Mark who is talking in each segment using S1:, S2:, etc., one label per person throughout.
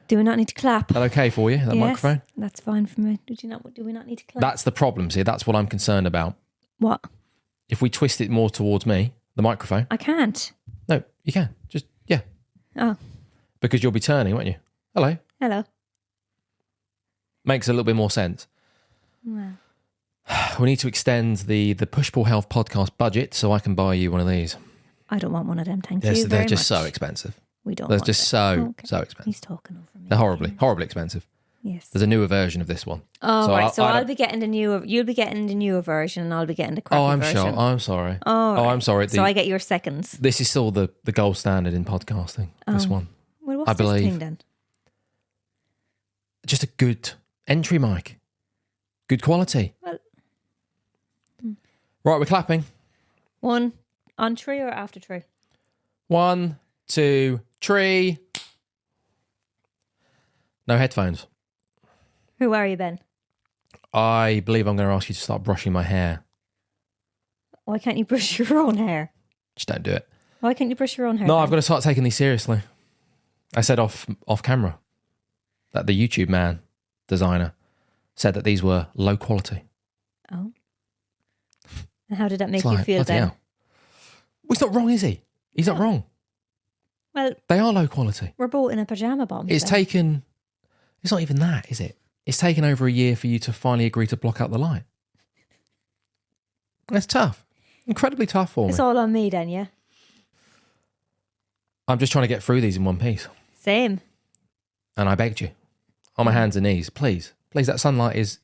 S1: Do we not need to clap?
S2: Is that okay for you, that microphone?
S1: That's fine for me. Do we not need to clap?
S2: That's the problem, see, that's what I'm concerned about.
S1: What?
S2: If we twist it more towards me, the microphone.
S1: I can't.
S2: No, you can. Just, yeah.
S1: Oh.
S2: Because you'll be turning, won't you? Hello.
S1: Hello.
S2: Makes a little bit more sense.
S1: Well.
S2: We need to extend the Push-Pull Health podcast budget so I can buy you one of these.
S1: I don't want one of them, thank
S2: Yes,
S1: you
S2: they're
S1: very
S2: just
S1: much.
S2: so expensive.
S1: We don't
S2: They're
S1: want
S2: just
S1: it.
S2: so expensive.
S1: He's talking over me.
S2: They're horribly expensive.
S1: Yes.
S2: There's a newer version of this one.
S1: Oh,
S2: So
S1: right. So
S2: I
S1: I'll
S2: don't-
S1: be getting the newer, you'll be getting the newer version and I'll be getting the crappy version.
S2: sure. I'm sorry.
S1: Oh, right.
S2: I'm sorry.
S1: So I get your seconds.
S2: This is still the gold standard in podcasting, this one.
S1: Well, what's
S2: I
S1: this
S2: believe.
S1: thing then?
S2: Just a good entry mic. Good quality.
S1: Well,
S2: Right, we're clapping.
S1: one on tree or after tree?
S2: 1, 2, 3. No headphones.
S1: Who are you, Ben?
S2: I believe I'm going to ask you to start brushing my hair.
S1: Why can't you brush your own hair?
S2: Just don't do it.
S1: Why can't you brush your own hair?
S2: No,
S1: Ben?
S2: I've got to start taking these seriously. I said off camera that the YouTube man, designer, said that these were low quality.
S1: Oh. And how did that make
S2: It's
S1: you
S2: like,
S1: feel
S2: bloody
S1: then?
S2: hell. Well, he's not wrong, is he? He's not wrong.
S1: Well,
S2: They are low quality.
S1: we're both in a pyjama bomb.
S2: It's taken... It's not even that, is it? It's taken over a year for you to finally agree to block out the light. That's tough. Incredibly tough for me.
S1: It's all on me then, yeah?
S2: I'm just trying to get through these in one piece.
S1: Same.
S2: And I begged you, on my hands and knees, please, that sunlight is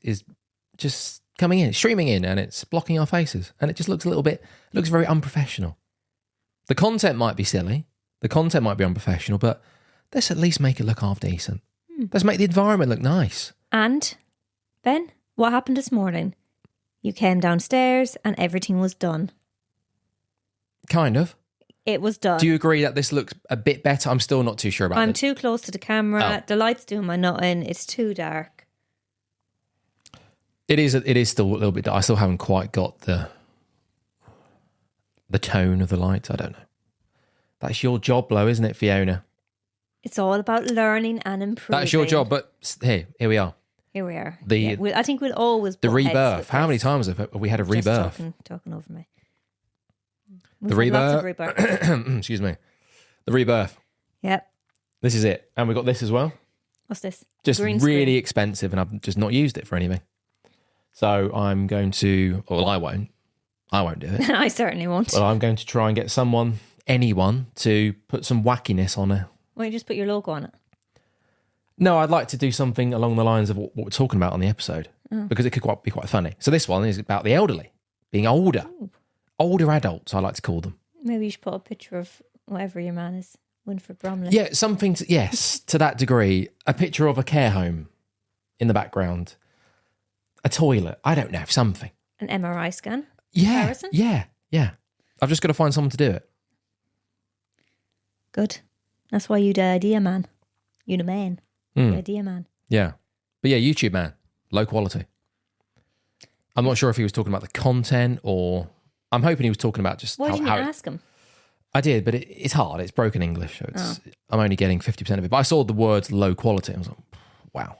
S2: just coming in, streaming in, and it's blocking our faces. And it just looks looks very unprofessional. The content might be silly, the content might be unprofessional, but let's at least make it look half decent. Let's make the environment look nice.
S1: And, Ben, what happened this morning? You came downstairs and everything was done.
S2: Kind of.
S1: It was done.
S2: Do you agree that this looks a bit better? I'm still not too sure about
S1: I'm
S2: it.
S1: too close to the camera.
S2: Oh.
S1: The light's doing my nutting. It's too dark.
S2: It is still a little bit. I still haven't quite got the tone of the light. I don't know. That's your job, though, isn't it, Fiona?
S1: It's all about learning and improving.
S2: That's your job. But here we are.
S1: Here we are.
S2: The-
S1: I think we'll always
S2: The
S1: butt heads
S2: rebirth.
S1: with
S2: How many
S1: this.
S2: times have we had a
S1: Just
S2: rebirth?
S1: talking over me.
S2: The
S1: We've had
S2: rebirth.
S1: lots of rebirth.
S2: Excuse me. The rebirth.
S1: Yep.
S2: This is it. And we got this as well.
S1: What's this?
S2: Just
S1: Green
S2: really
S1: screen.
S2: expensive, and I've just not used it for anything. So I'm going to, well, I won't do it.
S1: I certainly won't.
S2: But I'm going to try and get anyone to put some wackiness on it.
S1: Why don't you just put your logo on it?
S2: No, I'd like to do something along the lines of what we're talking about on the episode, because it could be quite funny. So this one is about the elderly, being older. Older adults, I like to call them.
S1: Maybe you should put a picture of whatever your man is, Winfred Bromley.
S2: Yeah, something, to that degree. A picture of a care home in the background. A toilet. I don't know, something.
S1: An MRI scan.
S2: Yeah,
S1: Comparison?
S2: yeah. I've just got to find someone to do it.
S1: Good. That's why you the idea man. You the man. The idea man.
S2: Yeah. But yeah, YouTube man, low quality. I'm not sure if he was talking about the content or... I'm hoping he was talking about just
S1: Why didn't you
S2: how
S1: ask him?
S2: I did, but it's hard. It's broken English. So I'm only getting 50% of it. But I saw the words low quality. I was like, wow.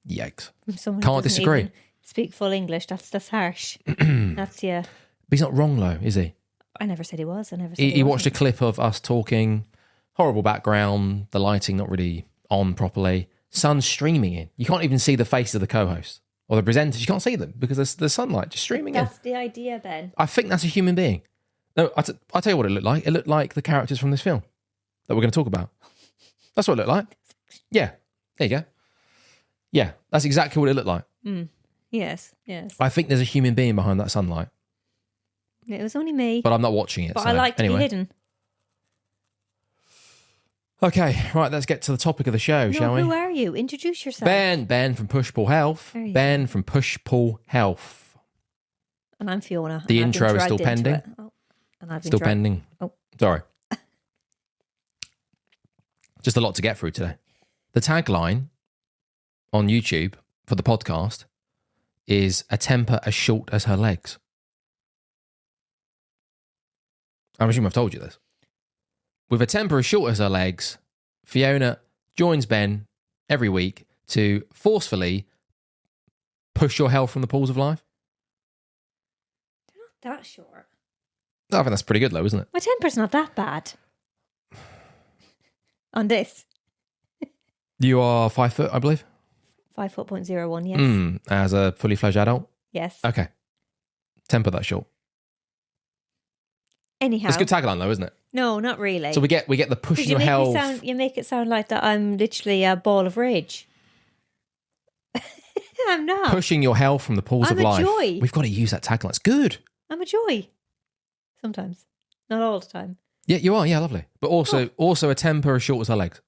S2: Yikes.
S1: Someone who
S2: Can't
S1: doesn't
S2: disagree.
S1: even speak full English. That's harsh. That's, yeah.
S2: But he's not wrong though, is he?
S1: I never said he was. I never said
S2: He watched a
S1: wasn't.
S2: clip of us talking, horrible background, the lighting not really on properly, sun streaming in. You can't even see the face of the co-host or the presenters. You can't see them because there's the sunlight just streaming in.
S1: That's the idea, Ben.
S2: I think that's a human being. No, I'll tell you what it looked like. It looked like the characters from this film that we're going to talk about. That's what it looked like. Yeah, there you go. Yeah, that's exactly what it looked like.
S1: Yes.
S2: I think there's a human being behind that sunlight,
S1: It was only me.
S2: but I'm not watching it.
S1: But
S2: so
S1: I like to
S2: anyway.
S1: be hidden.
S2: Okay, right, let's get to the topic of the show, shall we?
S1: Who are you? Introduce yourself.
S2: Ben from Push Pull Health.
S1: There you
S2: Ben from Push Pull Health.
S1: And I'm Fiona.
S2: The
S1: and I've been
S2: intro is still
S1: dragged into
S2: pending.
S1: it. Oh, and I've been
S2: Still
S1: dragged-
S2: pending.
S1: Oh.
S2: Sorry. Just a lot to get through today. The tagline on YouTube for the podcast is a temper as short as her legs. I'm assuming I've told you this. With a temper as short as her legs, Fiona joins Ben every week to forcefully push your health from the pools of life?
S1: They're not that short.
S2: I think that's pretty good, though, isn't it?
S1: My temper's not that bad. On this.
S2: You are 5 foot, I believe.
S1: 5'01", yes.
S2: As a fully fledged adult.
S1: Yes.
S2: Okay. Temper that short.
S1: Anyhow.
S2: It's a good tagline, though, isn't it?
S1: No, not really.
S2: So we get the pushing your health.
S1: You make it sound like that I'm literally a ball of rage. I'm not.
S2: Pushing your health from the pools of life.
S1: I'm a joy.
S2: We've got to use that tagline. It's good.
S1: I'm a joy. Sometimes. Not all the time.
S2: Yeah, you are. Yeah, lovely. But also a temper as short as her legs.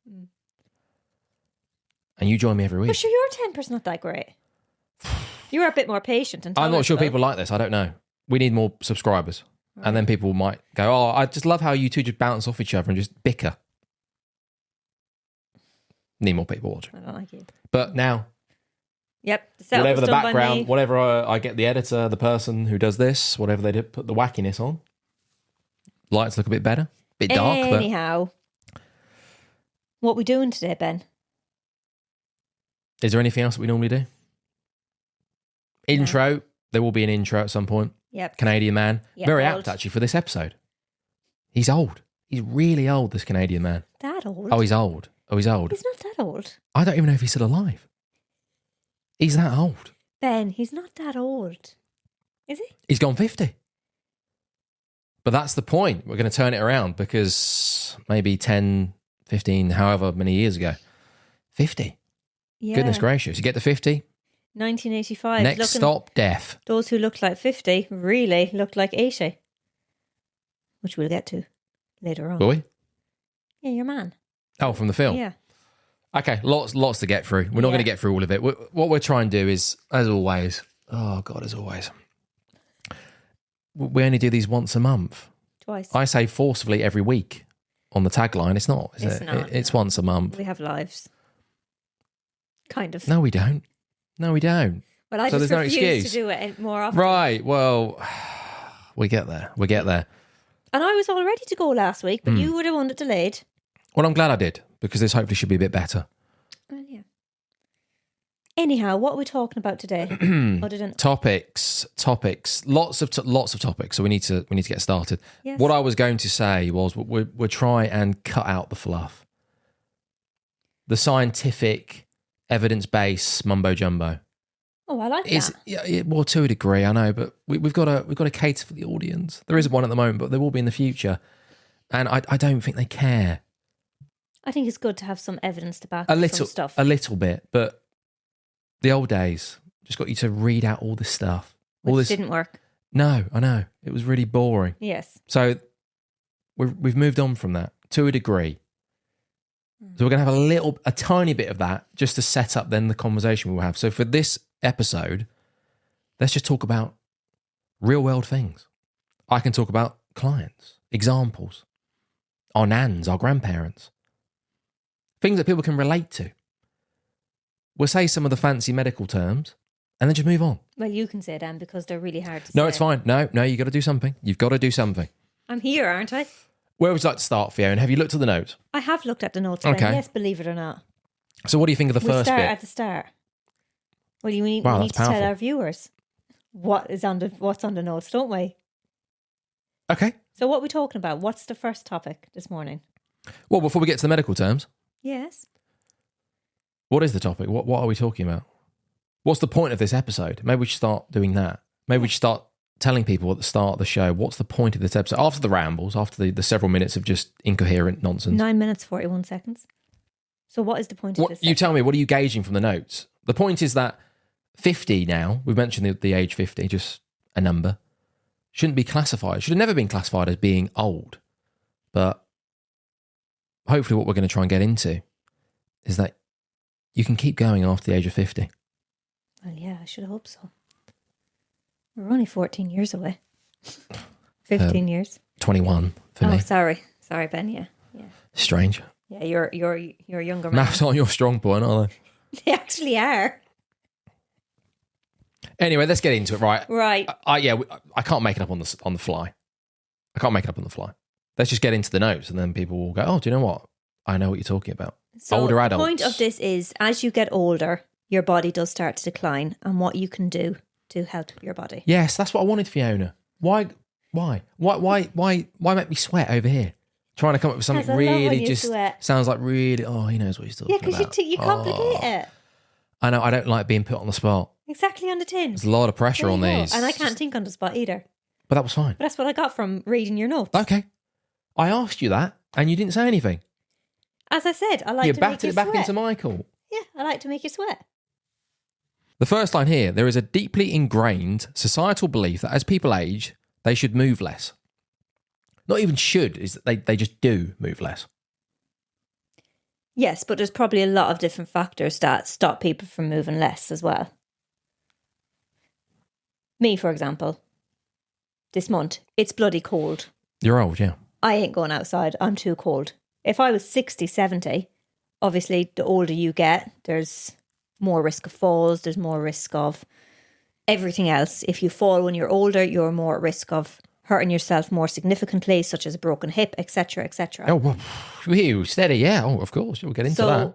S2: And you join me every week.
S1: But sure, your temper's not that great. You're a bit more patient. And
S2: I'm not sure
S1: tolerable.
S2: people like this. I don't know. We need more subscribers. Right. And then people might go, oh, I just love how you two just bounce off each other and just bicker. Need more people watching.
S1: I don't like you.
S2: But now...
S1: Yep.
S2: Whatever the background, whatever I get the editor, the person who does this, whatever they did, put the wackiness on. Lights look a bit better. Bit dark,
S1: Anyhow. What we doing today, Ben?
S2: Is there anything else that we normally do? Intro. There will be an intro at some point.
S1: Yep.
S2: Canadian man.
S1: Yep,
S2: Very
S1: old.
S2: apt, actually, for this episode. He's old. He's really old, this Canadian man.
S1: That old?
S2: Oh, he's old. He's old.
S1: He's not that old.
S2: I don't even know if he's still alive. He's that old.
S1: Ben, he's not that old. Is he?
S2: He's gone 50. But that's the point. We're going to turn it around because maybe 10, 15, however many years ago. 50.
S1: Yeah.
S2: Goodness gracious. You get to 50.
S1: 1985.
S2: Next stop, death.
S1: Those who looked like 50 really looked like 80. Which we'll get to later on.
S2: Will we?
S1: Yeah, your man.
S2: Oh, from the film?
S1: Yeah.
S2: Okay, lots to get through. We're not going to get through all of it. What we're trying to do is, as always, we only do these once a month.
S1: Twice.
S2: I say forcefully every week on the tagline. It's not, is it?
S1: Not.
S2: It's once a month.
S1: We have lives. Kind of.
S2: No, we don't. Well,
S1: I
S2: so
S1: just
S2: there's no
S1: refuse
S2: excuse
S1: to do it more often.
S2: Right, well, we get there.
S1: And I was all ready to go last week, but you were the one that delayed.
S2: Well, I'm glad I did, because this hopefully should be a bit better.
S1: Well, yeah. Anyhow, what are we talking about today? Other than
S2: Topics. Lots of topics. So we need to get started.
S1: Yes.
S2: What I was going to say was we'll try and cut out the fluff, the scientific, evidence-based mumbo jumbo.
S1: Oh, I like that.
S2: Yeah, well, to a degree, I know, but we've got to cater for the audience. There isn't one at the moment, but there will be in the future, and I don't think they care.
S1: I think it's good to have some evidence to back some stuff.
S2: A little bit, but the old days just got you to read out all this stuff.
S1: Which didn't work.
S2: No, I know. It was really boring.
S1: Yes.
S2: So we've moved on from that to a degree. So we're going to have a tiny bit of that just to set up then the conversation we'll have. So for this episode, let's just talk about real world things. I can talk about clients, examples, our nans, our grandparents, things that people can relate to. We'll say some of the fancy medical terms and then just move on.
S1: Well, you can say them because they're really hard to say.
S2: No, it's fine. No, you got to do something. You've got to do something.
S1: I'm here, aren't I?
S2: Where would you like to start, Fiona? Have you looked at the notes?
S1: I have looked at the notes.
S2: Okay.
S1: Yes, believe it or not.
S2: So what do you think of the first
S1: start
S2: bit?
S1: at the start. Well, we need
S2: that's
S1: to tell
S2: powerful.
S1: our viewers what's on the notes, don't we?
S2: Okay.
S1: So what are we talking about? What's the first topic this morning?
S2: Well, before we get to the medical terms,
S1: Yes.
S2: what is the topic? What are we talking about? What's the point of this episode? Maybe we should start doing that. Maybe we should start telling people at the start of the show, what's the point of this episode? After the rambles, after the several minutes of just incoherent nonsense.
S1: 9 minutes, 41 seconds. So what is the point of this?
S2: You tell me, what are you gauging from the notes? The point is that 50 now, we've mentioned the age 50, just a number, shouldn't be classified, should have never been classified as being old. But hopefully what we're going to try and get into is that you can keep going after the age of 50.
S1: Well, yeah, I should hope so. We're only 14 years away. 15 years.
S2: 21 for me.
S1: Oh, sorry, Ben. Yeah.
S2: Strange.
S1: Yeah, you're a younger man.
S2: Maths aren't your strong point, are they?
S1: They actually are.
S2: Anyway, let's get into it. Right.
S1: Right.
S2: I can't make it up on the fly. Let's just get into the notes, and then people will go, "Oh, do you know what? I know what you're talking about."
S1: So
S2: older
S1: the
S2: adults.
S1: point of this is, as you get older, your body does start to decline, and what you can do to help your body.
S2: Yes, that's what I wanted, Fiona. Why make me sweat over here? Trying to come up with something
S1: Yes, I love when
S2: really
S1: you
S2: just
S1: sweat.
S2: sounds like really, he knows what he's talking
S1: Yeah,
S2: about.
S1: because you complicate it.
S2: I know, I don't like being put on the spot.
S1: Exactly on the tin.
S2: There's a lot of pressure on these.
S1: And I can't think on the spot either.
S2: But that was fine.
S1: But that's what I got from reading your notes.
S2: Okay. I asked you that and you didn't say anything.
S1: As I said, I like
S2: You
S1: to make
S2: batted
S1: you
S2: it back
S1: sweat.
S2: into Michael.
S1: Yeah, I like to make you sweat.
S2: The first line here, there is a deeply ingrained societal belief that as people age, they should move less. Not even should, is that they just do move less.
S1: Yes, but there's probably a lot of different factors that stop people from moving less as well. Me, for example, this month, it's bloody cold.
S2: You're old, yeah.
S1: I ain't going outside. I'm too cold. If I was 60, 70, obviously the older you get, there's more risk of falls, there's more risk of everything else. If you fall when you're older, you're more at risk of hurting yourself more significantly, such as a broken hip, etc., etc.
S2: Oh, well, whew, steady, yeah. Oh, of course, we'll get into that.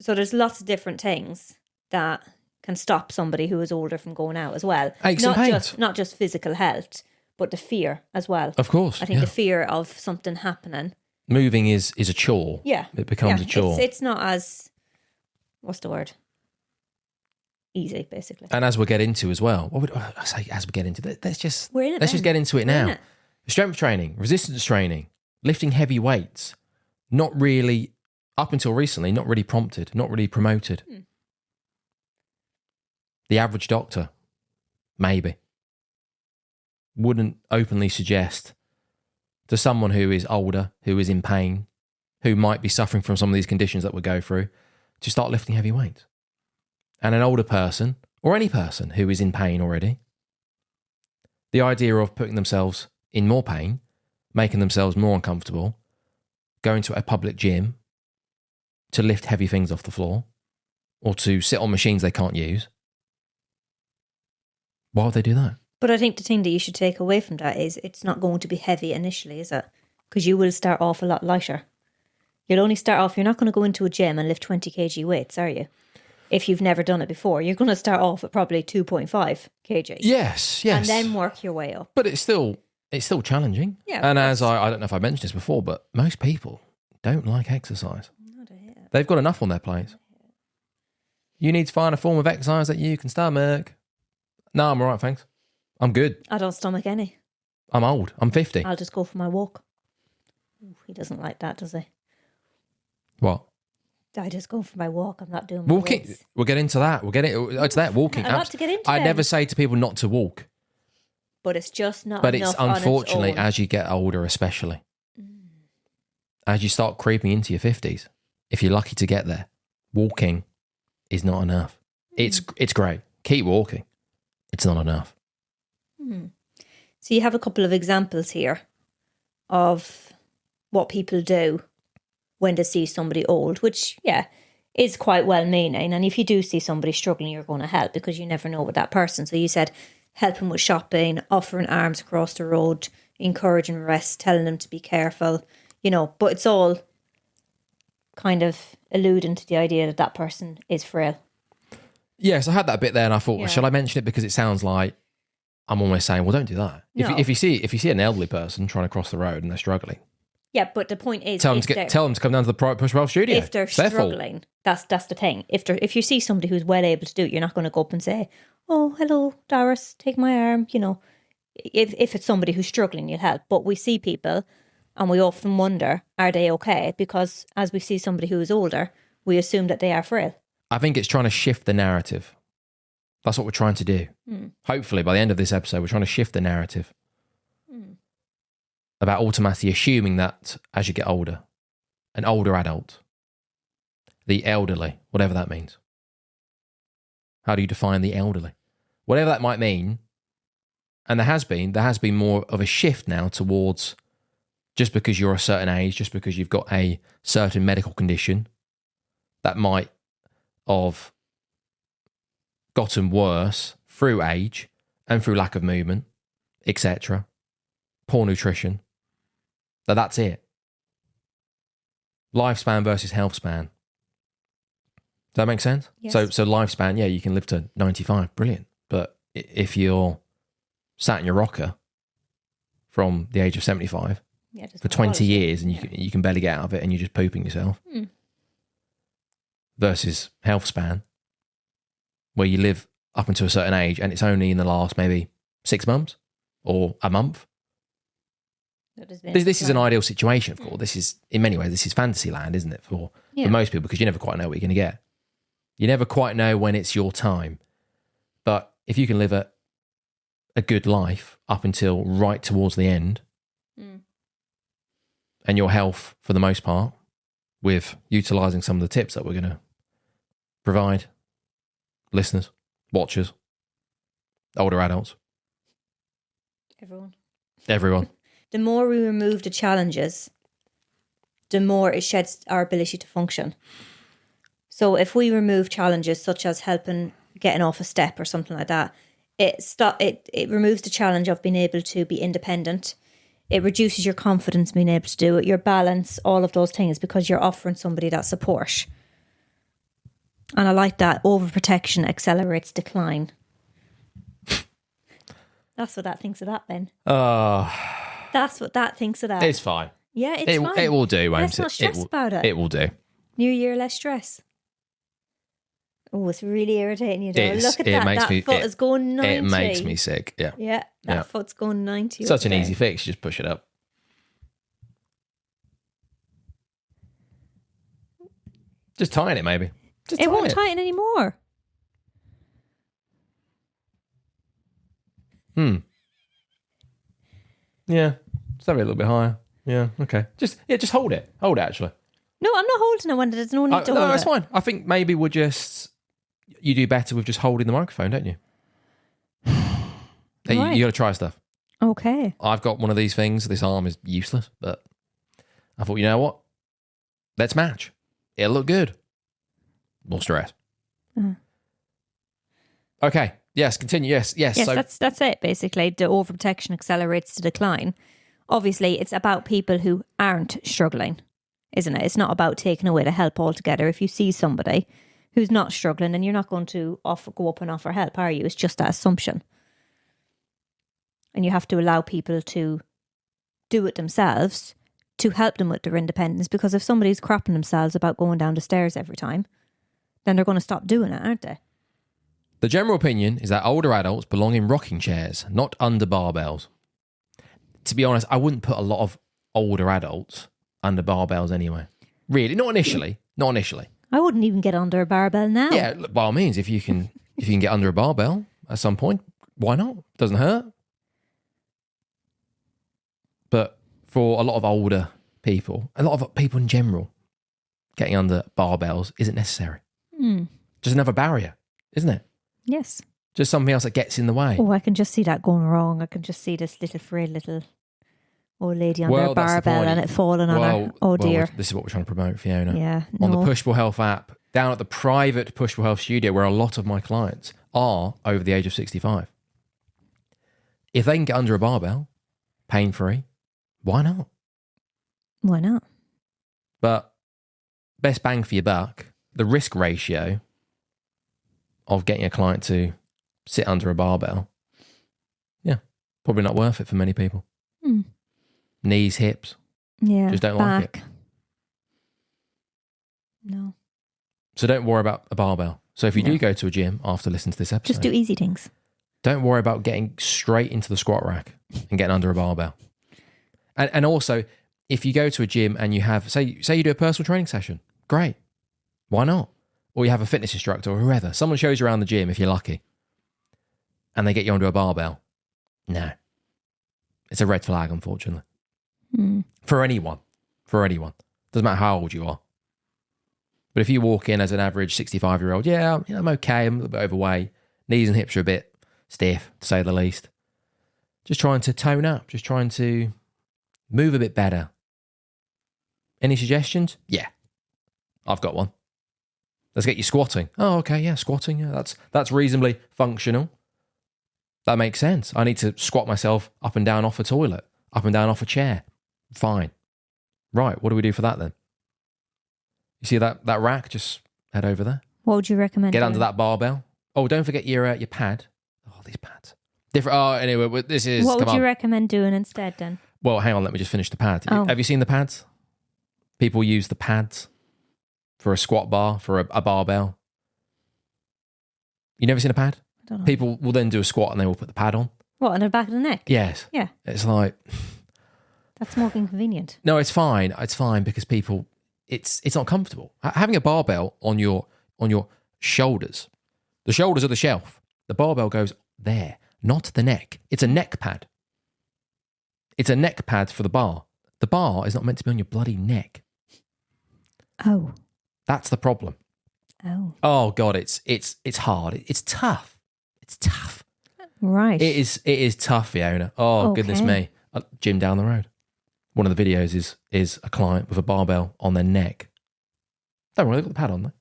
S1: So there's lots of different things that can stop somebody who is older from going out as well.
S2: Aches and pains.
S1: Not just physical health, but the fear as well.
S2: Of course,
S1: I think the fear of something happening.
S2: Moving is a chore.
S1: Yeah.
S2: It becomes a chore.
S1: It's not as, what's the word? Easy, basically.
S2: And as we get into as well, what would I say? As we get into it, let's just
S1: just
S2: get into it now. Strength training, resistance training, lifting heavy weights, not really up until recently, not really prompted, not really promoted. The average doctor, maybe, wouldn't openly suggest to someone who is older, who is in pain, who might be suffering from some of these conditions that we go through, to start lifting heavy weights. And an older person, or any person who is in pain already, the idea of putting themselves in more pain, making themselves more uncomfortable, going to a public gym to lift heavy things off the floor, or to sit on machines they can't use. Why would they do that?
S1: But I think the thing that you should take away from that is it's not going to be heavy initially, is it? Because you will start off a lot lighter. You'll only start off, you're not going to go into a gym and lift 20 kg weights, are you? If you've never done it before, you're going to start off at probably 2.5 kg.
S2: Yes.
S1: And then work your way up.
S2: But it's still challenging.
S1: Yeah.
S2: And as I don't know if I mentioned this before, but most people don't like exercise. They've got enough on their plates. You need to find a form of exercise that you can stomach. No, I'm all right, thanks. I'm good.
S1: I don't stomach any.
S2: I'm old. I'm 50.
S1: I'll just go for my walk. Ooh, he doesn't like that, does he?
S2: What?
S1: I just go for my walk. I'm not doing my
S2: Walking.
S1: weights.
S2: We'll get into that. We'll get into that. Walking.
S1: I'd love to get into
S2: I
S1: them.
S2: never say to people not to walk.
S1: But it's just not
S2: But
S1: enough
S2: it's unfortunately,
S1: on its own.
S2: as you get older especially, as you start creeping into your 50s, if you're lucky to get there, walking is not enough. It's great. Keep walking. It's not enough.
S1: So you have a couple of examples here of what people do when they see somebody old, which, is quite well-meaning. And if you do see somebody struggling, you're going to help because you never know with that person. So you said helping with shopping, offering arms across the road, encouraging rest, telling them to be careful, but it's all kind of alluding to the idea that that person is frail.
S2: Yes, I had that bit there and I thought, well, shall I mention it? Because it sounds like I'm almost saying, well, don't do that.
S1: No.
S2: If you see an elderly person trying to cross the road and they're struggling,
S1: Yeah, but the point is,
S2: tell them to come down to the Private Push 12 studio.
S1: if they're
S2: It's their fault.
S1: struggling, that's the thing. If you see somebody who's well able to do it, you're not going to go up and say, "Oh, hello, Doris, take my arm." If it's somebody who's struggling, you'll help. But we see people, and we often wonder, are they okay? Because as we see somebody who is older, we assume that they are frail.
S2: I think it's trying to shift the narrative. That's what we're trying to do. Hopefully, by the end of this episode, we're trying to shift the narrative about automatically assuming that as you get older, an older adult, the elderly, whatever that means. How do you define the elderly? Whatever that might mean. And there has been more of a shift now towards just because you're a certain age, just because you've got a certain medical condition that might have gotten worse through age and through lack of movement, etc., poor nutrition, that's it. lifespan versus health span. Does that make sense?
S1: Yes.
S2: So lifespan, yeah, you can live to 95, brilliant. But if you're sat in your rocker from the age of 75 for 20 years and you can barely get out of it and you're just pooping yourself, versus health span, where you live up until a certain age and it's only in the last maybe 6 months or a month. This is an ideal situation, of course. This is, in many ways, this is fantasy land, isn't it, for most people, because you never quite know what you're going to get. You never quite know when it's your time. But if you can live a good life up until right towards the end, and your health, for the most part, with utilising some of the tips that we're going to provide listeners, watchers, older adults, everyone.
S1: The more we remove the challenges, the more it sheds our ability to function. So if we remove challenges such as helping getting off a step or something like that, it removes the challenge of being able to be independent. It reduces your confidence being able to do it, your balance, all of those things, because you're offering somebody that support. And I like that. Overprotection accelerates decline. That's what that thinks of that, Ben. That's what that thinks of that.
S2: It's fine.
S1: Yeah, it's fine.
S2: It will do, won't
S1: Let's not stress about it.
S2: It will do.
S1: New year, less stress. Oh, it's really irritating you, though. Look at that. That foot is going 90.
S2: It makes me sick, yeah.
S1: Yeah, that foot's going 90.
S2: Such an easy fix. You just push it up. Just tighten it, maybe.
S1: It won't tighten anymore.
S2: Yeah. Just have it a little bit higher. Yeah, okay. Just hold it. Hold it, actually.
S1: No, I'm not holding it when there's no need to hold it.
S2: No, that's fine. I think maybe you do better with just holding the microphone, don't you?
S1: Right.
S2: You got to try stuff.
S1: Okay.
S2: I've got one of these things. This arm is useless, but I thought, you know what? Let's match. It'll look good. More stress. Okay. Yes, continue. Yes.
S1: Yes, so that's it, basically. The overprotection accelerates the decline. Obviously, it's about people who aren't struggling, isn't it? It's not about taking away the help altogether. If you see somebody who's not struggling, then you're not going to go up and offer help, are you? It's just that assumption. And you have to allow people to do it themselves to help them with their independence, because if somebody's crapping themselves about going down the stairs every time, then they're going to stop doing it, aren't they?
S2: The general opinion is that older adults belong in rocking chairs, not under barbells. To be honest, I wouldn't put a lot of older adults under barbells anyway. Really, not initially. Not initially.
S1: I wouldn't even get under a barbell now.
S2: Yeah, by all means, if you can get under a barbell at some point, why not? Doesn't hurt. But for a lot of older people, a lot of people in general, getting under barbells isn't necessary. Just another barrier, isn't it?
S1: Yes.
S2: Just something else that gets in the way.
S1: Oh, I can just see that going wrong. I can just see this frail little old lady under a barbell and it falling on her. Oh, dear.
S2: This is what we're trying to promote, Fiona.
S1: Yeah.
S2: On the Pushable Health app, down at the private Pushable Health studio, where a lot of my clients are over the age of 65. If they can get under a barbell, pain-free, why not?
S1: Why not?
S2: But best bang for your buck, the risk ratio of getting a client to sit under a barbell, probably not worth it for many people. Knees, hips, just don't like it. No. So don't worry about a barbell. So if you do go to a gym after listening to this episode,
S1: just do easy things.
S2: Don't worry about getting straight into the squat rack and getting under a barbell. And also, if you go to a gym and you have, say you do a personal training session, great. Why not? Or you have a fitness instructor or whoever. Someone shows you around the gym if you're lucky. And they get you onto a barbell. No. It's a red flag, unfortunately. For anyone. Doesn't matter how old you are. But if you walk in as an average 65-year-old, I'm okay, I'm a little bit overweight. Knees and hips are a bit stiff, to say the least. Just trying to tone up. Just trying to move a bit better. Any suggestions? Yeah. I've got one. Let's get you squatting. Oh, okay, yeah, squatting. Yeah, that's reasonably functional. That makes sense. I need to squat myself up and down off a toilet, up and down off a chair. Fine. Right, what do we do for that then? You see that rack? Just head over there.
S1: What would you recommend?
S2: Get under that barbell. Oh, don't forget your pad. Oh, these pads. Different. Oh, anyway, this is.
S1: What would you recommend doing instead then?
S2: Well, hang on. Let me just finish the pad.
S1: Oh.
S2: Have you seen the pads? People use the pads for a squat bar, for a barbell. You never seen a pad?
S1: I don't know.
S2: People will then do a squat and they will put the pad on.
S1: What, on the back of the neck?
S2: Yes.
S1: Yeah.
S2: It's like...
S1: That's more inconvenient.
S2: No, it's fine. It's fine because people... It's not comfortable. Having a barbell on your shoulders. The shoulders are the shelf. The barbell goes there, not the neck. It's a neck pad. It's a neck pad for the bar. The bar is not meant to be on your bloody neck.
S1: Oh.
S2: That's the problem.
S1: Oh.
S2: Oh God, it's hard. It's tough. It's tough.
S1: Right.
S2: It is tough, Fiona. Oh,
S1: Okay.
S2: goodness me. A gym down the road. One of the videos is a client with a barbell on their neck. Don't worry, they've got the pad on there.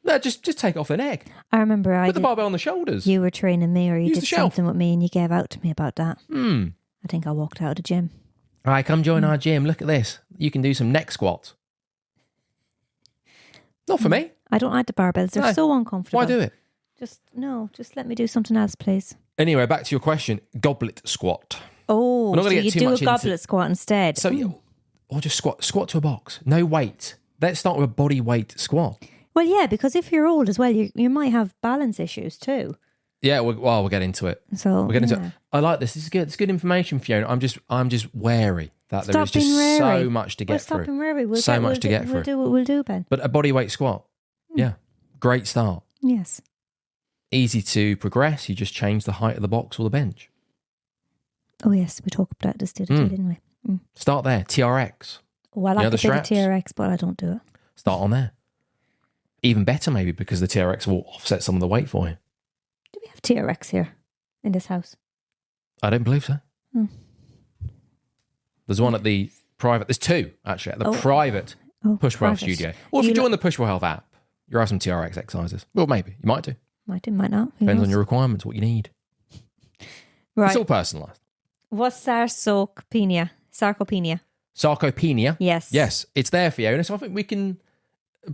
S2: No, just take it off their neck.
S1: I remember
S2: Put the barbell on the shoulders.
S1: you were training me, or you
S2: Use
S1: did
S2: the shelf.
S1: something with me and you gave out to me about that.
S2: I
S1: I think I walked out of the gym.
S2: All right, come join our gym. Look at this. You can do some neck squats. Not for me.
S1: I don't like the barbells. They're
S2: No.
S1: so uncomfortable.
S2: Why do it?
S1: Just let me do something else, please.
S2: Anyway, back to your question. Goblet squat.
S1: Oh,
S2: We're not
S1: so
S2: gonna get
S1: you
S2: too
S1: do a
S2: much into-
S1: goblet squat instead.
S2: So, or just squat to a box. No weight. Let's start with a body weight squat.
S1: Well, yeah, because if you're old as well, you might have balance issues too.
S2: Yeah, we'll get into it.
S1: So
S2: We'll get into it. I like this. This is good. It's good information, Fiona. I'm just wary that there
S1: Stop
S2: is just
S1: being wary.
S2: so much to
S1: We're
S2: get through.
S1: stopping wary. We'll
S2: So
S1: get,
S2: much
S1: we'll
S2: to
S1: do,
S2: get
S1: We'll
S2: through.
S1: do what we'll do, Ben.
S2: But a body weight squat, yeah, great start.
S1: Yes.
S2: Easy to progress. You just change the height of the box or the bench.
S1: Oh yes, we talked about this the other day, didn't we?
S2: Start there. TRX.
S1: Well,
S2: You
S1: I
S2: know
S1: like
S2: the
S1: a bit of
S2: straps?
S1: TRX, but I don't do it.
S2: Start on there. Even better, maybe, because the TRX will offset some of the weight for you.
S1: Do we have TRX here in this house?
S2: I don't believe so.
S1: Hmm.
S2: There's one at the private. There's two, actually, at the private Push Well
S1: private.
S2: studio. Or if you join the Push Well app, you'll have some TRX exercises. Well, maybe. You might do.
S1: Might do, might not. Who
S2: Depends
S1: knows?
S2: on your requirements, what you need.
S1: Right.
S2: It's all personalised.
S1: What's sarcopenia?
S2: Sarcopenia.
S1: Yes.
S2: Yes, it's there, Fiona. So I think we can,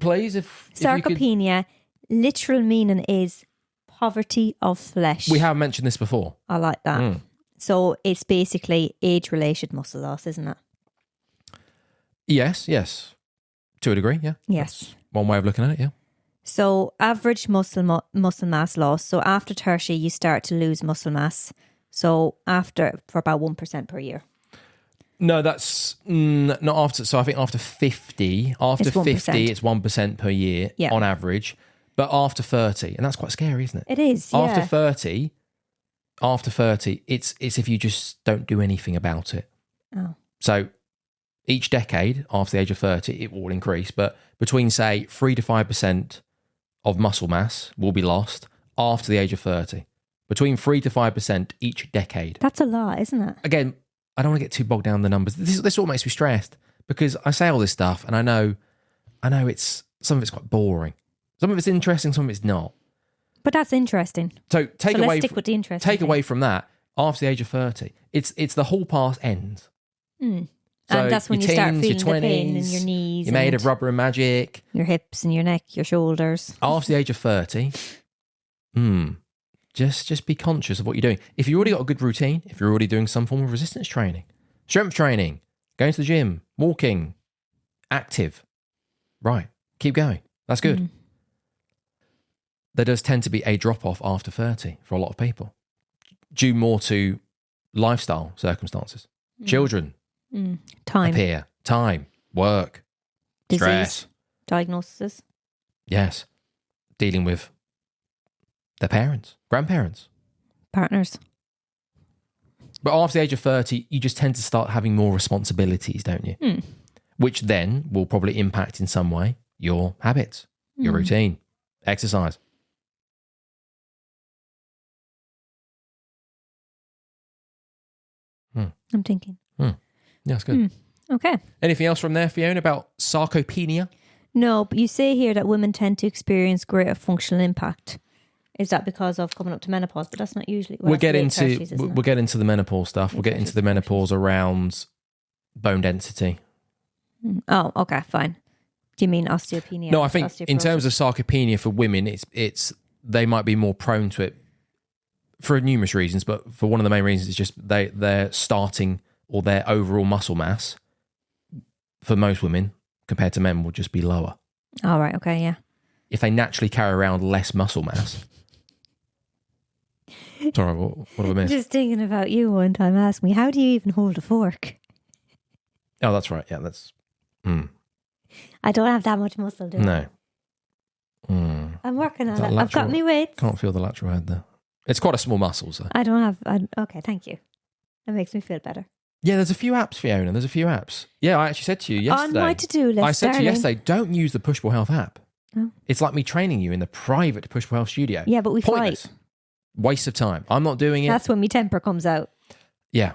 S2: please, if you could-
S1: Sarcopenia, literal meaning is poverty of flesh.
S2: We have mentioned this before.
S1: I like that. So it's basically age-related muscle loss, isn't it?
S2: Yes. To a degree, yeah.
S1: Yes.
S2: That's one way of looking at it, yeah.
S1: So average muscle mass loss. So after 30, you start to lose muscle mass. So for about 1% per year.
S2: No, that's not after. So I think after 50,
S1: It's 1%.
S2: it's 1% per year on average. But after 30, and that's quite scary, isn't it?
S1: It is, yeah.
S2: After 30, it's if you just don't do anything about it.
S1: Oh.
S2: So each decade after the age of 30, it will increase. But between, say, 3 to 5% of muscle mass will be lost after the age of 30. Between 3 to 5% each decade.
S1: That's a lot, isn't it?
S2: Again, I don't want to get too bogged down in the numbers. This all makes me stressed because I say all this stuff and I know it's some of it's quite boring. Some of it's interesting, some of it's not.
S1: But that's interesting.
S2: So
S1: let's stick with the interesting
S2: take
S1: thing.
S2: away from that, after the age of 30, it's the hall pass ends. So
S1: And that's when
S2: your
S1: you start
S2: teens,
S1: feeling
S2: your
S1: the pain in
S2: 20s,
S1: your knees.
S2: You're made
S1: and
S2: of rubber and magic.
S1: your hips and your neck, your shoulders.
S2: After the age of 30, just be conscious of what you're doing. If you've already got a good routine, if you're already doing some form of resistance training, strength training, going to the gym, walking, active, right, keep going. That's good. There does tend to be a drop-off after 30 for a lot of people, due more to lifestyle circumstances. Children
S1: Time.
S2: appear, time, work,
S1: Disease.
S2: stress.
S1: Diagnosis.
S2: Yes. Dealing with their parents, grandparents.
S1: Partners.
S2: But after the age of 30, you just tend to start having more responsibilities, don't you? Which then will probably impact in some way your habits, your routine, exercise.
S1: I'm thinking.
S2: Yeah, that's good.
S1: Okay.
S2: Anything else from there, Fiona, about sarcopenia?
S1: No, but you say here that women tend to experience greater functional impact. Is that because of coming up to menopause? But that's not usually. Well,
S2: We'll get
S1: that's late 30s, isn't it?
S2: we'll get into the menopause stuff. We'll get
S1: Late
S2: into the
S1: 30s.
S2: menopause around bone density.
S1: Oh, okay, fine. Do you mean osteopenia?
S2: No, I think in terms of sarcopenia for women, it's they might be more prone to it for numerous reasons, but for one of the main reasons is just their starting or their overall muscle mass for most women compared to men will just be lower.
S1: Oh, right. Okay. Yeah.
S2: If they naturally carry around less muscle mass. Sorry, what have I missed?
S1: Just thinking about you one time asked me, how do you even hold a fork?
S2: Oh, that's right. Yeah, that's...
S1: I don't have that much muscle, do I?
S2: No.
S1: I'm working on
S2: That
S1: it. I've got me weights.
S2: Can't feel the lateral head there. It's quite a small muscle, so.
S1: I don't have... okay, thank you. That makes me feel better.
S2: Yeah, there's a few apps, Fiona. There's a few apps. Yeah, I actually said to you yesterday.
S1: On my to-do list,
S2: I said to you
S1: darling.
S2: yesterday, don't use the Push Pull Health app.
S1: Oh.
S2: It's like me training you in the private Push Pull Health studio.
S1: Yeah, but we
S2: Pointless.
S1: fight.
S2: Waste of time. I'm not doing it.
S1: That's when my temper comes out.
S2: Yeah.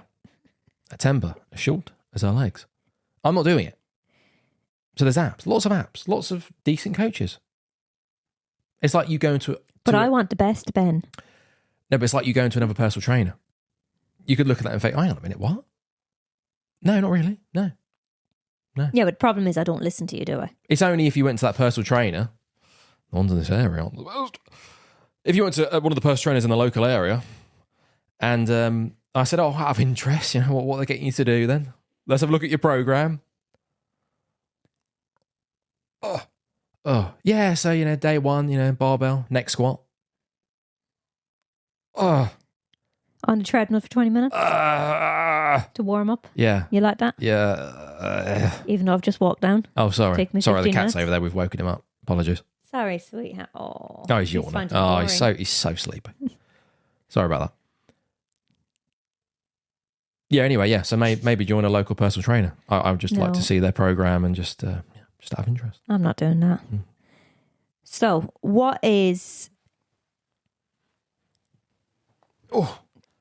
S2: A temper as short as our legs. I'm not doing it. So there's apps, lots of decent coaches. It's like you go into...
S1: But I want the best, Ben.
S2: No, but it's like you go into another personal trainer. You could look at that and think, hang on a minute, what? No, not really. No.
S1: Yeah, but the problem is I don't listen to you, do I?
S2: It's only if you went to that personal trainer, the ones in this area aren't the best. If you went to one of the personal trainers in the local area, and I said, out of interest, what they're getting you to do then? Let's have a look at your program. Oh, yeah, so, day one, barbell, neck squat.
S1: On the treadmill for 20 minutes to warm up.
S2: Yeah.
S1: You like that?
S2: Yeah.
S1: Even though I've just walked down.
S2: Oh, sorry.
S1: Take me
S2: Sorry, the
S1: 15
S2: cat's
S1: minutes.
S2: over there. We've woken him up. Apologies.
S1: Sorry, sweetheart. Oh,
S2: He's yawning.
S1: finding it
S2: Oh,
S1: boring.
S2: he's so sleepy. Sorry about that. Yeah, anyway, yeah. So maybe join a local personal trainer. I would just like to see their program and just out of interest.
S1: I'm not doing that. So, what is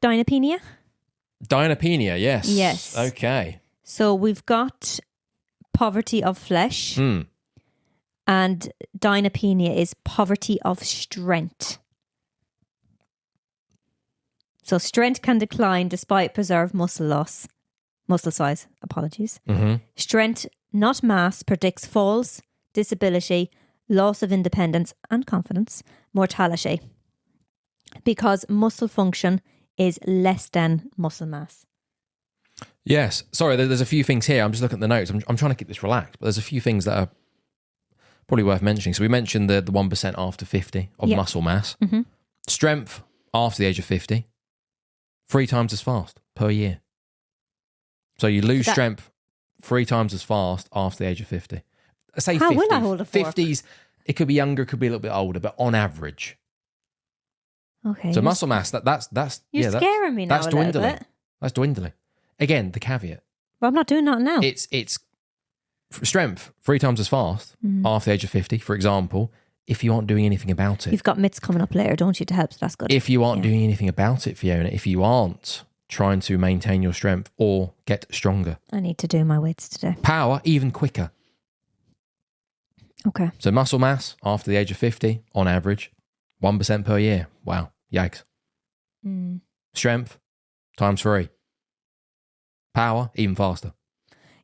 S1: Dynapenia?
S2: Dynapenia, yes.
S1: Yes.
S2: Okay.
S1: So, we've got poverty of flesh,
S2: Hmm.
S1: and dynapenia is poverty of strength. So, strength can decline despite preserved muscle size. Apologies.
S2: Mm-hmm.
S1: Strength, not mass, predicts falls, disability, loss of independence and confidence, mortality, because muscle function is less than muscle mass.
S2: Yes. Sorry, there's a few things here. I'm just looking at the notes. I'm trying to keep this relaxed, but there's a few things that are probably worth mentioning. So we mentioned the 1% after 50 of muscle mass.
S1: Mm-hmm.
S2: Strength after the age of 50, 3 times as fast per year. So you lose strength 3 times as fast after the age of 50. I say
S1: How
S2: 50.
S1: will I hold a fork?
S2: 50s, it could be younger, it could be a little bit older, but on average.
S1: Okay.
S2: So muscle mass, that's
S1: You're scaring me now
S2: that's
S1: a little
S2: dwindling.
S1: bit.
S2: That's dwindling. Again, the caveat.
S1: But I'm not doing that now.
S2: It's strength 3 times as fast after the age of 50, for example, if you aren't doing anything about it.
S1: You've got mitts coming up later, don't you, to help? So that's good.
S2: If you aren't doing anything about it, Fiona, if you aren't trying to maintain your strength or get stronger.
S1: I need to do my weights today.
S2: Power, even quicker.
S1: Okay.
S2: So muscle mass after the age of 50, on average, 1% per year. Wow. Yikes. Strength, times 3. Power, even faster.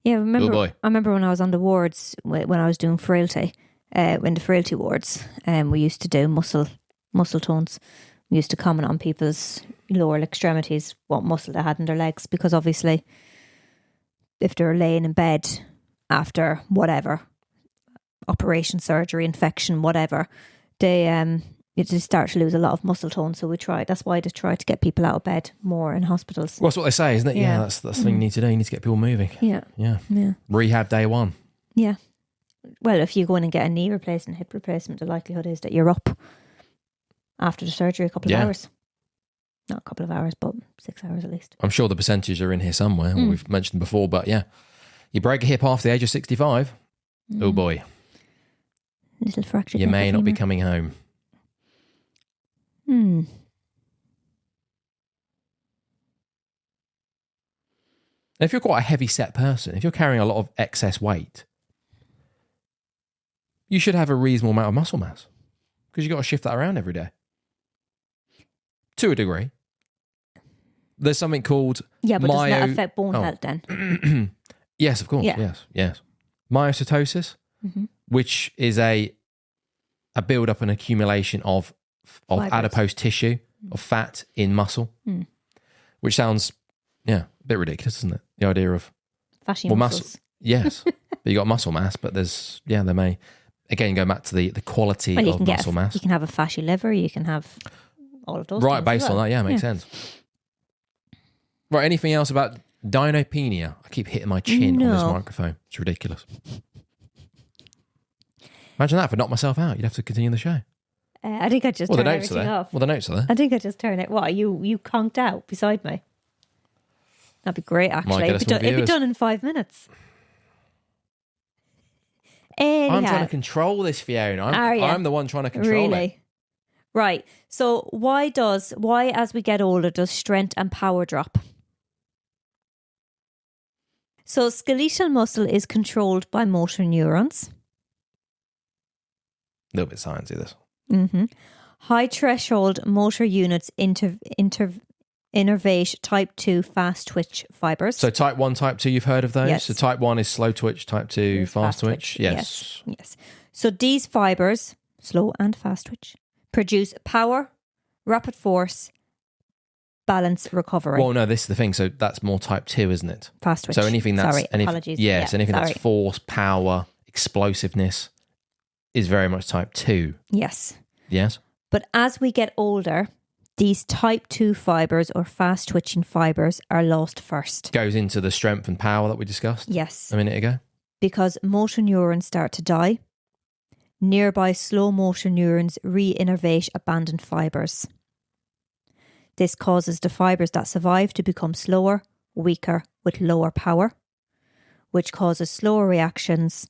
S1: Yeah,
S2: Good boy.
S1: I remember when I was on the wards, when I was doing frailty, in the frailty wards, we used to do muscle tones. We used to comment on people's lower extremities, what muscle they had in their legs, because obviously if they're laying in bed after whatever, operation, surgery, infection, whatever, they start to lose a lot of muscle tone. So that's why they try to get people out of bed more in hospitals.
S2: Well, that's what they say, isn't it? Yeah, that's the thing you need to do. You need to get people moving.
S1: Yeah.
S2: Yeah. Rehab day 1.
S1: Yeah. Well, if you go in and get a knee replacement, hip replacement, the likelihood is that you're up after the surgery a couple of hours. Not a couple of hours, but 6 hours at least.
S2: I'm sure the percentages are in here somewhere. We've mentioned before, but yeah. You break a hip after the age of 65. Oh boy.
S1: Little fractured.
S2: You may not be
S1: femur.
S2: coming home. If you're quite a heavy set person, if you're carrying a lot of excess weight, you should have a reasonable amount of muscle mass because you've got to shift that around every day. To a degree. There's something called
S1: but doesn't that affect bone health then?
S2: Yes, of course.
S1: Yeah.
S2: Yes. Myositosis. which is a build-up and accumulation of
S1: Fibers.
S2: adipose tissue, of fat in muscle, which sounds, a bit ridiculous, isn't it? The idea of...
S1: Fashy muscles.
S2: Yes, but you got muscle mass, but there's, there may... Again, go back to the quality of muscle mass.
S1: You can have a fashy liver, you can have all of those
S2: Right,
S1: things
S2: based
S1: as well.
S2: on that, makes sense. Right, anything else about Dynapenia? I keep hitting my chin on this microphone. It's ridiculous. Imagine that if I knocked myself out. You'd have to continue the show.
S1: I think I just
S2: the
S1: turned
S2: notes are
S1: everything
S2: there.
S1: off.
S2: Well, the notes are there.
S1: I think I just turned it. What, you conked out beside me? That'd be great, actually. It'd be done in 5 minutes. Anyhow.
S2: I'm trying to control this, Fiona. I'm the one trying to control it.
S1: Right. So why as we get older does strength and power drop? So skeletal muscle is controlled by motor neurons.
S2: A little bit sciencey, this.
S1: Mm-hmm. High threshold motor units innervate type 2 fast twitch fibers.
S2: So type 1, type 2, you've heard of those?
S1: Yes.
S2: So type 1 is slow twitch, type 2 fast twitch? Yes.
S1: So these fibers, slow and fast twitch, produce power, rapid force, balance, recovery.
S2: Well, no, this is the thing. So that's more type 2, isn't it?
S1: Fast twitch.
S2: So anything that's...
S1: apologies.
S2: Yes, anything that's force, power, explosiveness is very much type 2.
S1: Yes.
S2: Yes.
S1: But as we get older, these type 2 fibers or fast twitching fibers are lost first.
S2: Goes into the strength and power that we discussed
S1: Yes.
S2: a minute ago.
S1: Because motor neurons start to die. Nearby slow motor neurons re-innervate abandoned fibers. This causes the fibers that survive to become slower, weaker, with lower power, which causes slower reactions,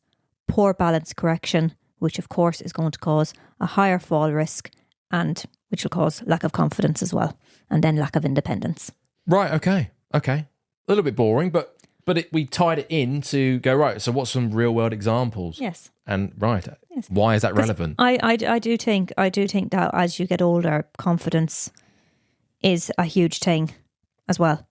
S1: poor balance correction, which of course is going to cause a higher fall risk, and which will cause lack of confidence as well, and then lack of independence.
S2: Right, okay. A little bit boring, but we tied it in to go, right, so what's some real world examples?
S1: Yes.
S2: And
S1: Yes.
S2: why is that relevant?
S1: I do think that as you get older, confidence is a huge thing as well.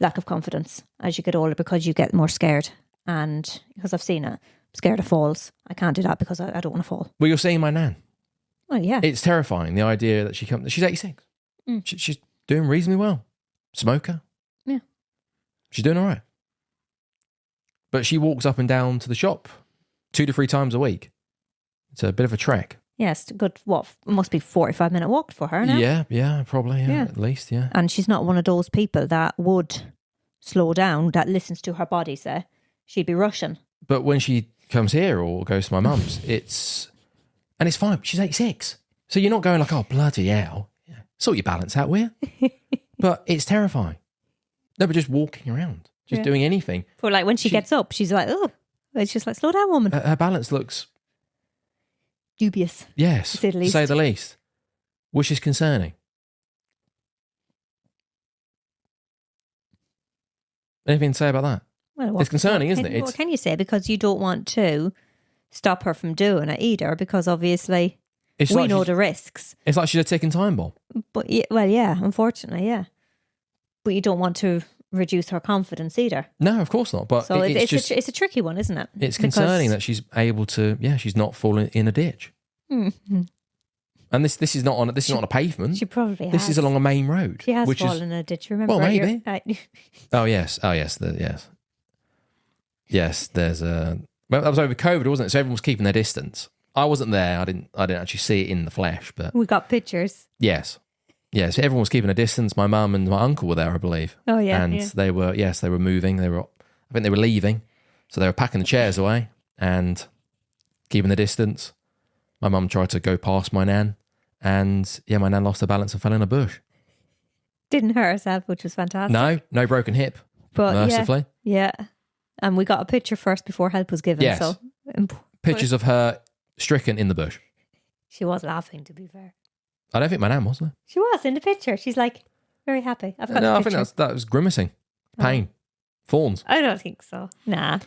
S1: Lack of confidence as you get older because you get more scared. And because I've seen it, I'm scared of falls. I can't do that because I don't want to fall.
S2: Well, you're seeing my nan.
S1: Well, yeah.
S2: It's terrifying, the idea that she's 86. She's doing reasonably well. Smoker.
S1: Yeah.
S2: She's doing all right. But she walks up and down to the shop 2 to 3 times a week. It's a bit of a trek.
S1: Yes, good. What must be 45-minute walk for her now.
S2: Yeah, probably. Yeah, at least. Yeah.
S1: And she's not one of those people that would slow down, that listens to her body say. She'd be rushing.
S2: But when she comes here or goes to my mum's, it's fine. She's 86, so you're not going like, oh bloody hell, sort your balance out, will you? But it's terrifying. No, but just walking around, just doing anything.
S1: But like when she gets up, she's like, oh, it's just like, slow down, woman.
S2: Her balance looks
S1: dubious.
S2: Yes,
S1: to
S2: say the least, which is concerning. Anything to say about that?
S1: Well,
S2: it's concerning, isn't it?
S1: What can you say? Because you don't want to stop her from doing it either, because obviously we know the risks.
S2: It's like she's a ticking time bomb.
S1: But unfortunately, yeah. But you don't want to reduce her confidence either.
S2: No, of course not. But
S1: so it's a tricky one, isn't it?
S2: It's concerning that she's able to. Yeah, she's not falling in a ditch. Mm-hmm. And this is not on a pavement.
S1: She probably has.
S2: This is along a main road.
S1: She has fallen in a ditch. Remember?
S2: Well, maybe. Oh yes. Yes. There's a. Well, that was over COVID, wasn't it? So everyone was keeping their distance. I wasn't there. I didn't actually see it in the flesh, but
S1: we got pictures.
S2: Yes. So everyone was keeping a distance. My mum and my uncle were there, I believe.
S1: Oh yeah.
S2: And they were moving. I think they were leaving, so they were packing the chairs away and keeping the distance. My mum tried to go past my nan, and my nan lost her balance and fell in a bush.
S1: Didn't hurt herself, which was fantastic.
S2: No broken hip, but mercifully.
S1: Yeah. And we got a picture first before help was given.
S2: Yes.
S1: So
S2: pictures of her stricken in the bush.
S1: She was laughing, to be fair.
S2: I don't think my nan was there.
S1: She was in the picture. She's like very happy. I've got
S2: no,
S1: the
S2: I think that was grimacing, pain, thorns.
S1: I don't think so. Nah.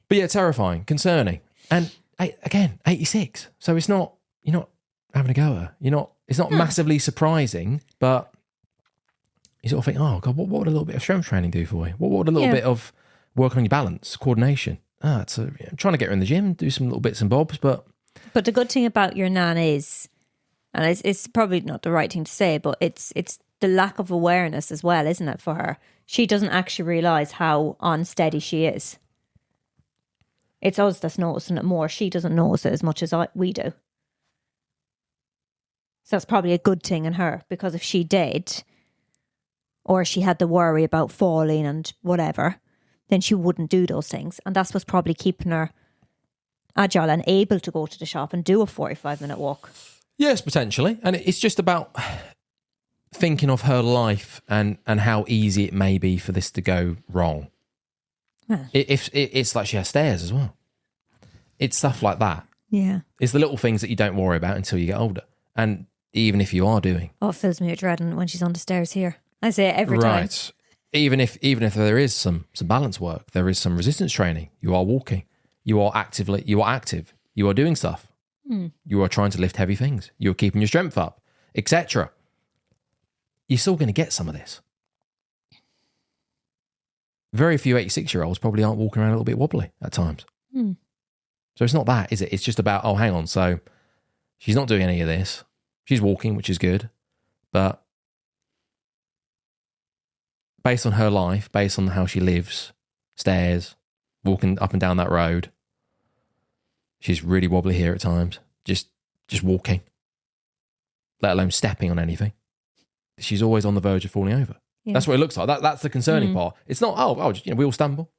S2: But yeah, terrifying, concerning, and again, 86. So it's not, you're not having a go at her. It's not massively surprising, but you sort of think, oh God, what would a little bit of strength training do for you? What would a little bit of work on your balance, coordination? I'm trying to get her in the gym, do some little bits and bobs, but
S1: the good thing about your nan is, and it's probably not the right thing to say, but it's the lack of awareness as well, isn't it, for her? She doesn't actually realise how unsteady she is. It's us that's noticing it more. She doesn't notice it as much as we do. So that's probably a good thing in her, because if she did, or she had the worry about falling and whatever, then she wouldn't do those things. And that's what's probably keeping her agile and able to go to the shop and do a 45-minute walk. Yes,
S2: potentially. And it's just about thinking of her life and how easy it may be for this to go wrong.
S1: Yeah.
S2: It's like she has stairs as well. It's stuff like that.
S1: Yeah.
S2: It's the little things that you don't worry about until you get older. And even if you are doing.
S1: Oh, it fills me with dreading when she's on the stairs here. I say it every time.
S2: Right. Even if there is some balance work, there is some resistance training. You are walking. You are active. You are doing stuff. You are trying to lift heavy things. You are keeping your strength up, etc. You're still going to get some of this. Very few 86-year-olds probably aren't walking around a little bit wobbly at times. So it's not that, is it? It's just about, oh, hang on. So she's not doing any of this. She's walking, which is good. But based on her life, based on how she lives, stairs, walking up and down that road, she's really wobbly here at times. Just walking, let alone stepping on anything. She's always on the verge of falling over. Yeah. That's what it looks like. That's the concerning part. It's not, we all stumble.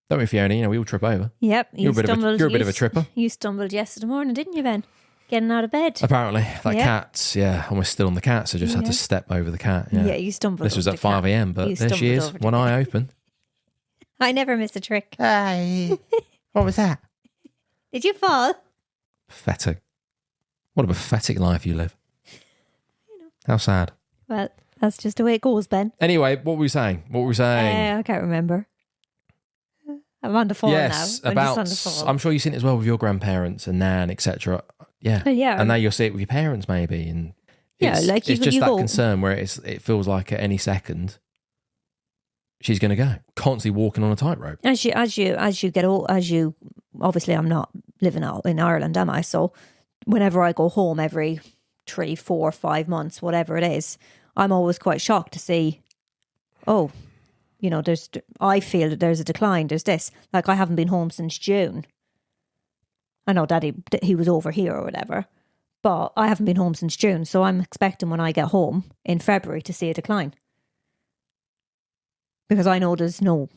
S2: Don't we, Fiona? We all trip over.
S1: Yep.
S2: You're a bit of a tripper.
S1: You stumbled yesterday morning, didn't you, Ben? Getting out of bed.
S2: Apparently. Cat's, almost still on the cat, so just had to step over the cat. Yeah,
S1: you stumbled.
S2: This was at 5 a.m, but there she is, one eye open.
S1: I never miss a trick.
S2: Hey, what was that?
S1: Did you fall?
S2: Pathetic. What a pathetic life you live. How sad.
S1: Well, that's just the way it goes, Ben.
S2: Anyway, what were we saying?
S1: I can't remember. I'm on the phone now.
S2: Yes, I'm sure you've seen it as well with your grandparents and nan, etc. Yeah.
S1: Yeah.
S2: And now you'll see it with your parents maybe. And it's just that concern where it feels like at any second she's going to go. Constantly walking on a tightrope. As
S1: you get old, obviously I'm not living out in Ireland, am I? So whenever I go home every 3, 4, 5 months, whatever it is, I'm always quite shocked to see, I feel that there's a decline. There's this. Like, I haven't been home since June. I know Daddy, he was over here or whatever, but I haven't been home since June. So I'm expecting when I get home in February to see a decline. Because I know there's not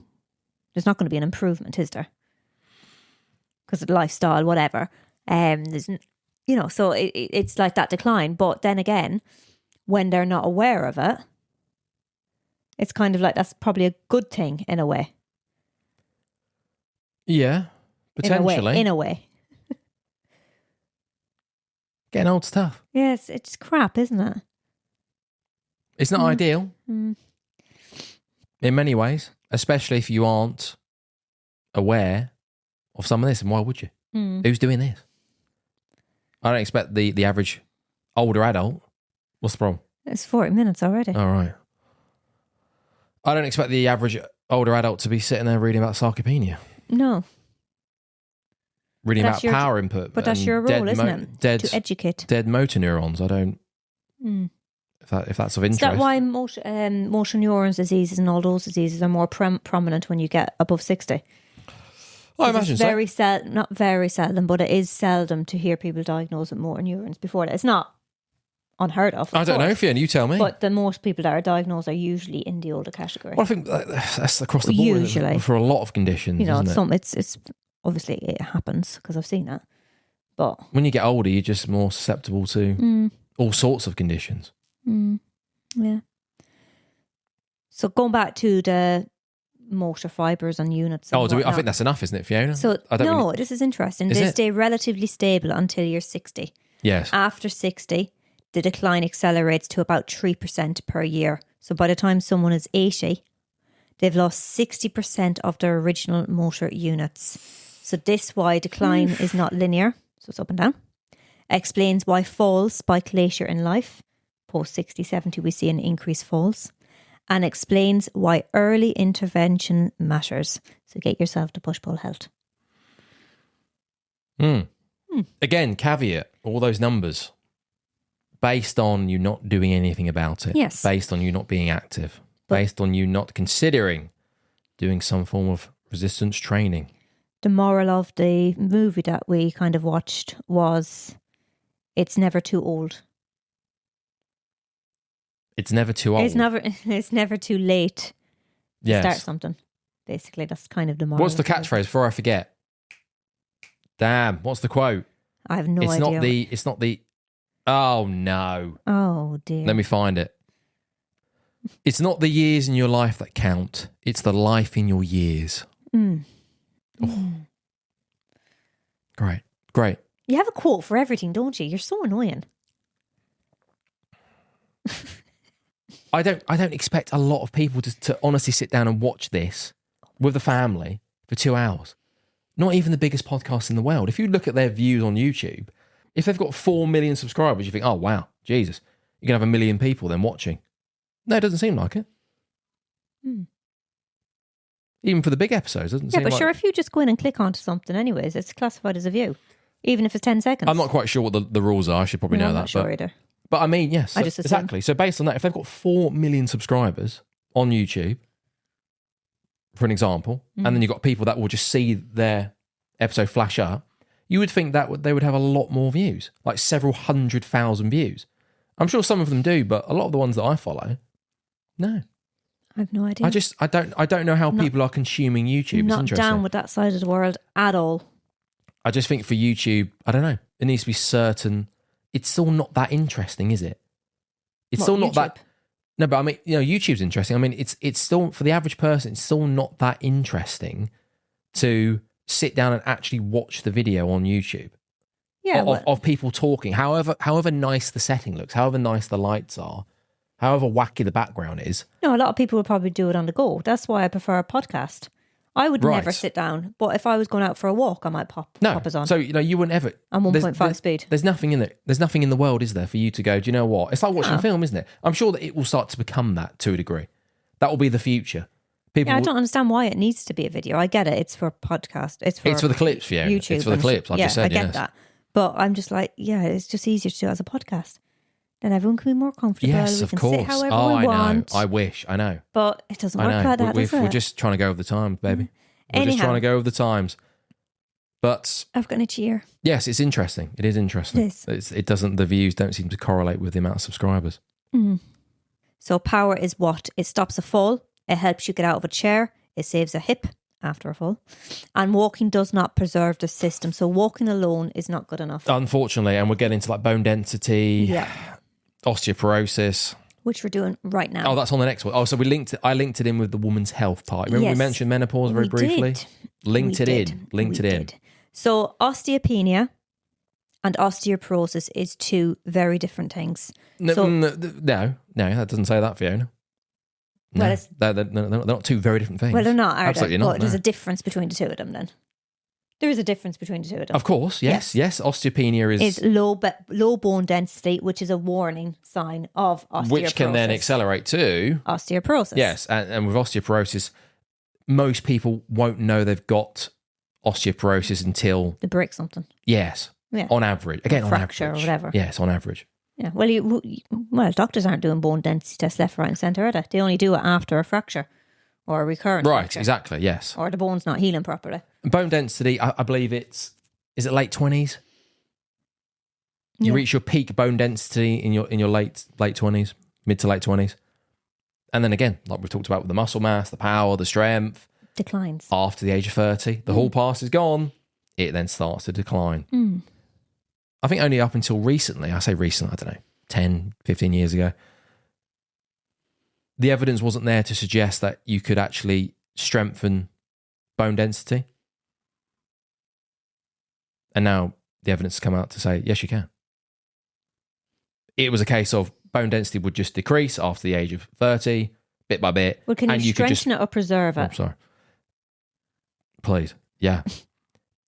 S1: going to be an improvement, is there? Because of the lifestyle, whatever. So it's like that decline. But then again, when they're not aware of it, it's kind of like that's probably a good thing in a way.
S2: Yeah, potentially.
S1: In a way.
S2: Getting old's tough.
S1: Yes, it's crap, isn't it?
S2: It's not ideal. In many ways, especially if you aren't aware of some of this. And why would you? Who's doing this? I don't expect the average older adult. What's the problem?
S1: It's 40 minutes already.
S2: All right. I don't expect the average older adult to be sitting there reading about sarcopenia.
S1: No.
S2: Reading about power input.
S1: But that's your role, isn't it? To educate.
S2: Dead motor neurons. I don't... If that's of interest.
S1: Is that why motor neurons diseases and all those diseases are more prominent when you get above 60?
S2: I imagine so.
S1: Not very seldom, but it is seldom to hear people diagnosed with motor neurons before that. It's not unheard of.
S2: I don't know, Fiona, you tell me.
S1: But the most people that are diagnosed are usually in the older category.
S2: Well, I think that's across the board. Usually. For a lot of conditions, isn't it?
S1: It's obviously it happens because I've seen that. But
S2: when you get older, you're just more susceptible to all sorts of conditions.
S1: Yeah. So going back to the motor fibres and units.
S2: I think that's enough, isn't it, Fiona?
S1: So this is interesting. They stay relatively stable until you're 60.
S2: Yes.
S1: After 60, the decline accelerates to about 3% per year. So by the time someone is 80, they've lost 60% of their original motor units. So this why decline is not linear, so it's up and down. Explains why falls spike later in life. Post 60, 70, we see an increased falls. and explains why early intervention matters. So get yourself to Push Pull Health.
S2: Again, caveat, all those numbers, based on you not doing anything about it.
S1: Yes.
S2: Based on you not being active. Based on you not considering doing some form of resistance training.
S1: The moral of the movie that we kind of watched was it's never too old.
S2: It's never too old.
S1: It's never too late to
S2: Yes.
S1: start something. Basically, that's kind of the moral.
S2: What's the
S1: of movie.
S2: catchphrase before I forget? Damn, what's the quote?
S1: I have no idea.
S2: It's not the, oh no.
S1: Oh dear.
S2: Let me find it. It's not the years in your life that count. It's the life in your years. Great.
S1: You have a quote for everything, don't you? You're so annoying.
S2: I don't expect a lot of people to honestly sit down and watch this with the family for 2 hours. Not even the biggest podcast in the world. If you look at their views on YouTube, if they've got 4 million subscribers, you think, oh wow, Jesus, you're gonna have 1 million people then watching. No, it doesn't seem like it. Even for the big episodes, doesn't seem
S1: Yeah, but
S2: like.
S1: sure, if you just go in and click onto something anyways, it's classified as a view. Even if it's 10 seconds.
S2: I'm not quite sure what the rules are. I should probably know
S1: I'm
S2: that.
S1: not sure either.
S2: But I mean, yes,
S1: I just assume.
S2: exactly. So based on that, if they've got 4 million subscribers on YouTube, for an example, and then you've got people that will just see their episode flash up, you would think that they would have a lot more views, like several 100,000 views. I'm sure some of them do, but a lot of the ones that I follow, no.
S1: I have no idea.
S2: I don't know how people are consuming YouTube. It's
S1: Not
S2: interesting.
S1: down with that side of the world at all.
S2: I just think for YouTube, I don't know. It needs to be certain. It's still not that interesting, is it? It's
S1: What,
S2: still not
S1: YouTube?
S2: that. No, but I mean, YouTube's interesting. I mean, it's still, for the average person, it's still not that interesting to sit down and actually watch the video on YouTube.
S1: Yeah,
S2: Of people talking. However nice the setting looks, however nice the lights are, however wacky the background is.
S1: no, a lot of people would probably do it on the go. That's why I prefer a podcast. I would
S2: Right.
S1: never sit down, but if I was going out for a walk, I might pop us on.
S2: So you wouldn't ever.
S1: I'm 1.5 speed.
S2: There's nothing in it. There's nothing in the world, is there, for you to go, do you know what? It's like watching a film, isn't it? I'm sure that it will start to become that to a degree. That will be the future. People.
S1: Yeah, I don't understand why it needs to be a video. I get it. It's for podcast. It's for
S2: the clips, Fiona.
S1: YouTube.
S2: It's for the
S1: and
S2: clips. I've
S1: yeah,
S2: just said,
S1: I get
S2: yes.
S1: that. But I'm just like, yeah, it's just easier to do it as a podcast. Then everyone can be more comfortable.
S2: Yes,
S1: we
S2: of
S1: can
S2: course.
S1: sit however
S2: Oh,
S1: we
S2: I
S1: want.
S2: know. I wish. I know.
S1: But it doesn't
S2: I
S1: work
S2: know.
S1: like that, does
S2: We're
S1: it?
S2: just trying to go with the times, baby. We're
S1: Anyhow.
S2: just trying to go with the times. But
S1: I've got an itchy ear.
S2: yes, it's interesting. It is interesting.
S1: It is.
S2: It doesn't. The views don't seem to correlate with the amount of subscribers.
S1: So power is what? It stops a fall. It helps you get out of a chair. It saves a hip after a fall. And walking does not preserve the system. So walking alone is not good enough.
S2: Unfortunately, and we're getting into like bone density,
S1: Yeah.
S2: osteoporosis.
S1: Which we're doing right now.
S2: Oh, that's on the next one. Oh, so I linked it in with the woman's health part. Remember we
S1: Yes.
S2: mentioned menopause very
S1: We
S2: briefly?
S1: did.
S2: Linked
S1: We
S2: it
S1: did.
S2: in. Linked
S1: We
S2: it in.
S1: did. So osteopenia and osteoporosis is two very different things.
S2: No,
S1: So-
S2: no, that doesn't say that, Fiona. No,
S1: Well, it's-
S2: they're not two very different things.
S1: Well, they're not, are
S2: Absolutely
S1: they?
S2: not.
S1: But there's
S2: no.
S1: a difference between the two of them then. There is a difference between the two of them.
S2: Of course, yes. Osteopenia
S1: Is low bone density, which is a warning sign of osteoporosis.
S2: which can then accelerate to
S1: Osteoporosis.
S2: yes, and with osteoporosis, most people won't know they've got osteoporosis until
S1: They break something.
S2: yes,
S1: Yeah.
S2: on average. Again, on
S1: Fracture or
S2: average,
S1: whatever.
S2: Yes, on average.
S1: Yeah. Well, doctors aren't doing bone density tests left, right, and centre, are they? They only do it after a fracture or a recurrent
S2: Right,
S1: fracture.
S2: exactly. Yes,
S1: Or the bone's not healing properly.
S2: bone density. I believe is it late 20s? You
S1: Yeah.
S2: reach your peak bone density in your late 20s, mid to late 20s, and then again, like we talked about with the muscle mass, the power, the strength.
S1: Declines.
S2: After the age of 30, the hall pass is gone. It then starts to decline. I think only up until recently, I say recent, I don't know, 10, 15 years ago, the evidence wasn't there to suggest that you could actually strengthen bone density. And now the evidence has come out to say, yes, you can. It was a case of bone density would just decrease after the age of 30, bit by bit.
S1: Well, can
S2: and
S1: you
S2: could
S1: strengthen it or preserve
S2: Oh,
S1: it?
S2: sorry. Please. Yeah.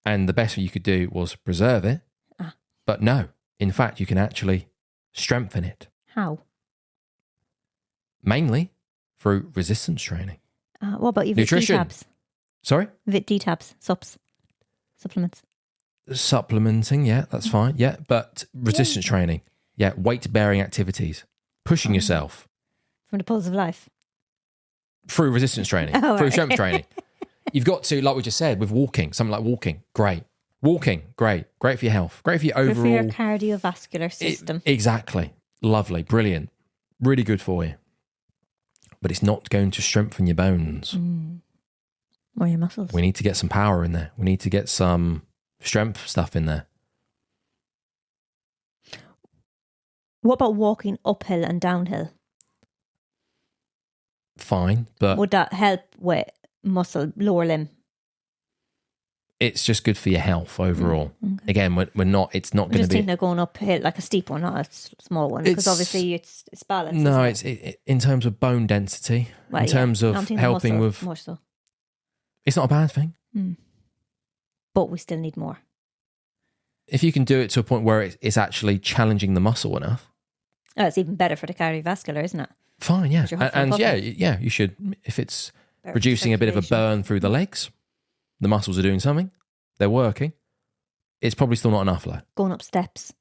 S2: And the best thing you could do was preserve it.
S1: Ah.
S2: But no, in fact, you can actually strengthen it.
S1: How?
S2: Mainly through resistance training.
S1: What about your
S2: Nutrition.
S1: VT-tabs?
S2: Sorry?
S1: VT-tabs, supplements.
S2: Supplementing, yeah, that's fine. Yeah, but resistance training. Yeah, weight-bearing activities. Pushing yourself.
S1: From the pulse of life.
S2: Through resistance training.
S1: Oh,
S2: through
S1: right.
S2: strength training. You've got to, like we just said, with walking, something like walking, great. Walking, great. Great for your health. Great for your
S1: Good
S2: overall...
S1: for your cardiovascular system.
S2: Exactly. Lovely. Brilliant. Really good for you. But it's not going to strengthen your bones.
S1: Or your muscles.
S2: We need to get some power in there. We need to get some strength stuff in there.
S1: What about walking uphill and downhill?
S2: Fine, but
S1: Would that help with muscle, lower limb?
S2: it's just good for your health overall.
S1: Okay.
S2: Again, we're not. It's not
S1: I'm
S2: going to
S1: just
S2: be.
S1: thinking of going uphill, like a steep one, not a small one, because
S2: It's-
S1: obviously it's balanced.
S2: No,
S1: isn't it?
S2: it's in terms of bone density.
S1: Well,
S2: in
S1: yeah.
S2: terms
S1: I'm
S2: of
S1: thinking
S2: helping
S1: muscle,
S2: with,
S1: more so.
S2: it's not a bad thing.
S1: But we still need more.
S2: If you can do it to a point where it's actually challenging the muscle enough,
S1: Oh, it's even better for the cardiovascular, isn't it?
S2: fine, yeah,
S1: Because you're huffing
S2: and
S1: and
S2: yeah, you should. If it's
S1: Better
S2: producing a bit of a
S1: circulation.
S2: burn through the legs, the muscles are doing something. They're working. It's probably still not enough, though.
S1: Going up steps.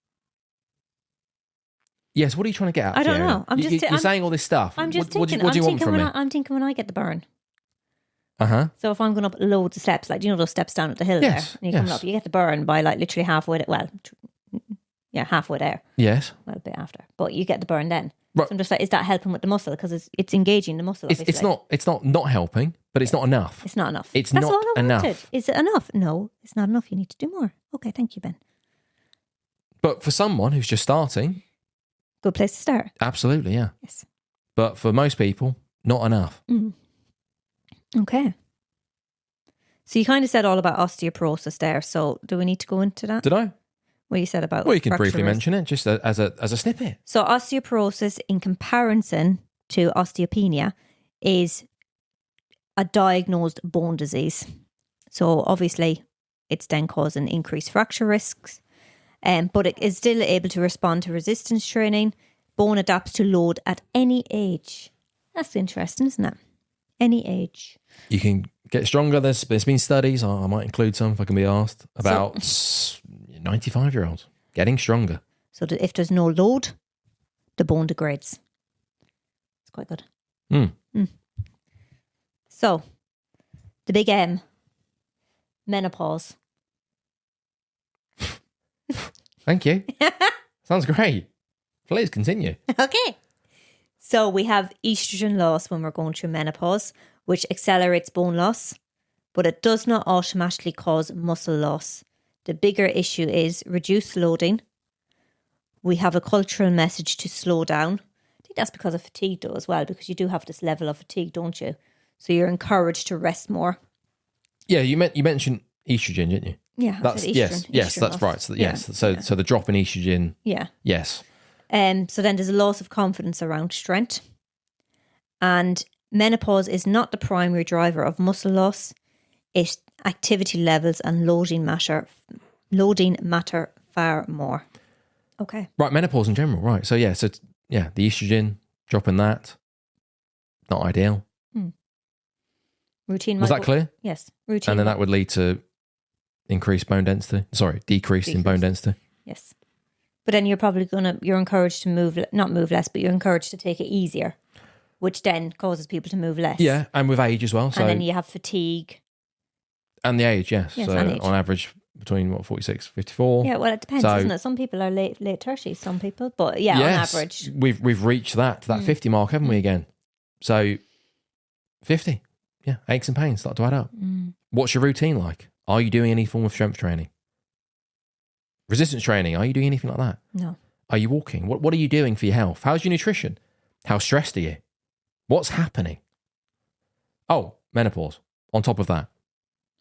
S2: Yes, what are you trying to get at?
S1: I don't
S2: Fiona?
S1: know. I'm
S2: You-
S1: just-
S2: you're
S1: I'm-
S2: saying all this stuff.
S1: I'm just
S2: what,
S1: thinking.
S2: What do you
S1: I'm
S2: want from me?
S1: I'm thinking when I get the burn.
S2: Uh-huh.
S1: So if I'm going up loads of steps, like, do you know those steps down at the hill
S2: Yes,
S1: there? And you're coming
S2: yes.
S1: up, you get the burn by like literally halfway, halfway there.
S2: Yes.
S1: Well, a bit after. But you get the burn then.
S2: Right.
S1: So I'm just like, is that helping with the muscle? Because it's engaging the muscle, obviously.
S2: It's not helping, but it's not enough.
S1: It's not enough.
S2: It's
S1: That's
S2: not
S1: all I
S2: enough.
S1: wanted. Is it enough? No, it's not enough. You need to do more. Okay, thank you, Ben.
S2: But for someone who's just starting,
S1: Good place to start.
S2: absolutely, yeah.
S1: Yes.
S2: But for most people, not enough.
S1: Okay. So you kind of said all about osteoporosis there. So do we need to go into that?
S2: Did I?
S1: What you said about
S2: Well, you can
S1: fracture
S2: briefly
S1: risk?
S2: mention it just as a snippet.
S1: So osteoporosis, in comparison to osteopenia, is a diagnosed bone disease. So obviously, it's then causing increased fracture risks, but it is still able to respond to resistance training. Bone adapts to load at any age. That's interesting, isn't it? Any age.
S2: You can get stronger. There's been studies, I might include some if I can be asked, about 95-year-olds getting stronger.
S1: So that if there's no load, the bone degrades. It's quite good. So, the big M, menopause.
S2: Thank you. Sounds great. Please continue.
S1: Okay. So we have estrogen loss when we're going through menopause, which accelerates bone loss, but it does not automatically cause muscle loss. The bigger issue is reduced loading. We have a cultural message to slow down. I think that's because of fatigue though as well, because you do have this level of fatigue, don't you? So you're encouraged to rest more.
S2: Yeah, you mentioned estrogen, didn't you?
S1: Yeah, I
S2: That's
S1: said
S2: yes,
S1: estrogen
S2: that's
S1: loss.
S2: right. So,
S1: Yeah,
S2: yes, so
S1: yeah.
S2: so the drop in estrogen.
S1: Yeah.
S2: Yes.
S1: So then there's a loss of confidence around strength. And menopause is not the primary driver of muscle loss. It's activity levels and loading matter far more. Okay.
S2: Right, menopause in general, right. So yeah, the estrogen, dropping that, not ideal.
S1: Routine.
S2: Was
S1: might
S2: that
S1: go-
S2: clear?
S1: Yes. Routine.
S2: And then that would lead to increased bone density. Sorry, decrease in bone density.
S1: Yes. But then you're encouraged to not move less, but you're encouraged to take it easier, which then causes people to move less.
S2: Yeah, and with age as well. So
S1: And then you have fatigue.
S2: and the age, yes.
S1: Yes,
S2: so
S1: and age.
S2: on average between 46, 54.
S1: Yeah, well, it depends,
S2: So-
S1: doesn't it? Some people are late 30s, some people. But yeah,
S2: Yes,
S1: on average.
S2: we've reached that 50 mark, haven't we again? So 50. Yeah, aches and pains start to add up. What's your routine like? Are you doing any form of strength training? Resistance training, are you doing anything like that?
S1: No.
S2: Are you walking? What are you doing for your health? How's your nutrition? How stressed are you? What's happening? Oh, menopause. On top of that.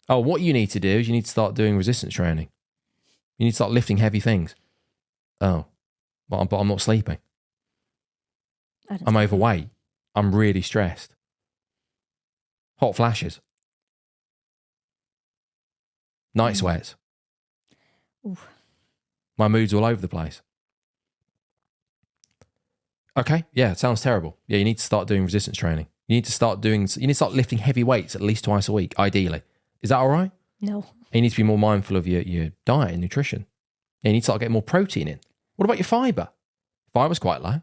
S2: Oh, what you need to do is you need to start doing resistance training. You need to start lifting heavy things. Oh, but I'm not sleeping. I'm overweight. I'm really stressed. Hot flashes. Night sweats.
S1: Oof.
S2: My mood's all over the place. Okay, yeah, it sounds terrible. Yeah, you need to start doing resistance training. You need to start lifting heavy weights at least twice a week, ideally. Is that all right?
S1: No.
S2: You need to be more mindful of your diet and nutrition. You need to start getting more protein in. What about your fibre? Fibre's quite low.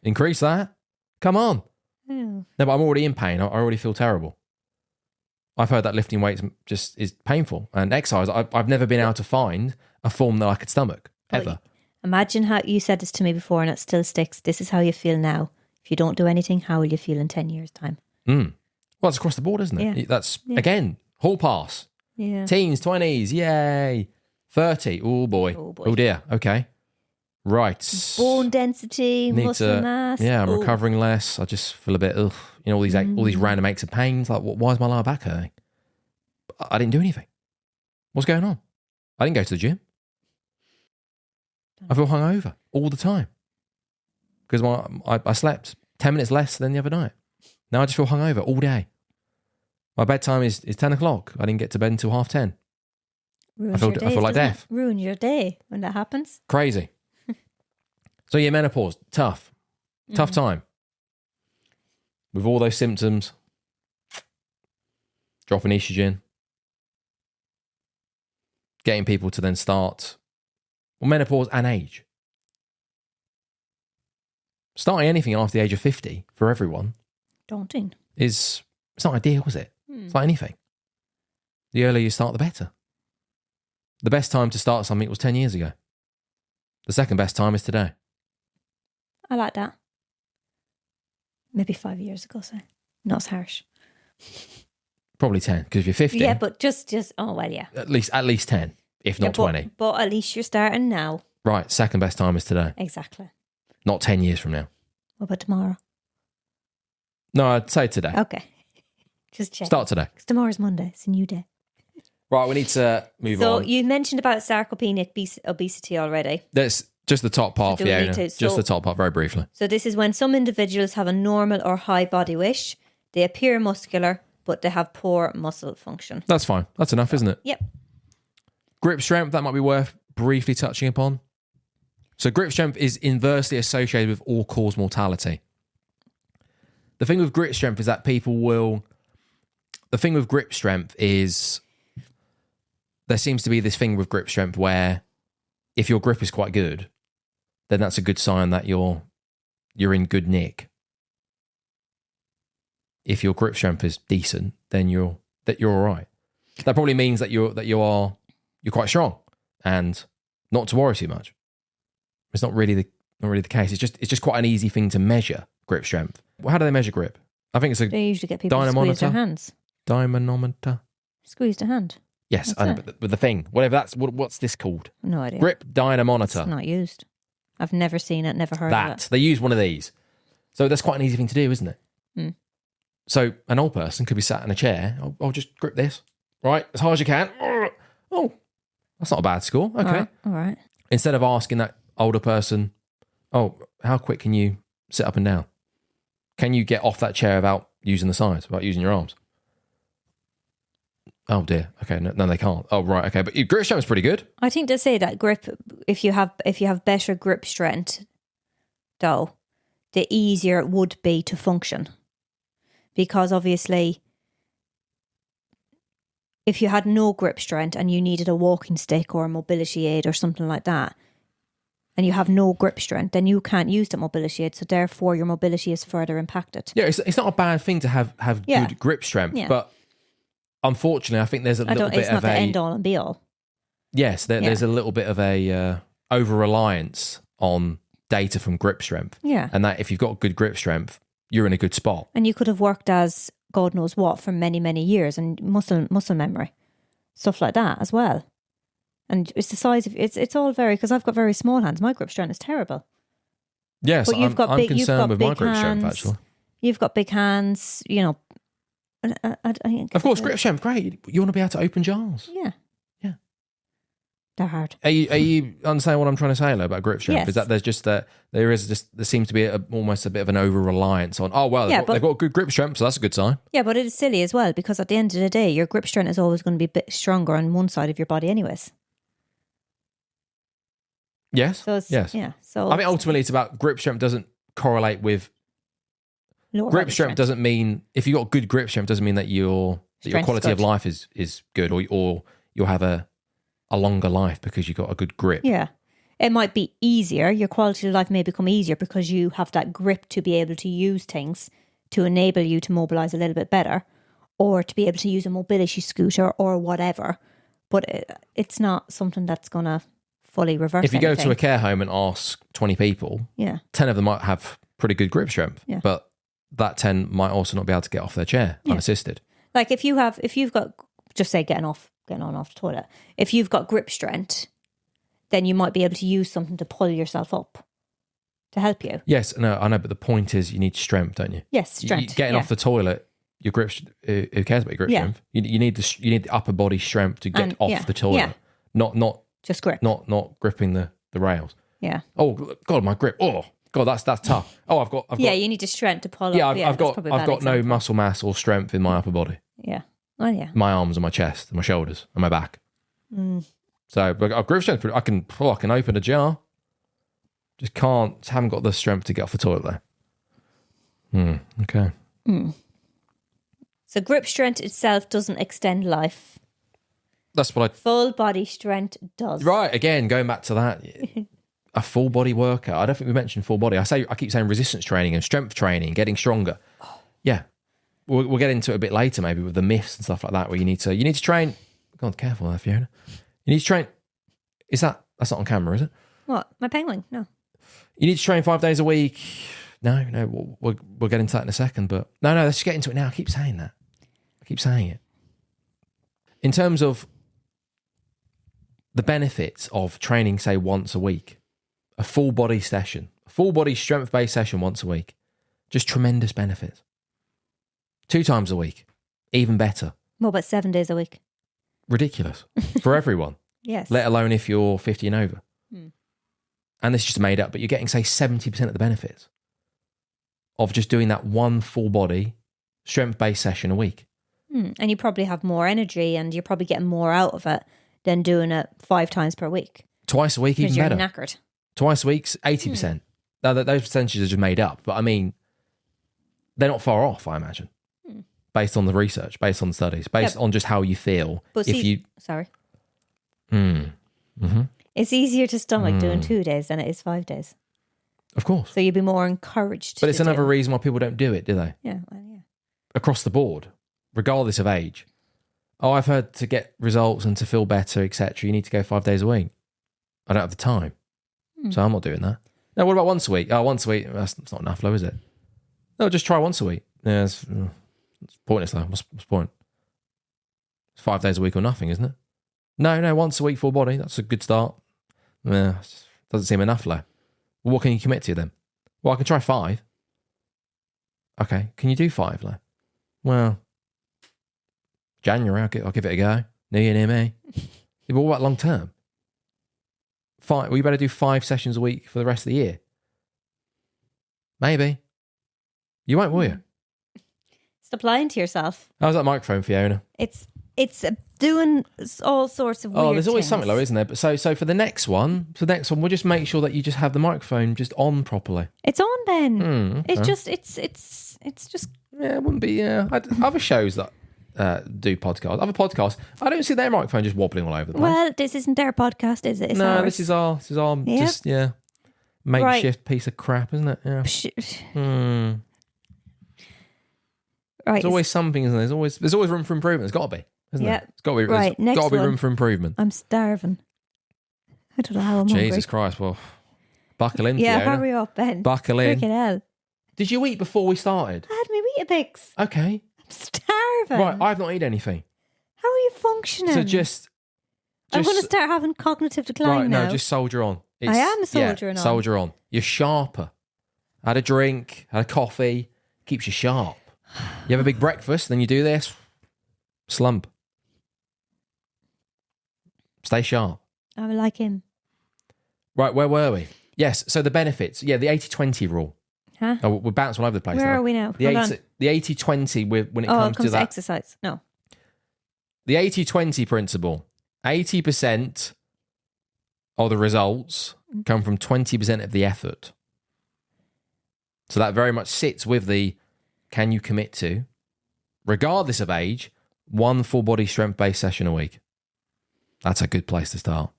S2: Increase that. Come on.
S1: Yeah.
S2: No, but I'm already in pain. I already feel terrible. I've heard that lifting weights just is painful. And exercise, I've never been able to find a form that I could stomach, ever.
S1: Imagine how you said this to me before and it still sticks. This is how you feel now. If you don't do anything, how will you feel in 10 years' time?
S2: Well, it's across the board, isn't it?
S1: Yeah.
S2: That's, again, hall pass.
S1: Yeah.
S2: Teens, 20s, yay. 30, oh boy. Oh dear, okay. Right.
S1: Bone density, muscle mass.
S2: Yeah, I'm recovering less. I just feel a bit, all these random aches and pains. Like, why is my lower back hurting? I didn't do anything. What's going on? I didn't go to the gym. I feel hungover all the time because I slept 10 minutes less than the other night. Now I just feel hungover all day. My bedtime is 10 o'clock. I didn't get to bed until 10:30. I feel like death.
S1: Ruin your day when that happens.
S2: Crazy. So yeah, menopause, tough time. With all those symptoms, dropping estrogen, getting people to then start, menopause and age. Starting anything after the age of 50 for everyone
S1: daunting.
S2: It's not ideal, is it? It's like anything. The earlier you start, the better. The best time to start something was 10 years ago. The second best time is today.
S1: I like that. Maybe 5 years ago, so not as harsh.
S2: Probably 10, because if you're 50...
S1: Yeah, but just, oh, well, yeah.
S2: At least 10, if not 20.
S1: But at least you're starting now.
S2: Right, second best time is today.
S1: Exactly.
S2: Not 10 years from now.
S1: What about tomorrow?
S2: No, I'd say today.
S1: Okay. Just check.
S2: Start today.
S1: Because tomorrow's Monday. It's a new day.
S2: Right, we need to move on.
S1: So you mentioned about sarcopenic obesity already.
S2: That's just the top part, Fiona. Just the top part, very briefly.
S1: So this is when some individuals have a normal or high body weight. They appear muscular, but they have poor muscle function.
S2: That's fine. That's enough, isn't it?
S1: Yep.
S2: Grip strength, that might be worth briefly touching upon. So grip strength is inversely associated with all-cause mortality. The thing with grip strength is that there seems to be this thing with grip strength where if your grip is quite good, then that's a good sign that you're in good nick. If your grip strength is decent, then you're all right. That probably means that you're quite strong and not to worry too much. It's not really the case. It's just quite an easy thing to measure grip strength. Well, how do they measure grip? I think it's a
S1: They usually get people to squeeze their hands.
S2: Dynamometer.
S1: Squeeze the hand.
S2: Yes, I know, but the thing, whatever what's this called?
S1: No idea.
S2: Grip dynamometer.
S1: It's not used. I've never seen it, never heard of it.
S2: They use one of these. So that's quite an easy thing to do, isn't it?
S1: Mm.
S2: So an old person could be sat in a chair. I'll just grip this, right? As hard as you can. Oh, that's not a bad score. Okay.
S1: All right.
S2: Instead of asking that older person, oh, how quick can you sit up and down? Can you get off that chair without using the sides, without using your arms? Oh dear. Okay, no, they can't. Oh right. Okay, but your grip strength is pretty good.
S1: I think they say that grip, if you have better grip strength, though, the easier it would be to function, because obviously, if you had no grip strength and you needed a walking stick or a mobility aid or something like that, and you have no grip strength, then you can't use that mobility aid. So therefore, your mobility is further impacted.
S2: Yeah, it's not a bad thing to have good grip strength, but unfortunately, I think there's a little bit of a...
S1: It's not the end all and be all.
S2: Yes, there's a little bit of a over-reliance on data from grip strength.
S1: Yeah.
S2: And that if you've got good grip strength, you're in a good spot.
S1: And you could have worked as God knows what for many, many years, and muscle memory, stuff like that as well. And it's the size of... It's all very... Because I've got very small hands. My grip strength is terrible.
S2: Yes,
S1: but
S2: I'm concerned with my grip strength, actually.
S1: You've got big hands, you know...
S2: Of course, grip strength, great. You want to be able to open jars.
S1: Yeah. They're hard.
S2: Are you understand what I'm trying to say about grip strength?
S1: Yes.
S2: Is that there seems to be almost a bit of an over reliance on, they've got good grip strength, so that's a good sign.
S1: Yeah, but it is silly as well, because at the end of the day, your grip strength is always going to be a bit stronger on one side of your body anyways.
S2: Yes.
S1: So
S2: yes.
S1: Yeah. So
S2: I mean, ultimately, it's about grip strength doesn't correlate with
S1: Lower
S2: grip
S1: body
S2: strength doesn't mean, if you've got good grip strength, doesn't mean that your
S1: Strength's
S2: quality of
S1: good.
S2: life is good, or you'll have a longer life because you've got a good grip.
S1: Yeah. It might be easier. Your quality of life may become easier because you have that grip to be able to use things to enable you to mobilize a little bit better, or to be able to use a mobility scooter or whatever. But it's not something that's going to fully reverse
S2: If you go
S1: anything.
S2: to a care home and ask 20 people,
S1: Yeah.
S2: 10 of them might have pretty good grip strength,
S1: Yeah.
S2: but that 10 might also not be able to get off their chair unassisted.
S1: Like if you've got, just say getting off the toilet, if you've got grip strength, then you might be able to use something to pull yourself up to help you.
S2: Yes, no, I know, but the point is you need strength, don't you?
S1: Yes, strength.
S2: Getting off the toilet, your grip. Who cares about your grip strength? You need the upper body strength to get off the toilet, not
S1: just grip,
S2: not gripping the rails.
S1: Yeah.
S2: Oh God, my grip. Oh God, that's tough. Oh, I've got.
S1: You need the strength to pull
S2: Yeah,
S1: up.
S2: I've got no muscle mass or strength in my upper body.
S1: Yeah. Oh yeah.
S2: My arms and my chest and my shoulders and my back. So, but I've grip strength. I can open a jar. Just haven't got the strength to get off the toilet there. Okay.
S1: So grip strength itself doesn't extend life.
S2: That's what
S1: Full body strength does.
S2: Right, again, going back to that, a full body workout. I don't think we mentioned full body. I keep saying resistance training and strength training, getting stronger. Yeah. We'll get into it a bit later, maybe with the myths and stuff like that, where you need to train. God, careful there, Fiona. You need to train. That's not on camera, is it?
S1: What? My penguin? No.
S2: You need to train 5 days a week. No, we'll get into that in a second, but no, let's just get into it now. I keep saying that. I keep saying it. In terms of the benefits of training, say, once a week, a full body session, a full body strength-based session once a week, just tremendous benefits. 2 times a week, even better.
S1: What about 7 days a week?
S2: Ridiculous for everyone.
S1: Yes.
S2: Let alone if you're 50 and over. And this is just made up, but you're getting, say, 70% of the benefits of just doing that one full body strength-based session a week.
S1: And you probably have more energy and you're probably getting more out of it than doing it 5 times per week.
S2: Twice a week, even
S1: you're
S2: better.
S1: Knackered.
S2: Twice a week's 80%. Now, those percentages are just made up, but I mean, they're not far off, I imagine, based on the research, based on the studies, based on just how you feel.
S1: But sorry.
S2: Mm-hmm.
S1: It's easier to stomach doing 2 days than it is 5 days.
S2: Of course.
S1: So you'd be more encouraged.
S2: But it's another reason why people don't do it, do they?
S1: Yeah. Well, yeah.
S2: Across the board, regardless of age. Oh, I've heard to get results and to feel better, etc., you need to go 5 days a week. I don't have the time. So I'm not doing that. Now, what about once a week? Oh, once a week, that's not enough, though, is it? No, just try once a week. Yeah, it's pointless, though. What's the point? It's 5 days a week or nothing, isn't it? No, once a week full body. That's a good start. Yeah, doesn't seem enough, though. Well, what can you commit to then? Well, I can try 5. Okay, can you do 5, though? Well, January, I'll give it a go. New year, near me. Yeah, but what about long term? 5. Well, you better do 5 sessions a week for the rest of the year. Maybe. You won't, will you?
S1: Stop lying to yourself.
S2: How's that microphone, Fiona?
S1: It's doing all sorts of weird
S2: there's always
S1: things.
S2: something though, isn't there? But so for the next one, we'll just make sure that you just have the microphone just on properly.
S1: It's on then.
S2: Okay.
S1: It's just
S2: Yeah, it wouldn't be. Other shows that do podcasts, other podcasts, I don't see their microphone just wobbling all over the place.
S1: well, this isn't their podcast, is it? It's ours.
S2: This is our
S1: Yep.
S2: just makeshift piece of crap, isn't it? Yeah.
S1: Right.
S2: There's always something, isn't there? There's always room for improvement. There's got to be, isn't there? It's got to be.
S1: Right,
S2: There's
S1: next
S2: got to be
S1: one.
S2: room for improvement.
S1: I'm starving. I don't know how I'm hungry.
S2: Jesus Christ! Well, buckle in,
S1: Yeah,
S2: Fiona.
S1: hurry up, Ben.
S2: Buckle in.
S1: Freaking hell.
S2: Did you eat before we started?
S1: I had my Weetabix.
S2: Okay.
S1: I'm starving.
S2: Right, I've not eaten anything.
S1: How are you functioning?
S2: So just
S1: I'm going to start having cognitive decline
S2: right,
S1: now.
S2: no, just soldier on.
S1: I am soldiering on.
S2: Soldier on. You're sharper. Had a drink, had a coffee, keeps you sharp. You have a big breakfast, then you do this. Slump. Stay sharp.
S1: I would like him.
S2: Right, where were we? Yes, so the benefits. Yeah, the 80-20 rule.
S1: Huh?
S2: Oh, we're bouncing all over the place
S1: Where
S2: now.
S1: are we now?
S2: The 80-20 when it comes to that.
S1: exercise. No.
S2: The 80-20 principle. 80% of the results come from 20% of the effort. So that very much sits with the can you commit to, regardless of age, one full body strength based session a week? That's a good place to start.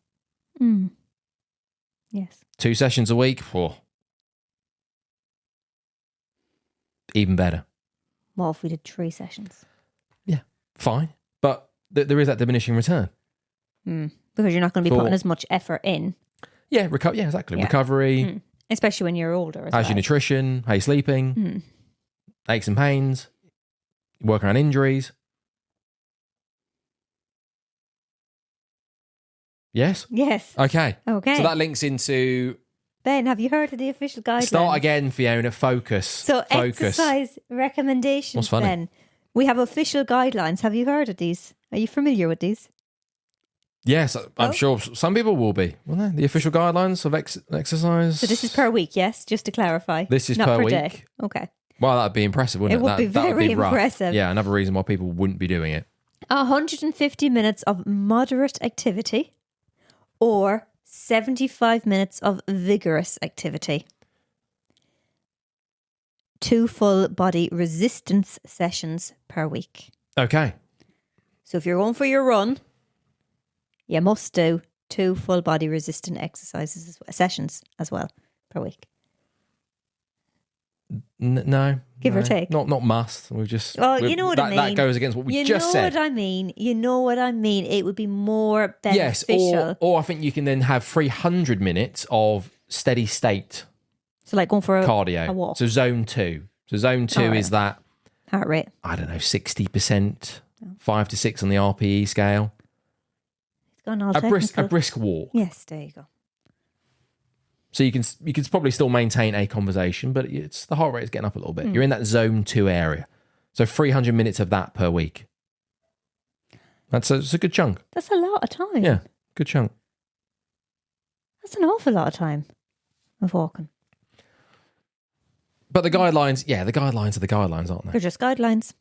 S1: Yes.
S2: 2 sessions a week, even better.
S1: What if we did 3 sessions?
S2: Yeah, fine. But there is that diminishing return.
S1: Because you're not going to be putting as much effort in.
S2: Yeah, exactly. Yeah. Recovery.
S1: Especially when you're older.
S2: How's your nutrition? How you sleeping? Aches and pains. Working on injuries. Yes?
S1: Yes.
S2: Okay.
S1: So
S2: that links into...
S1: Ben, have you heard of the official guidelines?
S2: Start again, Fiona. Focus.
S1: So
S2: Focus.
S1: exercise recommendations,
S2: What's funny?
S1: Ben. We have official guidelines. Have you heard of these? Are you familiar with these?
S2: Yes, I'm sure some people will be. Well, the official guidelines of exercise.
S1: So this is per week, yes? Just to clarify.
S2: This is
S1: not
S2: per
S1: per
S2: week.
S1: day. Okay.
S2: Well, that'd be impressive, wouldn't it?
S1: It would be very
S2: rough.
S1: impressive.
S2: Yeah, another reason why people wouldn't be doing it.
S1: 150 minutes of moderate activity or 75 minutes of vigorous activity. 2 full body resistance sessions per week.
S2: Okay.
S1: So if you're going for your run, you must do 2 full body resistant sessions as well per week.
S2: No.
S1: Give or take.
S2: Not must. We've just...
S1: you know what I mean.
S2: That goes against what we just said.
S1: You know what I mean. It would be more beneficial.
S2: Yes, or I think you can then have 300 minutes of steady state
S1: So like going for
S2: cardio.
S1: A walk.
S2: So zone 2. So zone 2 is that...
S1: Heart rate.
S2: I don't know, 60%, 5 to 6 on the RPE scale.
S1: It's gone all
S2: A
S1: technical.
S2: brisk walk.
S1: Yes, there you go.
S2: So you can probably still maintain a conversation, but it's the heart rate is getting up a little bit. You're in that zone 2 area. So 300 minutes of that per week. That's a good chunk.
S1: That's a lot of time.
S2: Yeah, good chunk.
S1: That's an awful lot of time of walking.
S2: But the guidelines, the guidelines are the guidelines, aren't they?
S1: They're just guidelines.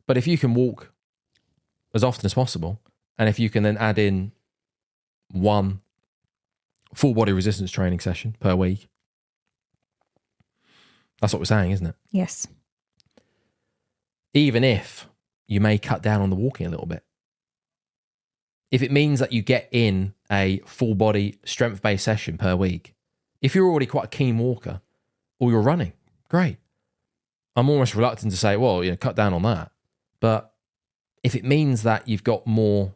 S2: But if you can walk as often as possible, and if you can then add in 1 full body resistance training session per week, that's what we're saying, isn't it?
S1: Yes.
S2: Even if you may cut down on the walking a little bit. If it means that you get in a full body strength based session per week, if you're already quite a keen walker or you're running, great. I'm almost reluctant to say, well, cut down on that. But if it means that you've got more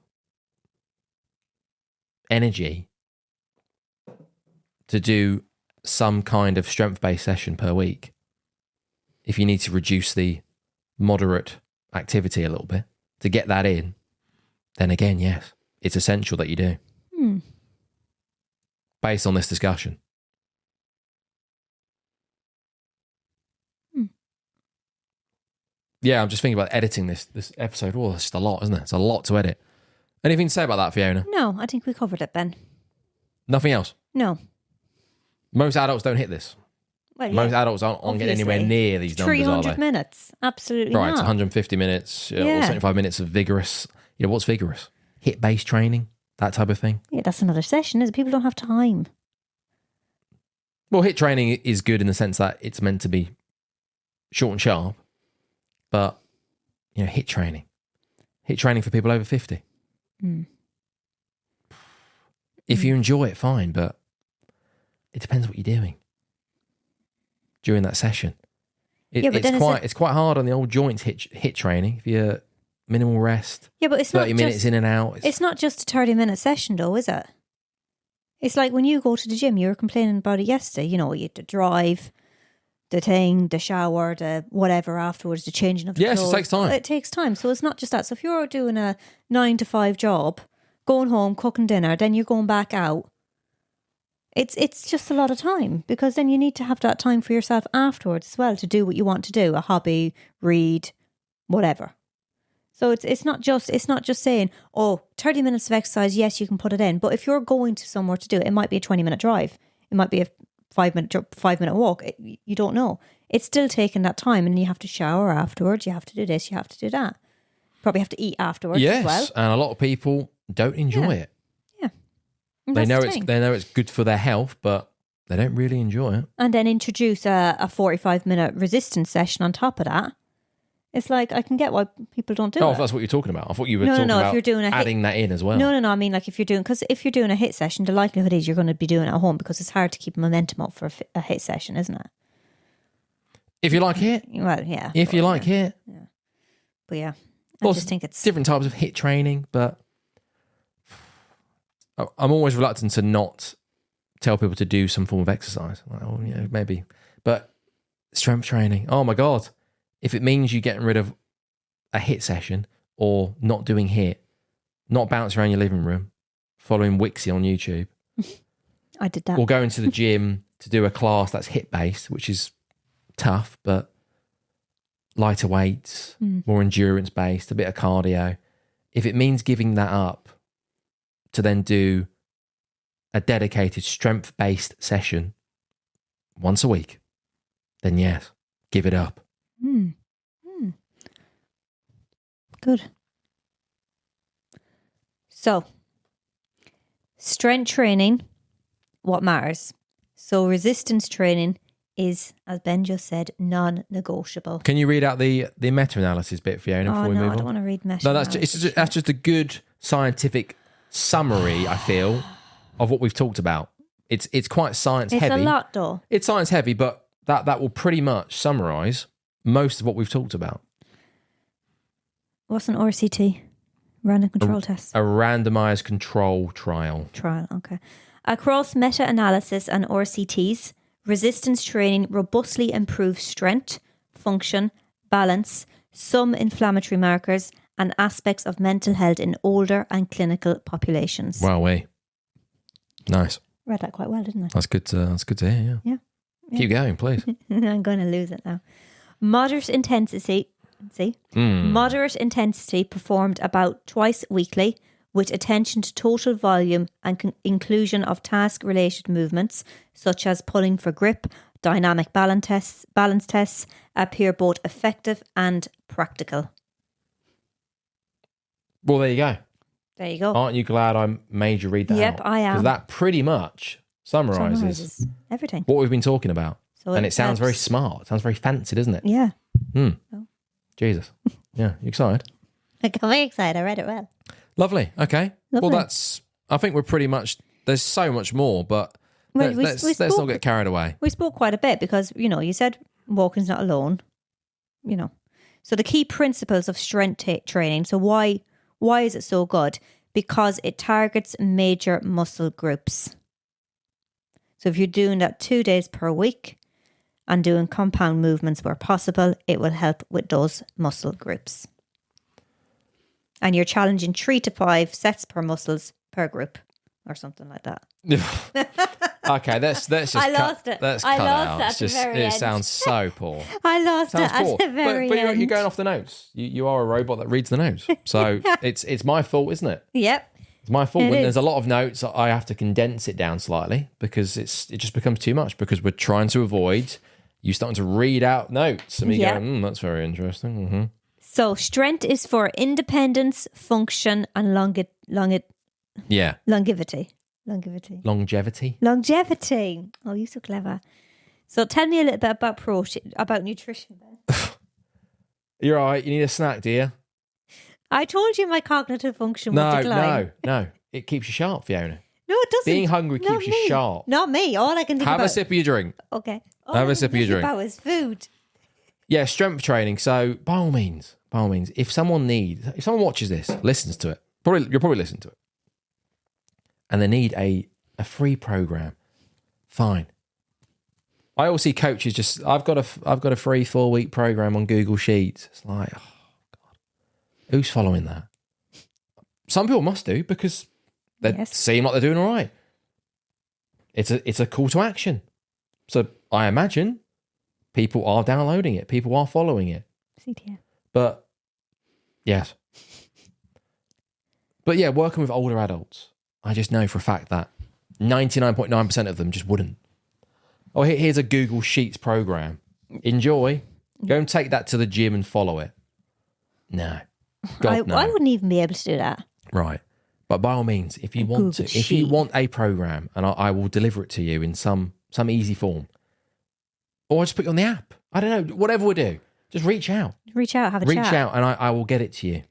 S2: energy to do some kind of strength-based session per week, if you need to reduce the moderate activity a little bit to get that in, then again, yes, it's essential that you do. Based on this discussion. Yeah, I'm just thinking about editing this episode. Oh, that's just a lot, isn't it? It's a lot to edit. Anything to say about that, Fiona?
S1: No, I think we covered it, Ben.
S2: Nothing else?
S1: No.
S2: Most adults don't hit this.
S1: Well,
S2: Most adults aren't getting anywhere near these numbers,
S1: 300
S2: are they?
S1: minutes. Absolutely
S2: Right,
S1: not.
S2: it's 150 minutes or 75 minutes of vigorous. What's vigorous? Hit-based training, that type of thing.
S1: Yeah, that's another session, is it? People don't have time.
S2: Well, hit training is good in the sense that it's meant to be short and sharp, but, hit training for people over 50. If you enjoy it, fine, but it depends what you're doing during that session. It's quite hard on the old joints hit training. If you're minimal rest,
S1: but it's
S2: 30 minutes in and out.
S1: It's not just a 30-minute session, though, is it? It's like when you go to the gym, you were complaining about it yesterday. You had to drive, the thing, the shower, the whatever afterwards, the changing of the clothes.
S2: Yes, it takes time.
S1: It takes time. So it's not just that. So if you're doing a 9 to 5 job, going home, cooking dinner, then you're going back out, it's just a lot of time, because then you need to have that time for yourself afterwards as well to do what you want to do, a hobby, read, whatever. So it's not just saying, 30 minutes of exercise, yes, you can put it in. But if you're going to somewhere to do it, it might be a 20-minute drive. It might be a 5-minute walk. You don't know. It's still taking that time, and you have to shower afterwards. You have to do this. You have to do that. Probably have to eat afterwards as well.
S2: Yes, and a lot of people don't enjoy it.
S1: Yeah.
S2: They know it's good for their health, but they don't really enjoy it.
S1: And then introduce a 45-minute resistance session on top of that. It's like, I can get why people don't do it.
S2: Oh, if that's what you're talking about. I thought you were talking about
S1: if you're doing
S2: adding that in as well.
S1: No, I mean, like, if you're doing a HIIT session, the likelihood is you're going to be doing it at home because it's hard to keep momentum up for a HIIT session, isn't it?
S2: If you like HIIT.
S1: Well, yeah.
S2: If you like HIIT.
S1: Yeah. But yeah,
S2: Well,
S1: I just think it's...
S2: different types of HIIT training, but I'm always reluctant to not tell people to do some form of exercise. Like, oh, yeah, maybe. But strength training, oh my God. If it means you getting rid of a HIIT session or not doing HIIT, not bouncing around your living room, following Wixie on YouTube.
S1: I did that.
S2: Or going to the gym to do a class that's HIIT based, which is tough, but lighter weights, more endurance based, a bit of cardio. If it means giving that up to then do a dedicated strength based session once a week, then yes, give it up.
S1: Good. So, strength training, what matters? So, resistance training is, as Ben just said, non-negotiable.
S2: Can you read out the meta-analysis bit, Fiona, before we move on?
S1: I don't want to read meta-analysis.
S2: No, that's just a good scientific summary, I feel, of what we've talked about. It's quite science heavy.
S1: It's a lot, though.
S2: It's science heavy, but that will pretty much summarise most of what we've talked about.
S1: What's an RCT? Random control test.
S2: A randomised control trial.
S1: Okay. Across meta-analysis and RCTs, resistance training robustly improves strength, function, balance, some inflammatory markers, and aspects of mental health in older and clinical populations.
S2: Wow, nice.
S1: Read that quite well, didn't I?
S2: That's good to hear, yeah. Keep going, please.
S1: I'm going to lose it now. Moderate intensity performed about twice weekly with attention to total volume and inclusion of task-related movements such as pulling for grip, dynamic balance tests appear both effective and practical.
S2: Well, there you go.
S1: There you go.
S2: Aren't you glad I made you read that out?
S1: Yep, I am.
S2: Because that pretty much summarises
S1: everything.
S2: what we've been talking about.
S1: So
S2: and it sounds very smart. It sounds very fancy, doesn't it?
S1: Yeah.
S2: Oh. Jesus. Yeah, you excited?
S1: I got very excited. I read it well.
S2: Lovely. Okay.
S1: Lovely.
S2: Well, I think we're pretty much, there's so much more, but let's not get carried away.
S1: We spoke quite a bit because, you said walking's not alone, So the key principles of strength training. So why is it so good? Because it targets major muscle groups. So if you're doing that 2 days per week and doing compound movements where possible, it will help with those muscle groups. And you're challenging 3 to 5 sets per muscles per group or something like that.
S2: Okay, let's just
S1: I lost it.
S2: Let's
S1: I
S2: cut it
S1: lost
S2: out.
S1: it at the very end.
S2: It sounds so poor.
S1: I lost it at the very
S2: but
S1: end.
S2: you're going off the notes. You are a robot that reads the notes. So it's my fault, isn't it?
S1: Yep.
S2: It's my fault
S1: It
S2: when
S1: is.
S2: there's a lot of notes. I have to condense it down slightly because it just becomes too much because we're trying to avoid you starting to read out notes and me going, that's very interesting. Mm-hmm.
S1: So strength is for independence, function, and longevity. Longevity. Oh, you're so clever. So tell me a little bit about protein, about nutrition then.
S2: You're all right. You need a snack, do you?
S1: I told you my cognitive function would decline.
S2: No. It keeps you sharp, Fiona.
S1: No, it doesn't.
S2: Being hungry
S1: Not
S2: keeps you
S1: me.
S2: sharp.
S1: Not me. All I can think
S2: Have
S1: about...
S2: a sip of your drink.
S1: Okay.
S2: Have a sip of your drink.
S1: About is food.
S2: Yeah, strength training. So by all means, if someone watches this, listens to it, you'll probably listen to it, and they need a free program, fine. I always see coaches I've got a free 4-week program on Google Sheets. It's like, oh God, who's following that? Some people must do because they seem like they're doing all right. It's a call to action. So I imagine people are downloading it. People are following it.
S1: CTF.
S2: But, yes. But yeah, working with older adults, I just know for a fact that 99.9% of them just wouldn't. Oh, here's a Google Sheets program. Enjoy. Go and take that to the gym and follow it. No. God, no.
S1: I wouldn't even be able to do that.
S2: Right. But by all means, if you want
S1: Google
S2: to, if you want a program, and I will deliver it to you in some some easy form. Or I'll just put you on the app. I don't know. Whatever we do, just reach out.
S1: Reach out, have a
S2: Reach
S1: chat.
S2: out and I will get it to you.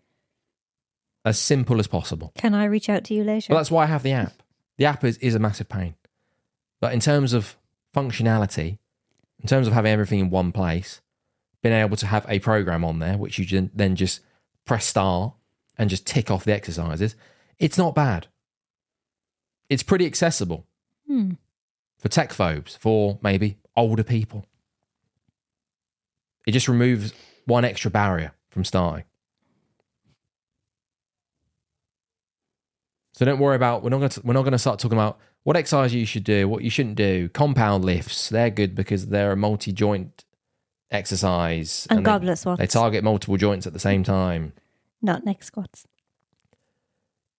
S2: As simple as possible.
S1: Can I reach out to you later?
S2: Well, that's why I have the app. The app is a massive pain. But in terms of functionality, in terms of having everything in one place, being able to have a program on there, which you then just press start and just tick off the exercises, it's not bad. It's pretty accessible for tech phobes, for maybe older people. It just removes one extra barrier from starting. So don't worry about, we're not going to start talking about what exercise you should do, what you shouldn't do. Compound lifts, they're good because they're a multi-joint exercise.
S1: And goblet squats.
S2: They target multiple joints at the same time.
S1: Not neck squats.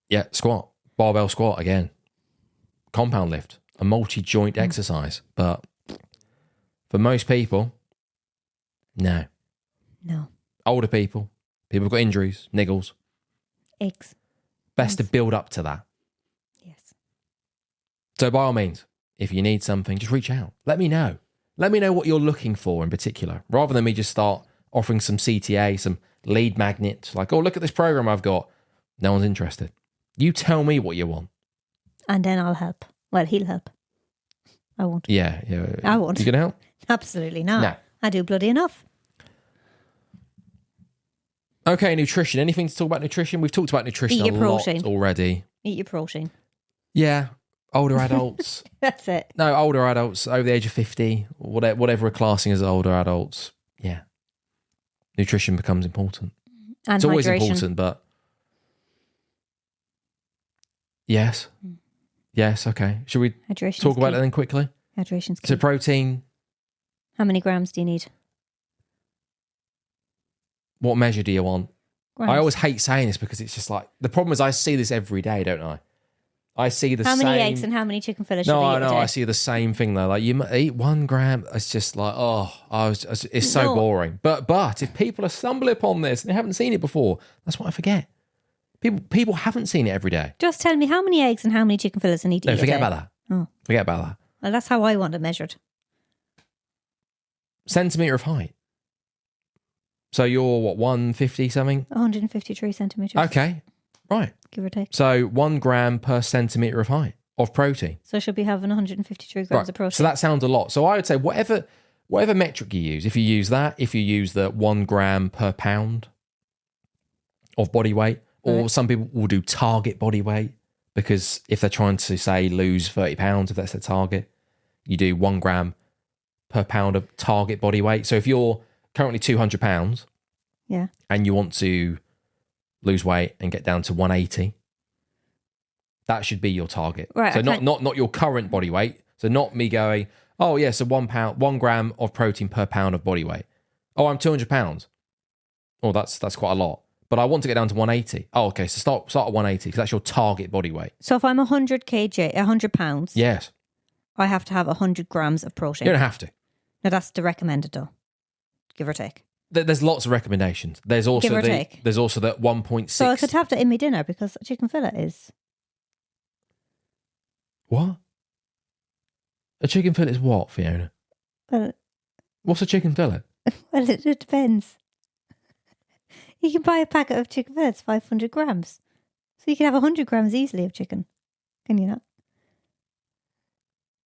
S2: Yeah, squat. Barbell squat again. Compound lift, a multi-joint exercise. But for most people, no.
S1: No.
S2: Older people who've got injuries, niggles.
S1: Aches.
S2: Best to build up to that.
S1: Yes.
S2: So by all means, if you need something, just reach out. Let me know. Let me know what you're looking for in particular, rather than me just start offering some CTA, some lead magnet, like, oh, look at this program I've got. No one's interested. You tell me what you want.
S1: And then I'll help. Well, he'll help. I won't.
S2: Yeah.
S1: I won't.
S2: You going to help?
S1: Absolutely not.
S2: No.
S1: I do bloody enough.
S2: Okay, nutrition. Anything to talk about nutrition? We've talked about nutrition
S1: Eat your
S2: a lot
S1: protein.
S2: already.
S1: Eat your protein.
S2: Yeah. Older adults.
S1: That's it.
S2: No, older adults over the age of 50, whatever we're classing as older adults. Yeah. Nutrition becomes important.
S1: And
S2: it's always
S1: hydration.
S2: important, but yes. Yes, okay. Should we
S1: Hydration's
S2: talk about
S1: key.
S2: it then quickly?
S1: Hydration's key.
S2: So protein,
S1: How many grams do you need?
S2: what measure do you want?
S1: Grams.
S2: I always hate saying this because it's just like, the problem is I see this every day, don't I? I see the
S1: How
S2: same...
S1: many eggs and how many chicken fillets
S2: No,
S1: should
S2: I
S1: I eat
S2: know.
S1: a day?
S2: I see the same thing though. Like you eat 1 gram. It's just like, it's so
S1: No.
S2: boring. But if people are stumbling upon this and they haven't seen it before, that's what I forget. People haven't seen it every day.
S1: Just tell me how many eggs and how many chicken fillets I need to eat
S2: No,
S1: a
S2: forget
S1: day.
S2: about that.
S1: Oh.
S2: Forget about that.
S1: Well, that's how I want it measured.
S2: Centimetre of height. So you're what, 150 something?
S1: 153 centimetres.
S2: Okay, right.
S1: Give or take.
S2: So 1 gram per centimetre of height of protein.
S1: So I should be having 153 grams
S2: Right.
S1: of protein.
S2: So that sounds a lot. So I would say whatever metric you use, if you use that, if you use the 1 gram per pound of body weight, or
S1: Right.
S2: some people will do target body weight, because if they're trying to say lose 30 pounds, if that's their target, you do 1 gram per pound of target body weight. So if you're currently 200 pounds
S1: Yeah.
S2: and you want to lose weight and get down to 180, that should be your target.
S1: Right,
S2: So
S1: okay.
S2: not your current body weight. So not me going, oh yeah, so 1 gram of protein per pound of body weight. Oh, I'm 200 pounds. Oh, that's quite a lot. But I want to get down to 180. Oh, okay. So start at 180 because that's your target body weight.
S1: So if I'm 100 kg, 100 pounds,
S2: Yes.
S1: I have to have 100 grams of protein.
S2: You don't have to.
S1: Now that's the recommended though, give or take.
S2: There's lots of recommendations. There's also
S1: Give or take.
S2: There's also that 1.6.
S1: So I could have that in my dinner because a chicken fillet is.
S2: What? A chicken fillet is what, Fiona?
S1: Well,
S2: What's a chicken fillet?
S1: it depends. You can buy a packet of chicken fillets, 500 grams. So you can have 100 grams easily of chicken. Can you not?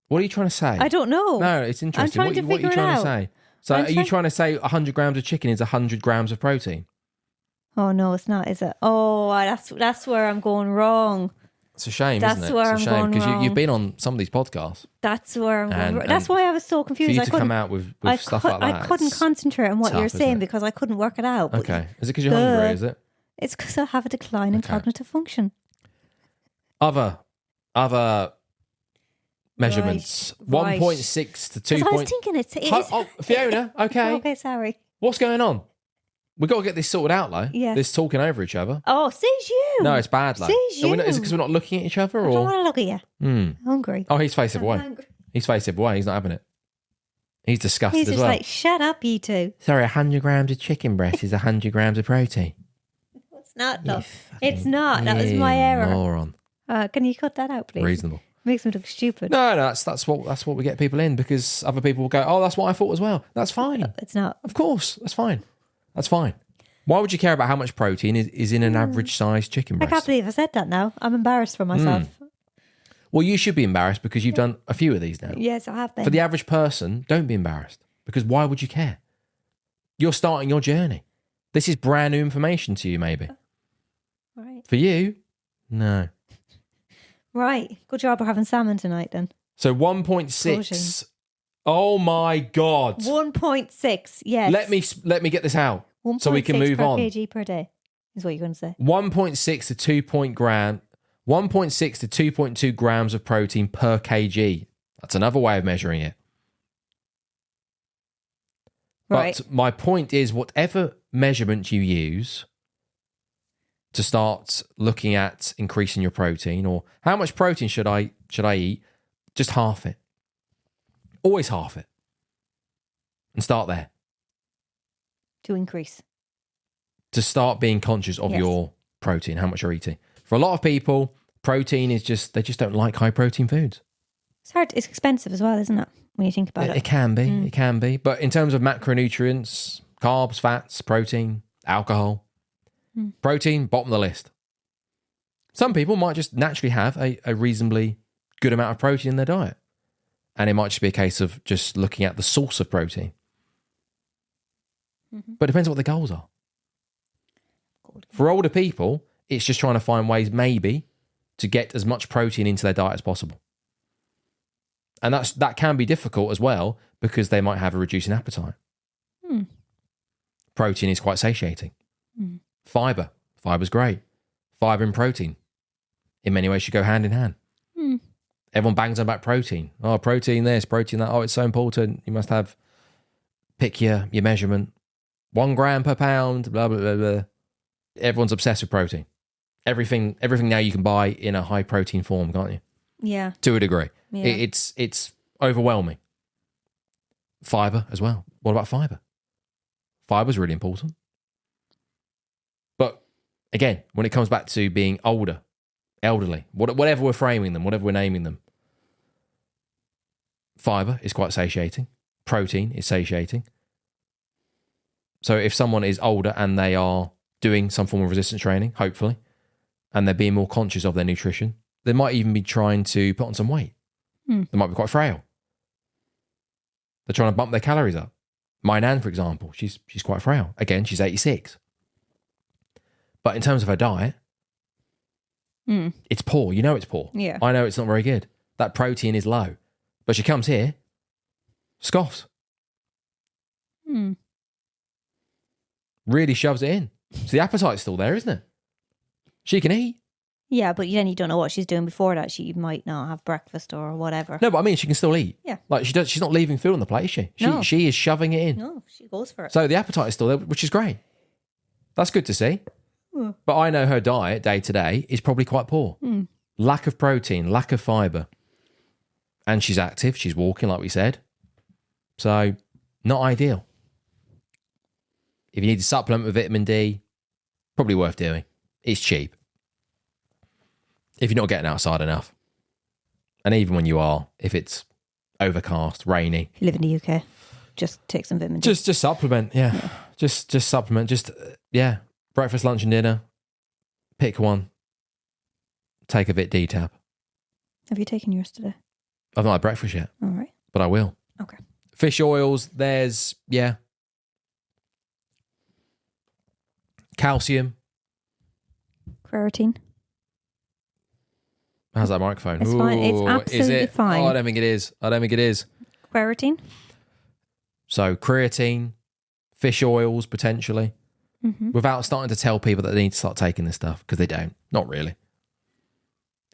S2: What are you trying to say?
S1: I don't know.
S2: No, it's interesting.
S1: trying to
S2: What are you
S1: figure it
S2: trying to
S1: out.
S2: say? So
S1: I'm
S2: are you trying to say 100 grams of chicken is 100 grams of protein?
S1: Oh no, it's not, is it? Oh, that's where I'm going wrong.
S2: It's a shame,
S1: That's
S2: isn't it?
S1: where
S2: It's a
S1: I'm
S2: shame
S1: going
S2: because
S1: wrong.
S2: you've been on some of these podcasts.
S1: That's where I'm going
S2: And-
S1: wrong. That's
S2: and
S1: why I was so
S2: For
S1: confused.
S2: you
S1: I
S2: to
S1: couldn't,
S2: come out with stuff like that.
S1: I couldn't concentrate on what
S2: tough,
S1: you're
S2: isn't
S1: saying
S2: it?
S1: because I couldn't work it out. But
S2: Okay. Is it because you're
S1: Duh.
S2: hungry, is it?
S1: it's because I have a decline in
S2: Okay.
S1: cognitive function.
S2: Other measurements.
S1: Right.
S2: 1.6 to 2.
S1: Because I was thinking it is.
S2: Oh, Fiona, okay.
S1: Okay, sorry.
S2: What's going on? We've got to get this sorted out, though.
S1: Yes.
S2: This talking over each other.
S1: Oh, says you.
S2: No, it's bad, though.
S1: Says
S2: Is it
S1: you.
S2: because we're not looking at each other?
S1: I don't
S2: Or?
S1: want to look at you.
S2: Hmm.
S1: I'm hungry.
S2: Oh, he's facing
S1: I'm
S2: away.
S1: hungry.
S2: He's facing away. He's not having it. He's disgusted
S1: He's
S2: as
S1: just
S2: well.
S1: like, shut up, you two.
S2: Sorry, 100 grams of chicken breast is 100 grams of protein.
S1: It's not, though. It's not. That was my
S2: You
S1: error.
S2: Moron.
S1: Can you cut that out, please?
S2: Reasonable.
S1: Makes me look stupid.
S2: No, that's what we get people in, because other people will go, oh, that's what I thought as well. That's fine.
S1: It's not.
S2: Of course, that's fine. That's fine. Why would you care about how much protein is in an average sized chicken
S1: I
S2: breast?
S1: can't believe I said that now. I'm embarrassed for myself.
S2: Well, you should be embarrassed because you've done a few of these now.
S1: Yes, I have been.
S2: For the average person, don't be embarrassed, because why would you care? You're starting your journey. This is brand new information to you, maybe.
S1: Right.
S2: For you, no.
S1: Right. Good job we're having salmon tonight then.
S2: So 1.6. Oh my God.
S1: 1.6, yes.
S2: Let me get this out so we can move
S1: per
S2: on.
S1: kg per day is what you're going to say.
S2: 1.6 to 2.2 grams of protein per kg. That's another way of measuring it.
S1: Right.
S2: But my point is, whatever measurement you use to start looking at increasing your protein, or how much protein should I eat, just half it. Always half it. And start there.
S1: To increase.
S2: To start being conscious of your protein, how much you're eating. For a lot of people, protein is they just don't like high protein foods.
S1: It's hard. It's expensive as well, isn't it? When you think about it.
S2: It can be. It can be. But in terms of macronutrients, carbs, fats, protein, alcohol, protein, bottom of the list. Some people might just naturally have a reasonably good amount of protein in their diet. And it might just be a case of just looking at the source of protein. But it depends what the goals are. For older people, it's just trying to find ways maybe to get as much protein into their diet as possible. And that can be difficult as well, because they might have a reducing appetite. Protein is quite satiating. Fiber's great. Fiber and protein, in many ways, should go hand in hand. Everyone bangs on about protein. Oh, protein this, protein that. Oh, it's so important. You must have, pick your measurement. 1 gram per pound, blah, blah, blah, blah. Everyone's obsessed with protein. Everything now you can buy in a high protein form, can't you?
S1: Yeah.
S2: To a degree.
S1: Yeah.
S2: It's overwhelming. Fiber as well. What about fiber? Fiber's really important. But again, when it comes back to being older, elderly, whatever we're framing them, whatever we're naming them, fiber is quite satiating. Protein is satiating. So if someone is older and they are doing some form of resistance training, hopefully, and they're being more conscious of their nutrition, they might even be trying to put on some weight. They might be quite frail. They're trying to bump their calories up. My nan, for example, she's quite frail. Again, she's 86. But in terms of her diet, it's poor. You know it's poor.
S1: Yeah.
S2: I know it's not very good. That protein is low. But she comes here, scoffs. Really shoves it in. So the appetite's still there, isn't it? She can eat.
S1: Yeah, but then you don't know what she's doing before that. She might not have breakfast or whatever.
S2: No, but I mean, she can still eat.
S1: Yeah.
S2: Like she's not leaving food on the plate, is she?
S1: No.
S2: She is shoving it in.
S1: No, she goes for it.
S2: So the appetite is still there, which is great. That's good to see. But I know her diet day to day is probably quite poor. Lack of protein, lack of fiber. And she's active. She's walking, like we said. So not ideal. If you need to supplement with vitamin D, probably worth doing. It's cheap. If you're not getting outside enough. And even when you are, if it's overcast, rainy.
S1: If you live in the UK, just take some vitamin D.
S2: Just supplement, yeah. Just supplement. Breakfast, lunch and dinner. Pick one. Take a Vit D tab.
S1: Have you taken yours today?
S2: I've not had breakfast yet.
S1: All right.
S2: But I will.
S1: Okay.
S2: Fish oils, there's, calcium.
S1: Creatine.
S2: How's that microphone?
S1: It's fine. It's absolutely fine.
S2: Oh, I don't think it is.
S1: Creatine.
S2: So creatine, fish oils potentially, without starting to tell people that they need to start taking this stuff, because they don't. Not really.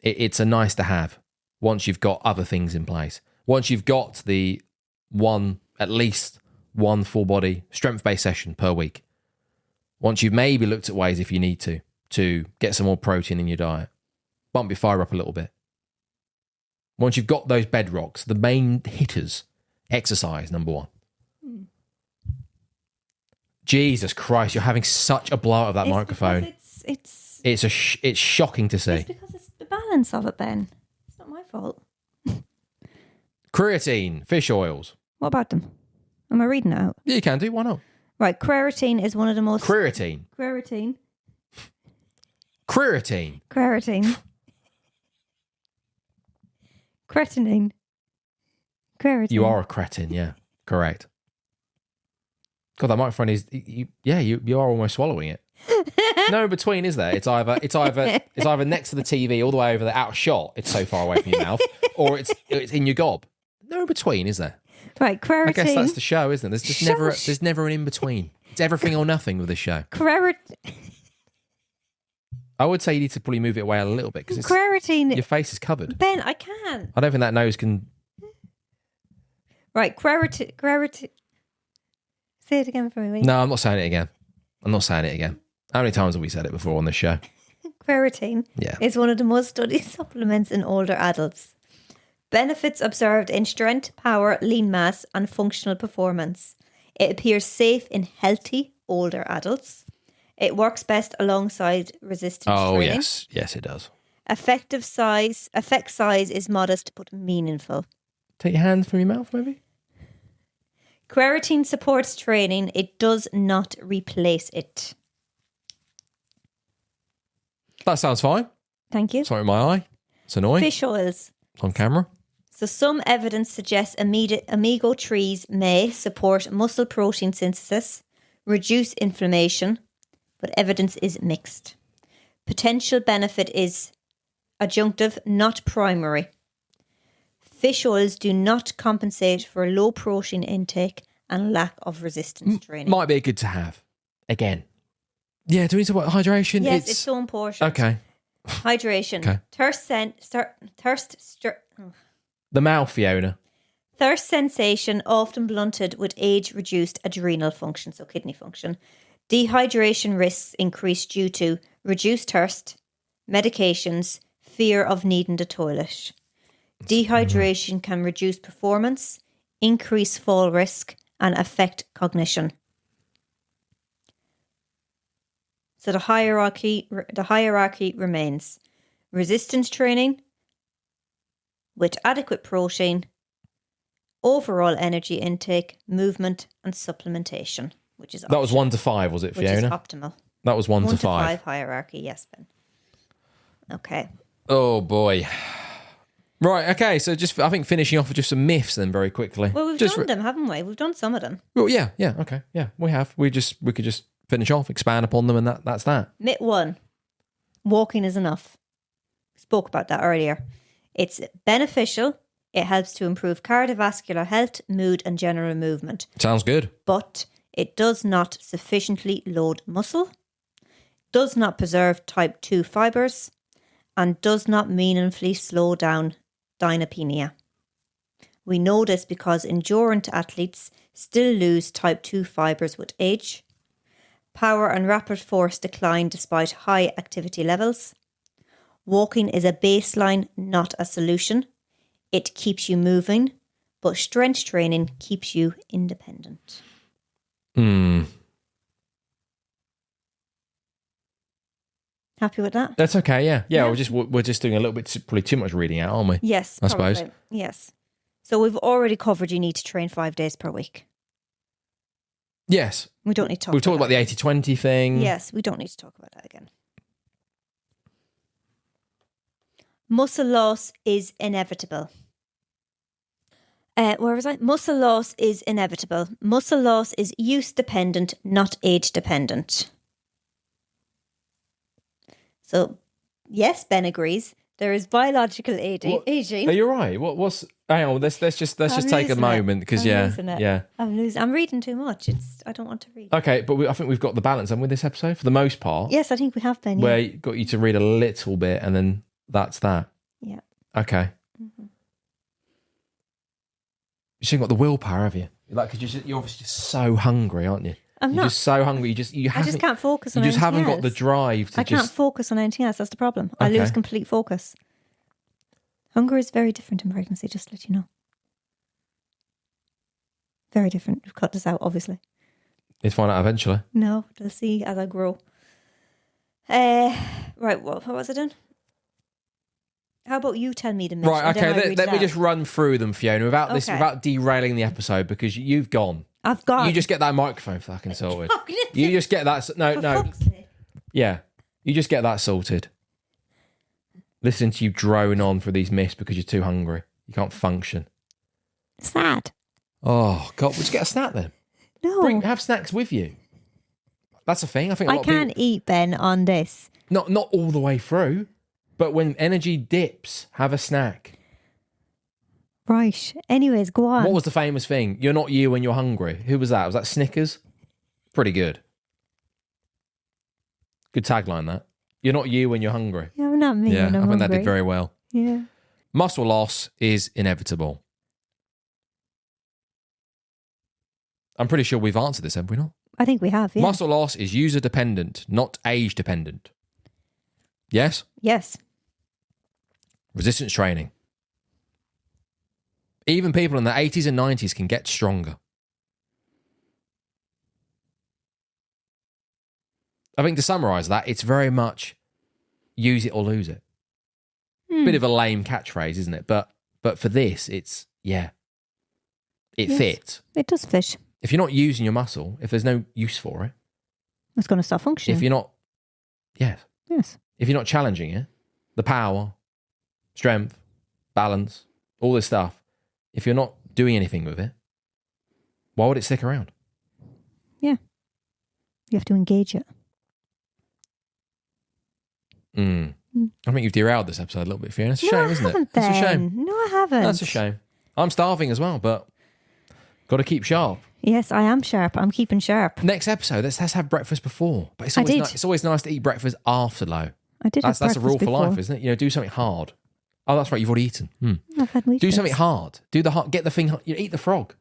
S2: It's a nice to have once you've got other things in place. Once you've got at least one full body strength-based session per week. Once you've maybe looked at ways, if you need to get some more protein in your diet. Bump your fire up a little bit. Once you've got those bedrocks, the main hitters, exercise, number one. Jesus Christ, you're having such a blowout of that microphone.
S1: It's
S2: It's shocking to see.
S1: It's because it's the balance of it, Ben. It's not not my fault.
S2: Creatine, fish oils.
S1: What about them? Am I reading it out?
S2: Yeah, you can do. Why not?
S1: Right, creatine is one of the most...
S2: Creatine.
S1: Creatine.
S2: Creatine.
S1: Creatine. Creatinine. Creatine.
S2: You are a cretin, yeah. Correct. God, that microphone is... You are almost swallowing it. No in between, is there? It's either next to the TV all the way over there out of shot. It's so far away from your mouth, or it's in your gob. No in between, is there?
S1: Right, creatine.
S2: I guess that's the show, isn't it? There's just there's never an in between. It's everything or nothing with this show. I would say you need to probably move it away a little bit because
S1: creatine.
S2: Your face is covered.
S1: Ben, I can't.
S2: I don't think that nose can.
S1: Right, creatine. Say it again for me.
S2: No, I'm not saying it again. How many times have we said it before on this show?
S1: Creatine is one of the most studied supplements in older adults. Benefits observed in strength, power, lean mass, and functional performance. It appears safe in healthy older adults. It works best alongside resistance training.
S2: Yes, it does.
S1: Effect size is modest but meaningful.
S2: Take your hands from your mouth, maybe.
S1: Creatine supports training. It does not replace it.
S2: That sounds fine.
S1: Thank you.
S2: Sorry, my eye. It's annoying.
S1: Fish oils.
S2: On camera.
S1: So some evidence suggests omega-3s may support muscle protein synthesis, reduce inflammation, but evidence is mixed. Potential benefit is adjunctive, not primary. Fish oils do not compensate for low protein intake and lack of resistance training.
S2: Might be good to have. Again. Yeah, do we need to talk about hydration?
S1: Yes, it's so important.
S2: Okay.
S1: Hydration. Okay.
S2: The mouth, Fiona.
S1: Thirst sensation often blunted with age-reduced adrenal function, so kidney function. Dehydration risks increase due to reduced thirst, medications, fear of needing the toilet. Dehydration can reduce performance, increase fall risk, and affect cognition. So the hierarchy remains: resistance training with adequate protein, overall energy intake, movement, and supplementation, which is optimal. That
S2: was 1 to 5, was it, Fiona?
S1: Which is optimal.
S2: That was 1 to 5.
S1: 1 to 5 hierarchy, yes, Ben. Okay.
S2: Oh boy. Right, okay, so just I think finishing off with just some myths then very quickly.
S1: Well, we've done them, haven't we? We've done some of them.
S2: Well, yeah, okay. Yeah, we have. We could just finish off, expand upon them, and that's that.
S1: Myth 1. Walking is enough. Spoke about that earlier. It's beneficial. It helps to improve cardiovascular health, mood, and general movement.
S2: Sounds good.
S1: But it does not sufficiently load muscle, does not preserve type 2 fibers, and does not meaningfully slow down Dynapenia. We know this because endurance athletes still lose type 2 fibers with age. Power and rapid force decline despite high activity levels. Walking is a baseline, not a solution. It keeps you moving, but strength training keeps you independent. Happy with that?
S2: That's okay, yeah. Yeah, we're just doing a little bit, probably too much reading out, aren't we?
S1: Yes,
S2: I suppose.
S1: Yes. So we've already covered you need to train 5 days per week.
S2: Yes.
S1: We don't need to talk
S2: We've talked about the 80-20 thing.
S1: Yes, we don't need to talk about that again. Muscle loss is inevitable. Where was I? Muscle loss is inevitable. Muscle loss is use dependent, not age dependent. So, yes, Ben agrees. There is biological aging.
S2: Are you right? What's? Hang on. Let's just take a moment because
S1: I'm reading too much. I don't want to read.
S2: Okay, but I think we've got the balance, haven't we, this episode for the most part?
S1: Yes, I think we have, Ben.
S2: Where got you to read a little bit, and then that's that.
S1: Yeah.
S2: Okay. Mm-hmm. You still got the willpower, have you? Because you're obviously just so hungry, aren't you? You're just so hungry. I just
S1: can't focus on anything else.
S2: You just haven't got the drive to
S1: can't focus on anything else. That's the problem. I lose complete focus. Hunger is very different in pregnancy, just to let you know. Very different. We've cut this out, obviously.
S2: Let's find out eventually.
S1: No, they'll see as I grow. Right, what was I doing? How about you tell me the myth?
S2: Right,
S1: and then I
S2: okay,
S1: read
S2: let
S1: it
S2: me
S1: out?
S2: just run through them, Fiona, without
S1: Okay.
S2: without derailing the episode, because you've gone.
S1: I've got.
S2: You just get that microphone fucking sorted.
S1: Oh, listen,
S2: You just get that.
S1: for
S2: No.
S1: fuck's sake.
S2: Yeah. You just get that sorted. Listening to you drone on for these myths because you're too hungry. You can't function.
S1: Sad.
S2: Oh, God. Would you get a snack then?
S1: No.
S2: Have snacks with you. That's a thing. I think a lot
S1: I
S2: of people...
S1: can't eat, Ben, on this.
S2: Not all the way through, but when energy dips, have a snack.
S1: Right. Anyways, go on.
S2: What was the famous thing? You're not you when you're hungry. Who was that? Was that Snickers? Pretty good. Good tagline, that. You're not you when you're hungry.
S1: Yeah, I'm not me
S2: Yeah,
S1: when I'm
S2: I think that
S1: hungry.
S2: did very well.
S1: Yeah.
S2: Muscle loss is inevitable. I'm pretty sure we've answered this, have we not?
S1: I think we have, yeah.
S2: Muscle loss is user dependent, not age dependent. Yes?
S1: Yes.
S2: Resistance training. Even people in their 80s and 90s can get stronger. I think to summarise that, it's very much use it or lose it. Bit of a lame catchphrase, isn't it? But for this, it's, yeah. It
S1: Yes.
S2: fits.
S1: It does fit.
S2: If you're not using your muscle, if there's no use for it,
S1: It's going to stop functioning.
S2: if you're not, yes,
S1: Yes.
S2: if you're not challenging it, the power, strength, balance, all this stuff, if you're not doing anything with it, why would it stick around?
S1: Yeah. You have to engage it.
S2: I think you've derailed this episode a little bit, Fiona. It's a
S1: No,
S2: shame,
S1: I
S2: isn't it?
S1: haven't,
S2: It's a
S1: Ben.
S2: shame.
S1: No, I haven't.
S2: That's a shame. I'm starving as well, but got to keep sharp.
S1: Yes, I am sharp. I'm keeping sharp.
S2: Next episode, let's have breakfast before. But it's
S1: I
S2: always,
S1: did.
S2: it's always nice to eat breakfast after low.
S1: I did
S2: That's
S1: have
S2: a rule
S1: breakfast
S2: for life,
S1: before.
S2: isn't it? You know, do something hard. Oh, that's right. You've already eaten.
S1: I've had wheat
S2: Do
S1: bix.
S2: something hard. Do the hard. Get the thing. You eat the frog.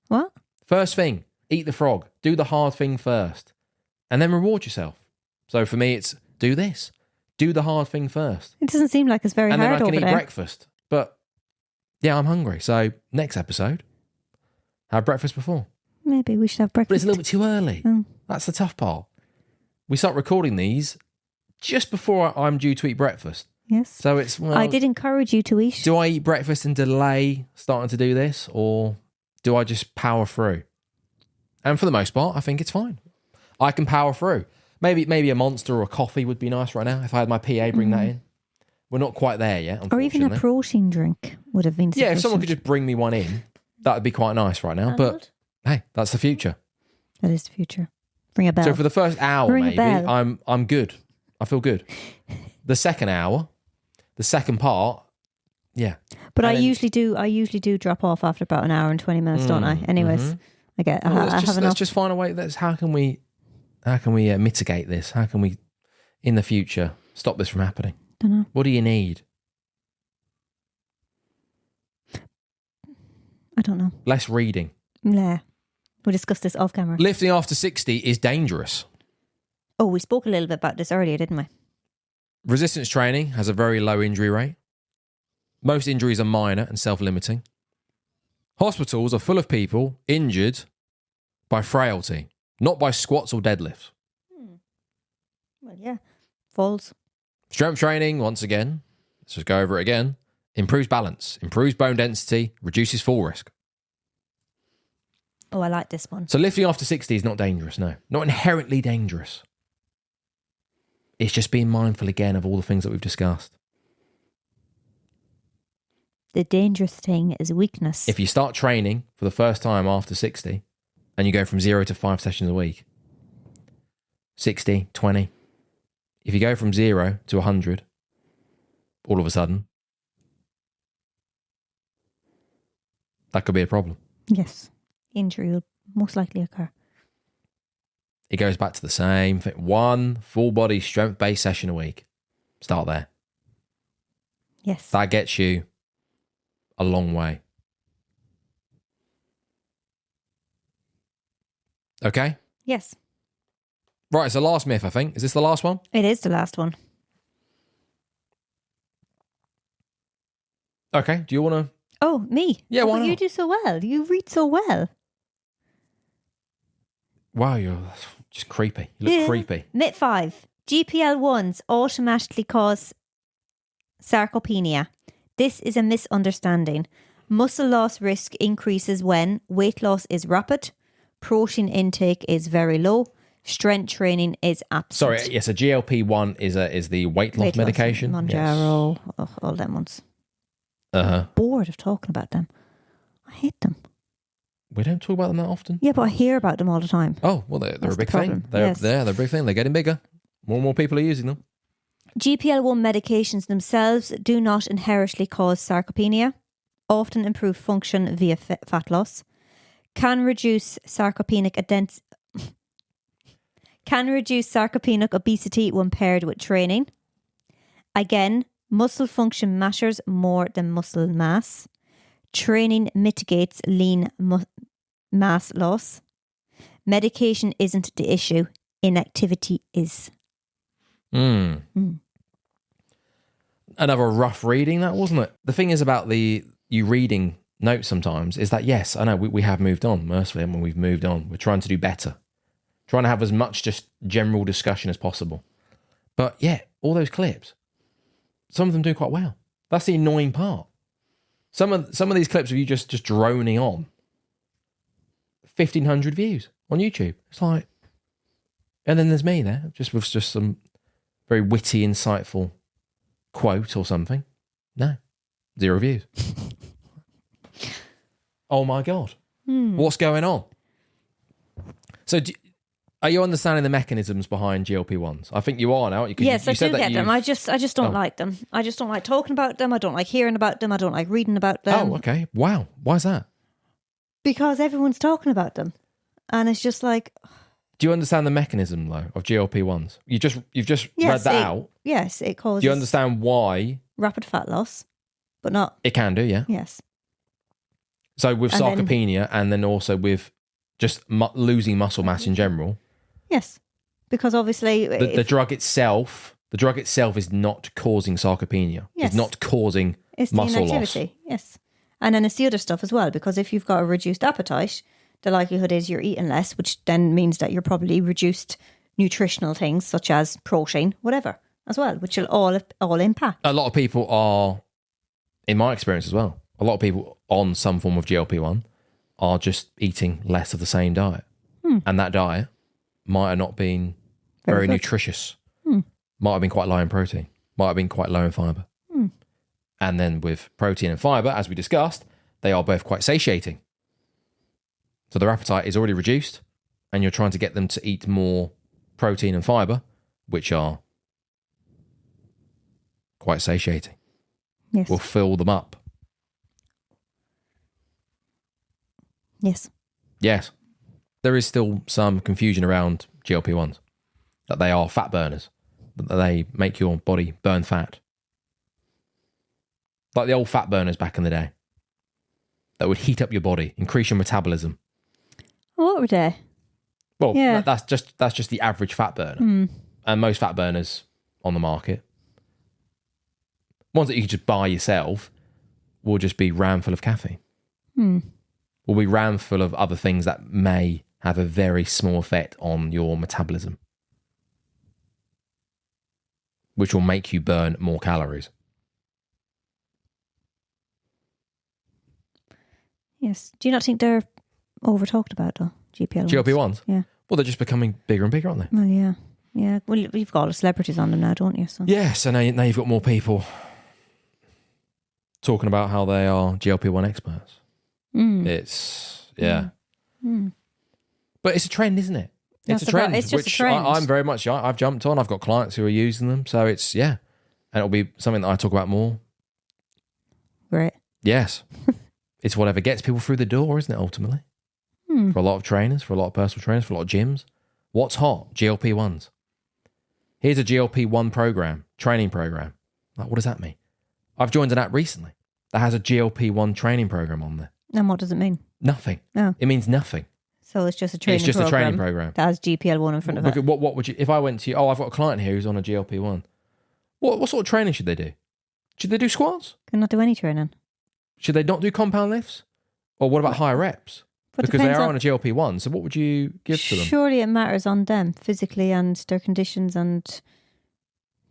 S1: What?
S2: First thing, eat the frog. Do the hard thing first, and then reward yourself. So for me, it's do this. Do the hard thing first,
S1: It doesn't seem like it's very
S2: and then I
S1: hard
S2: can
S1: over
S2: eat
S1: there.
S2: breakfast. But yeah, I'm hungry. So next episode, have breakfast before.
S1: Maybe we should have
S2: But
S1: breakfast.
S2: it's a little bit too early.
S1: Mm.
S2: That's the tough part. We start recording these just before I'm due to eat breakfast.
S1: Yes.
S2: So it's, well,
S1: I did encourage you to eat.
S2: do I eat breakfast and delay starting to do this, or do I just power through? And for the most part, I think it's fine. I can power through. Maybe a Monster or a coffee would be nice right now if I had my PA bring that in. We're not quite there yet,
S1: Or
S2: unfortunately.
S1: even a protein drink would have been sufficient.
S2: Yeah, if someone could just bring me one in, that would be quite nice right now. But hey, that's the future.
S1: That is the future. Ring a bell.
S2: So for the first hour,
S1: Ring a
S2: maybe
S1: bell.
S2: I'm good. I feel good. The second hour, the second part, yeah.
S1: But I
S2: and then-
S1: usually do drop off after about an hour and 20 minutes, don't I? Anyways, I get I
S2: Well,
S1: have
S2: let's
S1: enough.
S2: just find a way. How can we mitigate this? How can we, in the future, stop this from happening?
S1: Don't know.
S2: What do you need?
S1: I don't know.
S2: Less reading.
S1: Yeah. We discussed this off camera.
S2: Lifting after 60 is dangerous.
S1: Oh, we spoke a little bit about this earlier, didn't we?
S2: Resistance training has a very low injury rate. Most injuries are minor and self-limiting. Hospitals are full of people injured by frailty, not by squats or deadlifts.
S1: Well, yeah. Falls.
S2: Strength training, once again, let's just go over it again, improves balance, improves bone density, reduces fall risk.
S1: Oh, I like this one.
S2: So lifting after 60 is not dangerous, no. Not inherently dangerous. It's just being mindful again of all the things that we've discussed.
S1: The dangerous thing is weakness.
S2: If you start training for the first time after 60 and you go from 0 to 5 sessions a week, 60, 20, if you go from 0 to 100, all of a sudden, that could be a problem.
S1: Yes. Injury will most likely occur.
S2: It goes back to the same thing. One full body strength based session a week. Start there.
S1: Yes.
S2: That gets you a long way. Okay?
S1: Yes.
S2: Right, so last myth, I think. Is this the last one?
S1: It is the last one.
S2: Okay, do you want to...
S1: Oh, me?
S2: Yeah, why
S1: but you
S2: not?
S1: do so well. You read so well.
S2: Wow, you're just creepy. You look creepy.
S1: Myth 5. GPL-1s automatically cause Sarcopenia. This is a misunderstanding. Muscle loss risk increases when weight loss is rapid, protein intake is very low, strength training is absent.
S2: Sorry, yes, a GLP-1 is the weight loss medication.
S1: Monjaro, all them ones.
S2: Uh-huh.
S1: I'm bored of talking about them. I hate them.
S2: We don't talk about them that often.
S1: Yeah, but I hear about them all the time.
S2: Oh, well, they're a big thing.
S1: Yes.
S2: They're a big thing. They're getting bigger. More and more people are using them.
S1: GLP-1 medications themselves do not inherently cause sarcopenia, often improve function via fat loss, can reduce sarcopenic obesity when paired with training. Again, muscle function matters more than muscle mass. Training mitigates lean mass loss. Medication isn't the issue. Inactivity is.
S2: Another rough reading, that, wasn't it? The thing is about you reading notes sometimes is that, yes, I know we have moved on, mercifully, and when we've moved on, we're trying to do better. Trying to have as much just general discussion as possible. But yeah, all those clips, some of them do quite well. That's the annoying part. Some of these clips of you just droning on, 1,500 views on YouTube. It's like, and then there's me there, just with just some very witty, insightful quote or something. No, 0 views. Oh my God. What's going on? So are you understanding the mechanisms behind GLP-1s? I think you are now.
S1: Yes, I do get them. I just don't like them. I just don't like talking about them. I don't like hearing about them. I don't like reading about them.
S2: Oh, okay. Wow. Why is that?
S1: Because everyone's talking about them. And it's just like...
S2: Do you understand the mechanism, though, of GLP-1s? You've just read that out.
S1: Yes, it causes...
S2: Do you understand why?
S1: Rapid fat loss, but not...
S2: It can do, yeah.
S1: Yes.
S2: So with sarcopenia and then also with just losing muscle mass in general...
S1: Yes, because obviously...
S2: The drug itself is not causing sarcopenia.
S1: Yes.
S2: It's not causing muscle loss.
S1: Yes. And then it's the other stuff as well, because if you've got a reduced appetite, the likelihood is you're eating less, which then means that you're probably reduced nutritional things such as protein, whatever, as well, which will all impact.
S2: A lot of people are, in my experience as well, a lot of people on some form of GLP-1 are just eating less of the same diet. And that diet might have not been very nutritious. Might have been quite low in protein. Might have been quite low in fibre. And then with protein and fibre, as we discussed, they are both quite satiating. So their appetite is already reduced, and you're trying to get them to eat more protein and fibre, which are quite satiating.
S1: Yes.
S2: Will fill them up.
S1: Yes.
S2: Yes. There is still some confusion around GLP-1s, that they are fat burners, that they make your body burn fat. Like the old fat burners back in the day, that would heat up your body, increase your metabolism.
S1: What were they?
S2: Well, yeah. that's just the average fat burner. And most fat burners on the market, ones that you could just buy yourself, will just be rammed full of caffeine. Will be rammed full of other things that may have a very small effect on your metabolism, which will make you burn more calories.
S1: Yes. Do you not think they're over talked about though?
S2: GLP-1s?
S1: Yeah.
S2: Well, they're just becoming bigger and bigger, aren't they?
S1: Well, yeah. Yeah. Well, you've got all the celebrities on them now, don't you? So.
S2: Yeah, so now you've got more people talking about how they are GLP-1 experts. It's, yeah. But it's a trend, isn't it? It's a trend.
S1: It's just
S2: which
S1: a trend.
S2: I'm very much, I've jumped on. I've got clients who are using them. So it's, yeah. And it'll be something that I talk about more.
S1: Right.
S2: Yes. It's whatever gets people through the door, isn't it, ultimately? For a lot of trainers, for a lot of personal trainers, for a lot of gyms. What's hot? GLP-1s. Here's a GLP-1 program, training program. Like, what does that mean? I've joined an app recently that has a GLP-1 training program on there.
S1: And what does it mean?
S2: Nothing.
S1: Oh.
S2: It means nothing.
S1: So it's just a training program.
S2: It's just a training program.
S1: That has GLP-1 in front of it.
S2: What would you, if I went to you, I've got a client here who's on a GLP-1. What sort of training should they do? Should they do squats?
S1: Can not do any training.
S2: Should they not do compound lifts? Or what about higher reps?
S1: But
S2: because they are on a GLP-1, so what would you give to them?
S1: Surely it matters on them physically and their conditions and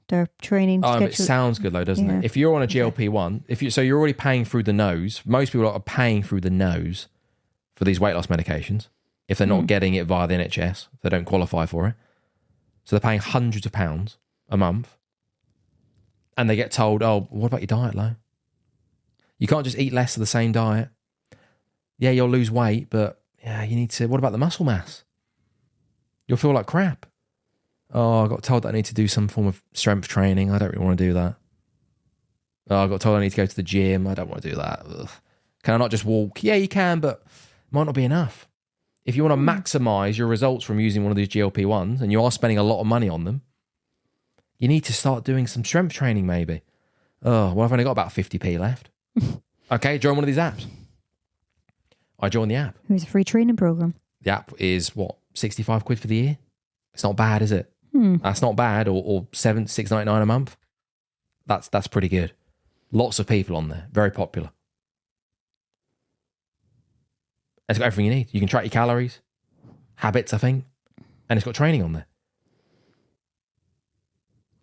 S1: their training
S2: It
S1: schedule.
S2: sounds good though, doesn't
S1: Yeah.
S2: it? If you're on a GLP-1, so you're already paying through the nose. Most people are paying through the nose for these weight loss medications. If they're not getting it via the NHS, they don't qualify for it. So they're paying hundreds of pounds a month. And they get told, oh, what about your diet, Lo? You can't just eat less of the same diet. Yeah, you'll lose weight, but yeah, you need to, what about the muscle mass? You'll feel like crap. Oh, I got told that I need to do some form of strength training. I don't really want to do that. Oh, I got told I need to go to the gym. I don't want to do that. Ugh. Can I not just walk? Yeah, you can, but it might not be enough. If you want to maximize your results from using one of these GLP-1s and you are spending a lot of money on them, you need to start doing some strength training maybe. Oh, well, I've only got about 50p left. Okay, join one of these apps. I joined the app.
S1: Here's a free training program.
S2: The app is, what, 65 quid for the year? It's not bad, is it? That's not bad. Or $6.99 a month. That's pretty good. Lots of people on there. Very popular. It's got everything you need. You can track your calories, habits, I think, and it's got training on there.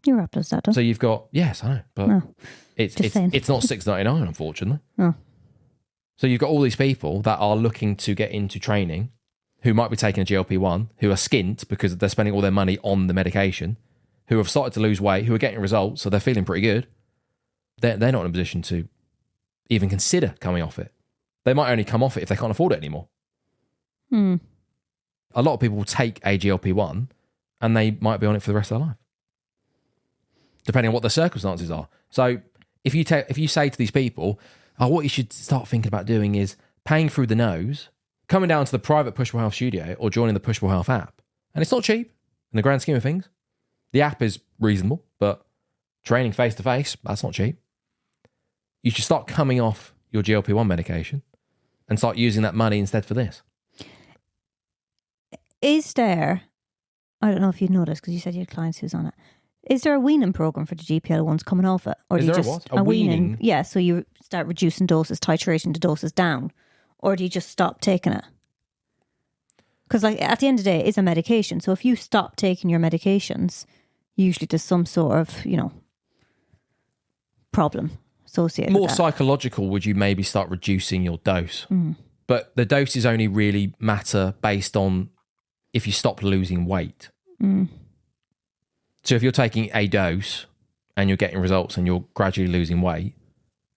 S1: Your app does that, though.
S2: So you've got, yes, I know, but it's not $6.99, unfortunately.
S1: Oh.
S2: So you've got all these people that are looking to get into training, who might be taking a GLP-1, who are skint because they're spending all their money on the medication, who have started to lose weight, who are getting results, so they're feeling pretty good. They're not in a position to even consider coming off it. They might only come off it if they can't afford it anymore. A lot of people will take a GLP-1 and they might be on it for the rest of their life, depending on what their circumstances are. So if you say to these people, oh, what you should start thinking about doing is paying through the nose, coming down to the private Pushable Health studio or joining the Pushable Health app. And it's not cheap in the grand scheme of things. The app is reasonable, but training face-to-face, that's not cheap. You should start coming off your GLP-1 medication and start using that money instead for this.
S1: Is there, I don't know if you've noticed because you said you had clients who's on it, is there a weaning program for the GLP-1s coming off it? Or
S2: Is
S1: do you
S2: there a
S1: just
S2: what? A weaning?
S1: Yeah, so you start reducing doses, titrating the doses down, or do you just stop taking it? Because like at the end of the day, it's a medication. So if you stop taking your medications, usually there's some sort of, problem associated
S2: More
S1: with that.
S2: psychological, would you maybe start reducing your dose? But the doses only really matter based on if you stop losing weight. So if you're taking a dose and you're getting results and you're gradually losing weight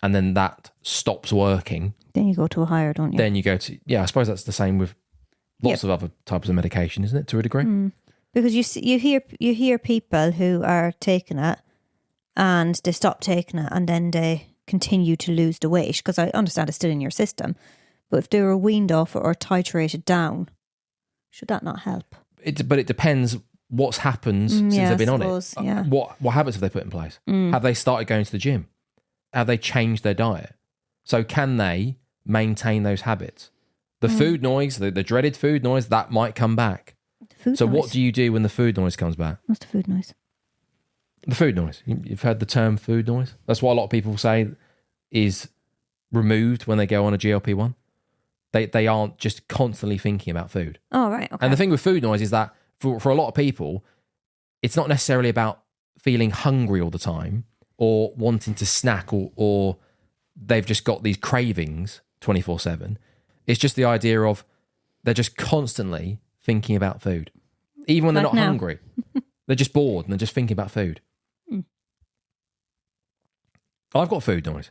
S2: and then that stops working,
S1: then you go to a higher, don't you?
S2: then you go to, I suppose that's the same with lots of other types of medication, isn't it, to a degree?
S1: Because you hear people who are taking it and they stop taking it and then they continue to lose the weight, because I understand it's still in your system, but if they were weaned off or titrated down, should that not help?
S2: But it depends what's happened since they've been on it.
S1: Yeah.
S2: What habits have they put in place? Have they started going to the gym? Have they changed their diet? So can they maintain those habits? The food noise, the dreaded food noise, that might come back.
S1: Food
S2: So
S1: noise.
S2: what do you do when the food noise comes back?
S1: What's the food noise?
S2: The food noise. You've heard the term food noise? That's what a lot of people say is removed when they go on a GLP-1. They aren't just constantly thinking about food.
S1: Oh, right. Okay.
S2: And the thing with food noise is that for a lot of people, it's not necessarily about feeling hungry all the time or wanting to snack or they've just got these cravings 24/7. It's just the idea of they're just constantly thinking about food. Even when they're
S1: Like
S2: not
S1: now.
S2: hungry. They're just bored and they're just thinking about food. I've got food noise.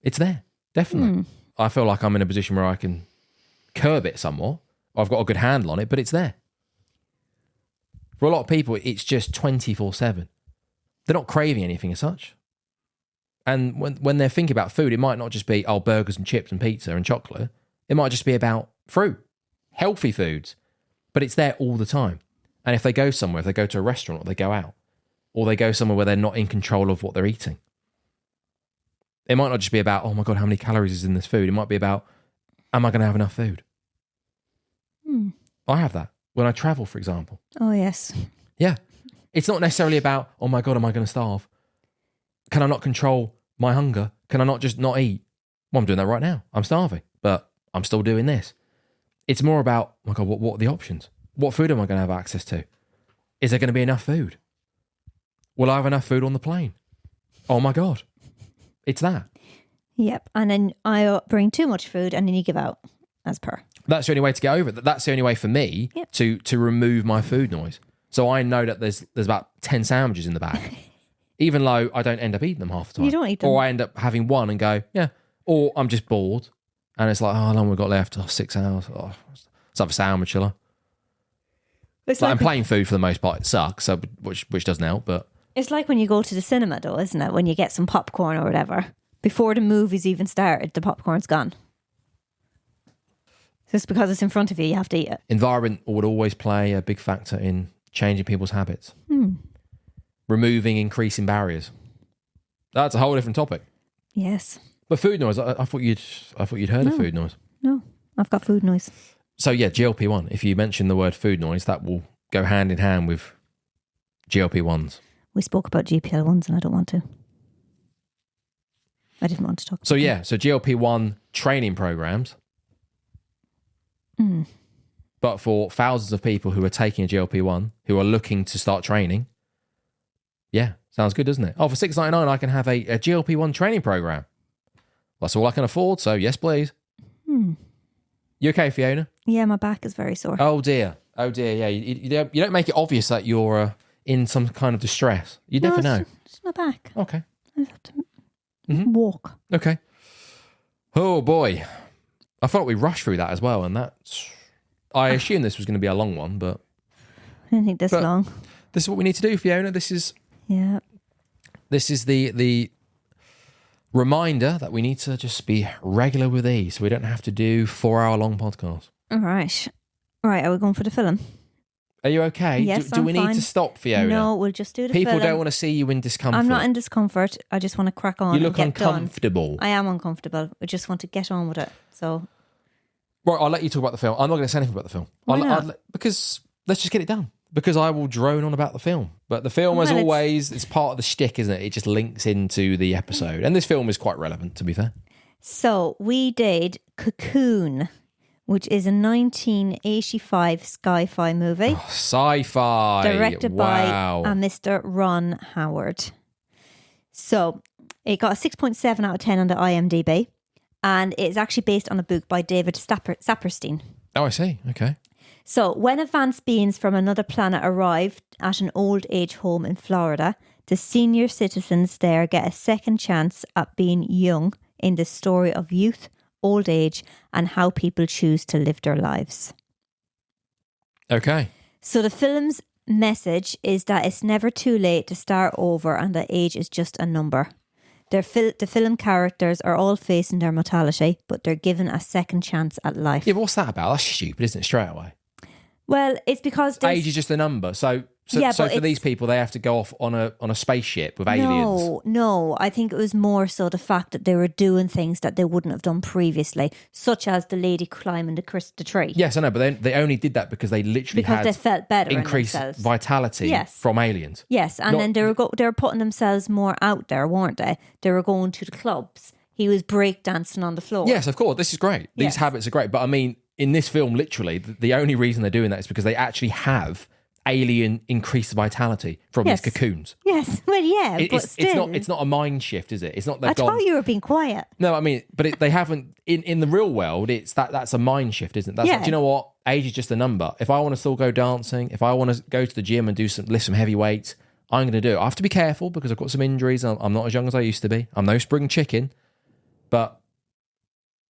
S2: It's there, definitely. I feel like I'm in a position where I can curb it somewhat. I've got a good handle on it, but it's there. For a lot of people, it's just 24/7. They're not craving anything as such. And when they're thinking about food, it might not just be, burgers and chips and pizza and chocolate. It might just be about fruit, healthy foods, but it's there all the time. And if they go somewhere, if they go to a restaurant or they go out, or they go somewhere where they're not in control of what they're eating, it might not just be about, oh my God, how many calories is in this food? It might be about, am I going to have enough food? I have that when I travel, for example.
S1: Oh, yes.
S2: Yeah. It's not necessarily about, oh my God, am I going to starve? Can I not control my hunger? Can I not just not eat? Well, I'm doing that right now. I'm starving, but I'm still doing this. It's more about, oh my God, what are the options? What food am I going to have access to? Is there going to be enough food? Will I have enough food on the plane? Oh my God. It's that.
S1: Yep. And then I bring too much food and then you give out as per.
S2: That's the only way to get over it. That's the only way for me to remove my food noise. So I know that there's about 10 sandwiches in the bag. Even though I don't end up eating them half the time.
S1: You don't eat them.
S2: Or I end up having one and go, yeah. Or I'm just bored. And it's like, oh, how long have we got left? Oh, 6 hours. Oh, let's have a sandwich, shall I?
S1: It's
S2: like, and plain food for the most part, it sucks, so, which doesn't help. But
S1: it's like when you go to the cinema, though, isn't it? When you get some popcorn or whatever. Before the movie's even started, the popcorn's gone. Just because it's in front of you, you have to eat it.
S2: Environment would always play a big factor in changing people's habits. Removing increasing barriers. That's a whole different topic.
S1: Yes.
S2: But food noise, I thought you'd heard of food noise.
S1: No, I've got food noise.
S2: So yeah, GLP-1. If you mention the word food noise, that will go hand in hand with GLP-1s.
S1: We spoke about GLP-1s and I don't want to. I didn't want to talk about
S2: So yeah, so GLP-1 training programs. But for thousands of people who are taking a GLP-1, who are looking to start training, yeah, sounds good, doesn't it? Oh, for $6.99, I can have a GLP-1 training program. That's all I can afford, so yes, please. You okay, Fiona?
S1: Yeah, my back is very sore.
S2: Oh dear, yeah. You don't make it obvious that you're in some kind of distress. You never know.
S1: It's my back.
S2: Okay.
S1: I have to walk.
S2: Okay. Oh boy, I thought we rushed through that as well, and that's. I assumed this was going to be a long one, but
S1: I didn't think this long.
S2: This is what we need to do, Fiona. This is the reminder that we need to just be regular with these, so we don't have to do 4-hour-long podcasts.
S1: All right. Right, are we going for the film?
S2: Are you okay?
S1: Yes,
S2: do we
S1: I'm
S2: need to stop, Fiona?
S1: No, we'll just do the
S2: People
S1: film.
S2: don't want to see you in discomfort.
S1: I'm not in discomfort. I just want to crack on.
S2: You look
S1: and get
S2: uncomfortable.
S1: done. I am uncomfortable. I just want to get on with it. So,
S2: right, I'll let you talk about the film. I'm not going to say anything about the film.
S1: Why not?
S2: Because let's just get it done. Because I will drone on about the film. But the film, as always, it's part of the shtick, isn't it? It just links into the episode. And this film is quite relevant, to be fair.
S1: So we did Cocoon, which is a 1985 sci-fi movie.
S2: Oh, sci-fi.
S1: Directed by a Mr. Ron Howard. So it got a 6.7 out of 10 on the IMDb. And it's actually based on a book by David Saperstein.
S2: Oh, I see. Okay.
S1: So when advanced beings from another planet arrive at an old age home in Florida, the senior citizens there get a second chance at being young in the story of youth, old age, and how people choose to live their lives.
S2: Okay.
S1: So the film's message is that it's never too late to start over and that age is just a number. The film characters are all facing their mortality, but they're given a second chance at life.
S2: Yeah, but what's that about? That's stupid, isn't it, straight away?
S1: Well, it's because
S2: age is just a number. So for these people, they have to go off on a spaceship with aliens.
S1: No. I think it was more so the fact that they were doing things that they wouldn't have done previously, such as the lady climbing the tree.
S2: Yes, I know, but they only did that because they literally
S1: they felt better
S2: increased vitality from aliens.
S1: Yes, and then they were putting themselves more out there, weren't they? They were going to the clubs. He was breakdancing on the floor.
S2: Yes, of course. This is great. These habits are great. But I mean, in this film, literally, the only reason they're doing that is because they actually have alien increased vitality from these cocoons.
S1: Yes, well, yeah, but still.
S2: It's not a mind shift, is it? It's not.
S1: I thought you were being quiet.
S2: No, I mean, but they haven't in the real world. It's that's a mind shift, isn't it? That's like, do you know what? Age is just a number. If I want to still go dancing, if I want to go to the gym and lift some heavy weights, I'm going to do it. I have to be careful because I've got some injuries. I'm not as young as I used to be. I'm no spring chicken, but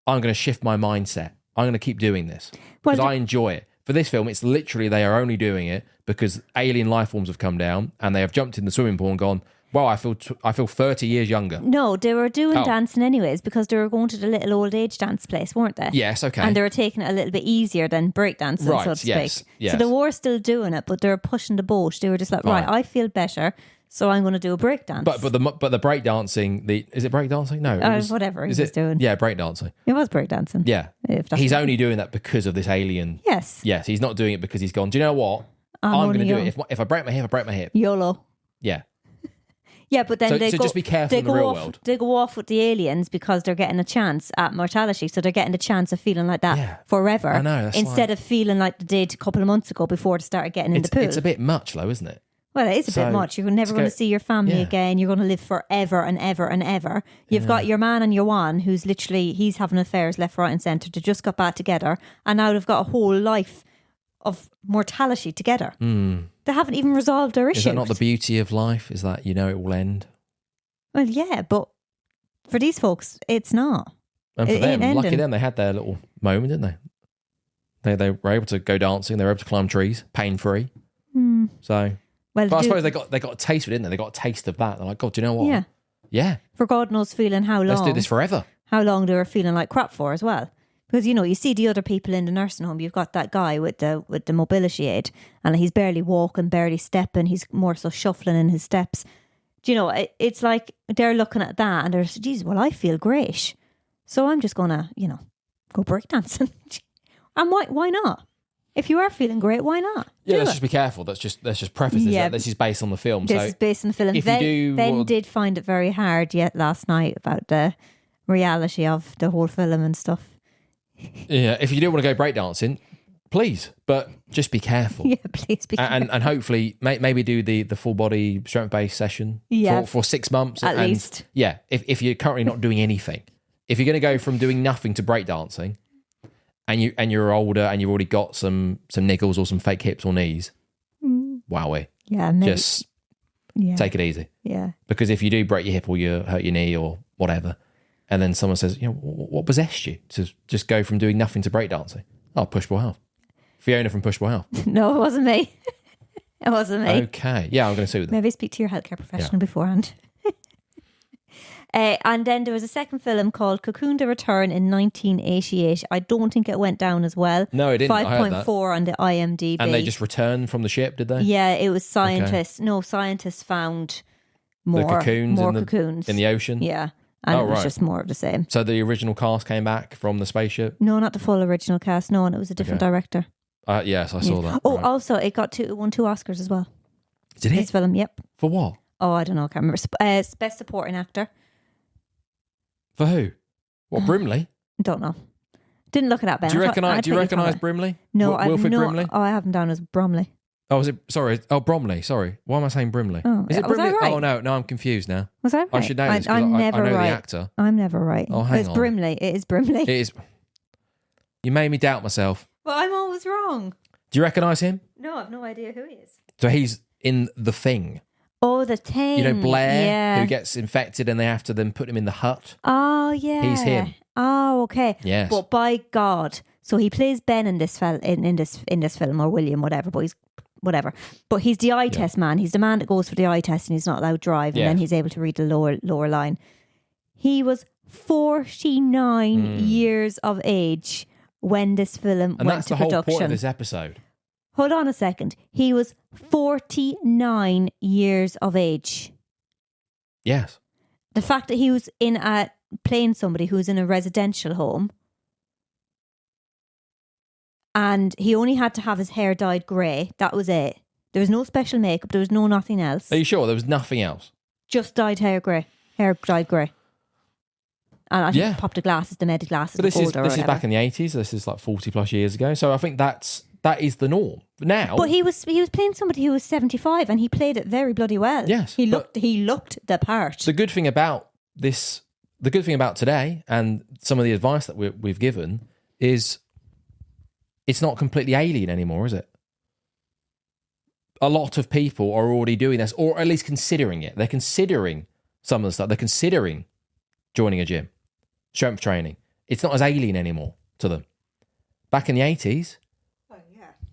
S2: I'm going to shift my mindset. I'm going to keep doing this because I enjoy it. For this film, it's literally they are only doing it because alien life forms have come down and they have jumped in the swimming pool and gone, wow, I feel 30 years younger.
S1: No, they were doing dancing anyways because they were going to the little old age dance place, weren't they?
S2: Yes, okay.
S1: And they were taking it a little bit easier than breakdancing, so to speak.
S2: Yes.
S1: So they were still doing it, but they were pushing the boat. They were just like, right, I feel better, so I'm going to do a breakdance.
S2: But the breakdancing, is it breakdancing? No,
S1: whatever he was doing.
S2: Yeah, breakdancing.
S1: It was breakdancing.
S2: Yeah, he's only doing that because of this alien.
S1: Yes,
S2: he's not doing it because he's gone. Do you know what? I'm going to do it. If I break my hip, I break my hip.
S1: YOLO.
S2: Yeah.
S1: Yeah, but then
S2: so just be careful in the real world.
S1: They go off with the aliens because they're getting a chance at mortality. So they're getting the chance of feeling like that forever.
S2: I know.
S1: Instead of feeling like they did a couple of months ago before they started getting in the pool.
S2: It's a bit much, though, isn't it?
S1: Well, it is a bit much. You're never going to see your family again. You're going to live forever and ever and ever. You've got your man and your one who's literally, he's having affairs left, right and centre to just got back together. And now they've got a whole life of mortality together. They haven't even resolved their issues.
S2: Is that not the beauty of life? Is that, it will end?
S1: Well, yeah, but for these folks, it's not.
S2: And for them, lucky them, they had their little moment, didn't they? They were able to go dancing. They were able to climb trees, pain-free. So... Well, but I suppose they got a taste of it, didn't they? They got a taste of that. They're like, God, do you know what? Yeah.
S1: For God knows feeling how long.
S2: Let's do this forever.
S1: How long they were feeling like crap for as well. Because, you see the other people in the nursing home. You've got that guy with the mobility aid and he's barely walking, barely stepping. He's more so shuffling in his steps. Do you know, it's like they're looking at that and they're, geez, well, I feel great. So I'm just going to, go breakdancing. And why not? If you are feeling great, why not?
S2: Yeah, let's just be careful. Let's just preface this. This is based on the film.
S1: This is based on the film. Ben did find it very hard last night about the reality of the whole film and stuff.
S2: Yeah, if you do want to go breakdancing, please, but just be careful.
S1: Yeah, please be careful.
S2: And hopefully maybe do the full body strength-based session for 6 months.
S1: At least.
S2: Yeah, if you're currently not doing anything. If you're going to go from doing nothing to breakdancing, and you're older and you've already got some niggles or some fake hips or knees, wowee.
S1: Yeah, maybe.
S2: Just take it easy.
S1: Yeah.
S2: Because if you do break your hip or you hurt your knee or whatever, and then someone says, what possessed you to just go from doing nothing to breakdancing? Oh, Push-Pull Health. Fiona from Push-Pull Health.
S1: No, it wasn't me. It wasn't me.
S2: Okay. Yeah, I'm going to sue them.
S1: Maybe speak to your healthcare professional beforehand. And then there was a second film called Cocoon: The Return in 1988. I don't think it went down as well.
S2: No, it didn't.
S1: 5.4 on the IMDb.
S2: And they just returned from the ship, did they?
S1: Yeah, it was scientists. Okay. No, scientists found more cocoons
S2: in the ocean.
S1: Yeah, and it was just more of the same.
S2: So the original cast came back from the spaceship?
S1: No, not the full original cast. No, and it was a different director.
S2: Yes, I saw that.
S1: Oh, also, it won 2 Oscars as well.
S2: Did it?
S1: This film, yep.
S2: For what?
S1: Oh, I don't know. I can't remember. Best Supporting Actor.
S2: For who? What, Brimley?
S1: Don't know. Didn't look it up, Ben.
S2: Do you recognise Brimley?
S1: No,
S2: Wilfred Brimley?
S1: Oh, I have him down as Bromley.
S2: Oh, is it? Sorry. Oh, Bromley. Sorry. Why am I saying Brimley?
S1: Oh,
S2: is it
S1: was
S2: Brimley?
S1: I right?
S2: Oh, no, I'm confused now.
S1: Was I right?
S2: I should know this because I know the actor.
S1: I'm never right.
S2: Oh, hang on.
S1: It's Brimley. It is Brimley.
S2: It is. You made me doubt myself.
S1: Well, I'm always wrong.
S2: Do you recognise him?
S1: No, I've no idea who he is.
S2: So he's in The Thing.
S1: Oh, The Thing.
S2: Blair, who gets infected and they have to then put him in the hut.
S1: Oh, yeah.
S2: He's him.
S1: Oh, okay.
S2: Yes.
S1: But by God, so he plays Ben in this in this film, or William, whatever. But he's whatever. But he's the eye test man. He's the man that goes for the eye test, and he's not allowed to drive, and then he's able to read the lower line. He was 49 years of age when this film went to production.
S2: And that's the whole point of this episode.
S1: Hold on a second. He was 49 years of age.
S2: Yes.
S1: The fact that he was playing somebody who's in a residential home, and he only had to have his hair dyed grey. That was it. There was no special makeup. There was nothing else.
S2: Are you sure there was nothing else?
S1: Just dyed hair grey. Hair dyed grey. And I think he popped the med glasses.
S2: But this is back in the 80s. This is like 40 plus years ago. So I think that is the norm now.
S1: But he was playing somebody who was 75, and he played it very bloody well.
S2: Yes,
S1: he looked the part.
S2: The good thing about today, and some of the advice that we've given, is it's not completely alien anymore, is it? A lot of people are already doing this, or at least considering it. They're considering some of the stuff. They're considering joining a gym, strength training. It's not as alien anymore to them. Back in the 80s,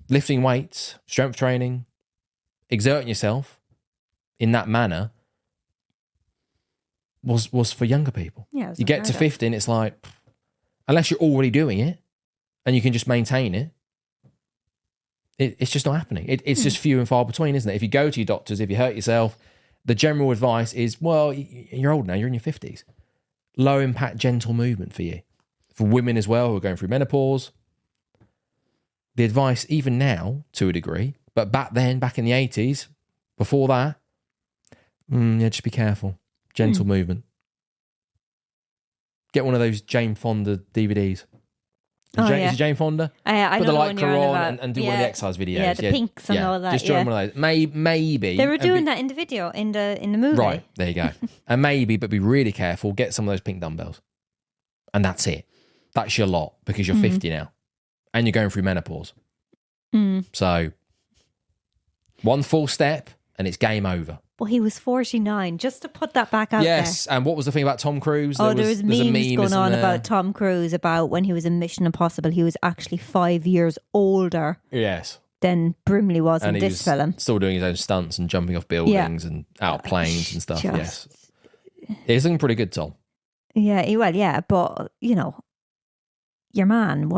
S2: lifting weights, strength training, exerting yourself in that manner was for younger people.
S1: Yeah,
S2: you get to 50 and it's like, unless you're already doing it and you can just maintain it, it's just not happening. It's just few and far between, isn't it? If you go to your doctors, if you hurt yourself, the general advice is, well, you're old now, you're in your 50s. Low impact, gentle movement for you. For women as well who are going through menopause. The advice, even now, to a degree, but back then, back in the 80s, before that, just be careful. Gentle movement. Get one of those Jane Fonda DVDs. Is it Jane Fonda?
S1: I
S2: Put
S1: know
S2: the
S1: the one
S2: Leica
S1: you're on
S2: on
S1: about.
S2: and do one of the exercise videos.
S1: Yeah, the pinks and all that.
S2: Just join one of those. Maybe.
S1: They were doing that in the video, in the movie.
S2: Right, there you go. And maybe, but be really careful, get some of those pink dumbbells. And that's it. That's your lot because you're 50 now. And you're going through menopause. So, one full step and it's game over.
S1: Well, he was 49, just to put that back out there.
S2: Yes, and what was the thing about Tom Cruise?
S1: There was memes
S2: a meme,
S1: going on
S2: there?
S1: about Tom Cruise, about when he was in Mission Impossible, he was actually 5 years older
S2: Yes.
S1: than Brimley was
S2: And
S1: in
S2: he
S1: this
S2: was
S1: film.
S2: still doing his own stunts and jumping off buildings and out of planes and stuff. Yes. He's looking pretty good, Tom.
S1: Yeah, but, you know, your man,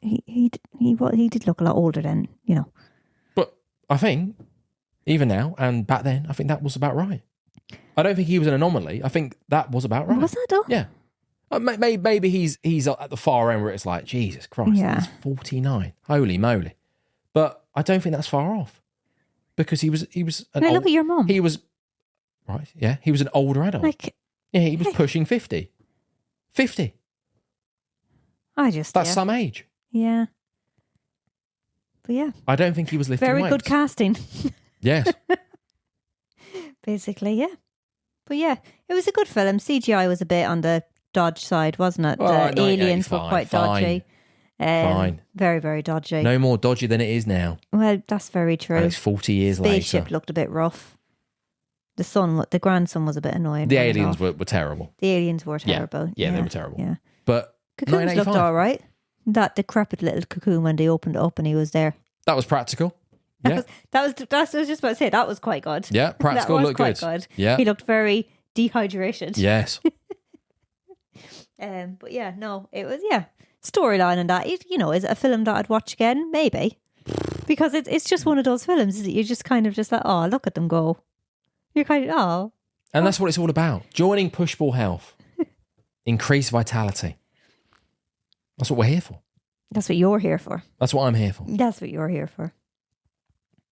S1: he did look a lot older then, you know.
S2: But I think, even now and back then, I think that was about right. I don't think he was an anomaly. I think that was about right.
S1: Was that though?
S2: Yeah. Maybe he's at the far end where it's like, Jesus Christ, he's 49. Holy moly. But I don't think that's far off. Because he was
S1: look at your mum.
S2: He was, right, yeah, he was an older adult. He was pushing 50. 50. That's some age.
S1: Yeah. But yeah.
S2: I don't think he was lifting
S1: Very
S2: weights.
S1: good casting.
S2: Yes.
S1: Basically, yeah. But yeah, it was a good film. CGI was a bit on the dodge side, wasn't it?
S2: Oh,
S1: The aliens were quite dodgy.
S2: Fine.
S1: Very, very dodgy.
S2: No more dodgy than it is now.
S1: Well, that's very true.
S2: And it's 40 years
S1: Spaceship
S2: later.
S1: looked a bit rough. The grandson was a bit annoying.
S2: The aliens were terrible.
S1: The aliens were terrible.
S2: Yeah, they were terrible.
S1: Yeah.
S2: But
S1: Cocoons looked all right. That decrepit little cocoon, when they opened it up and he was there.
S2: That was practical. Yeah.
S1: That was I was just about to say, that was quite good.
S2: Yeah, practical, looked
S1: quite
S2: good. Yeah.
S1: He looked very dehydrated.
S2: Yes.
S1: But yeah, no, it was, storyline and that. Is it a film that I'd watch again? Maybe. Because it's just one of those films that you're just kind of just like, oh, look at them go. You're kind of, oh.
S2: And that's what it's all about. Joining Push-Ball Health. Increase vitality. That's what we're here for.
S1: That's what you're here for.
S2: That's what I'm here for.
S1: That's what you're here for.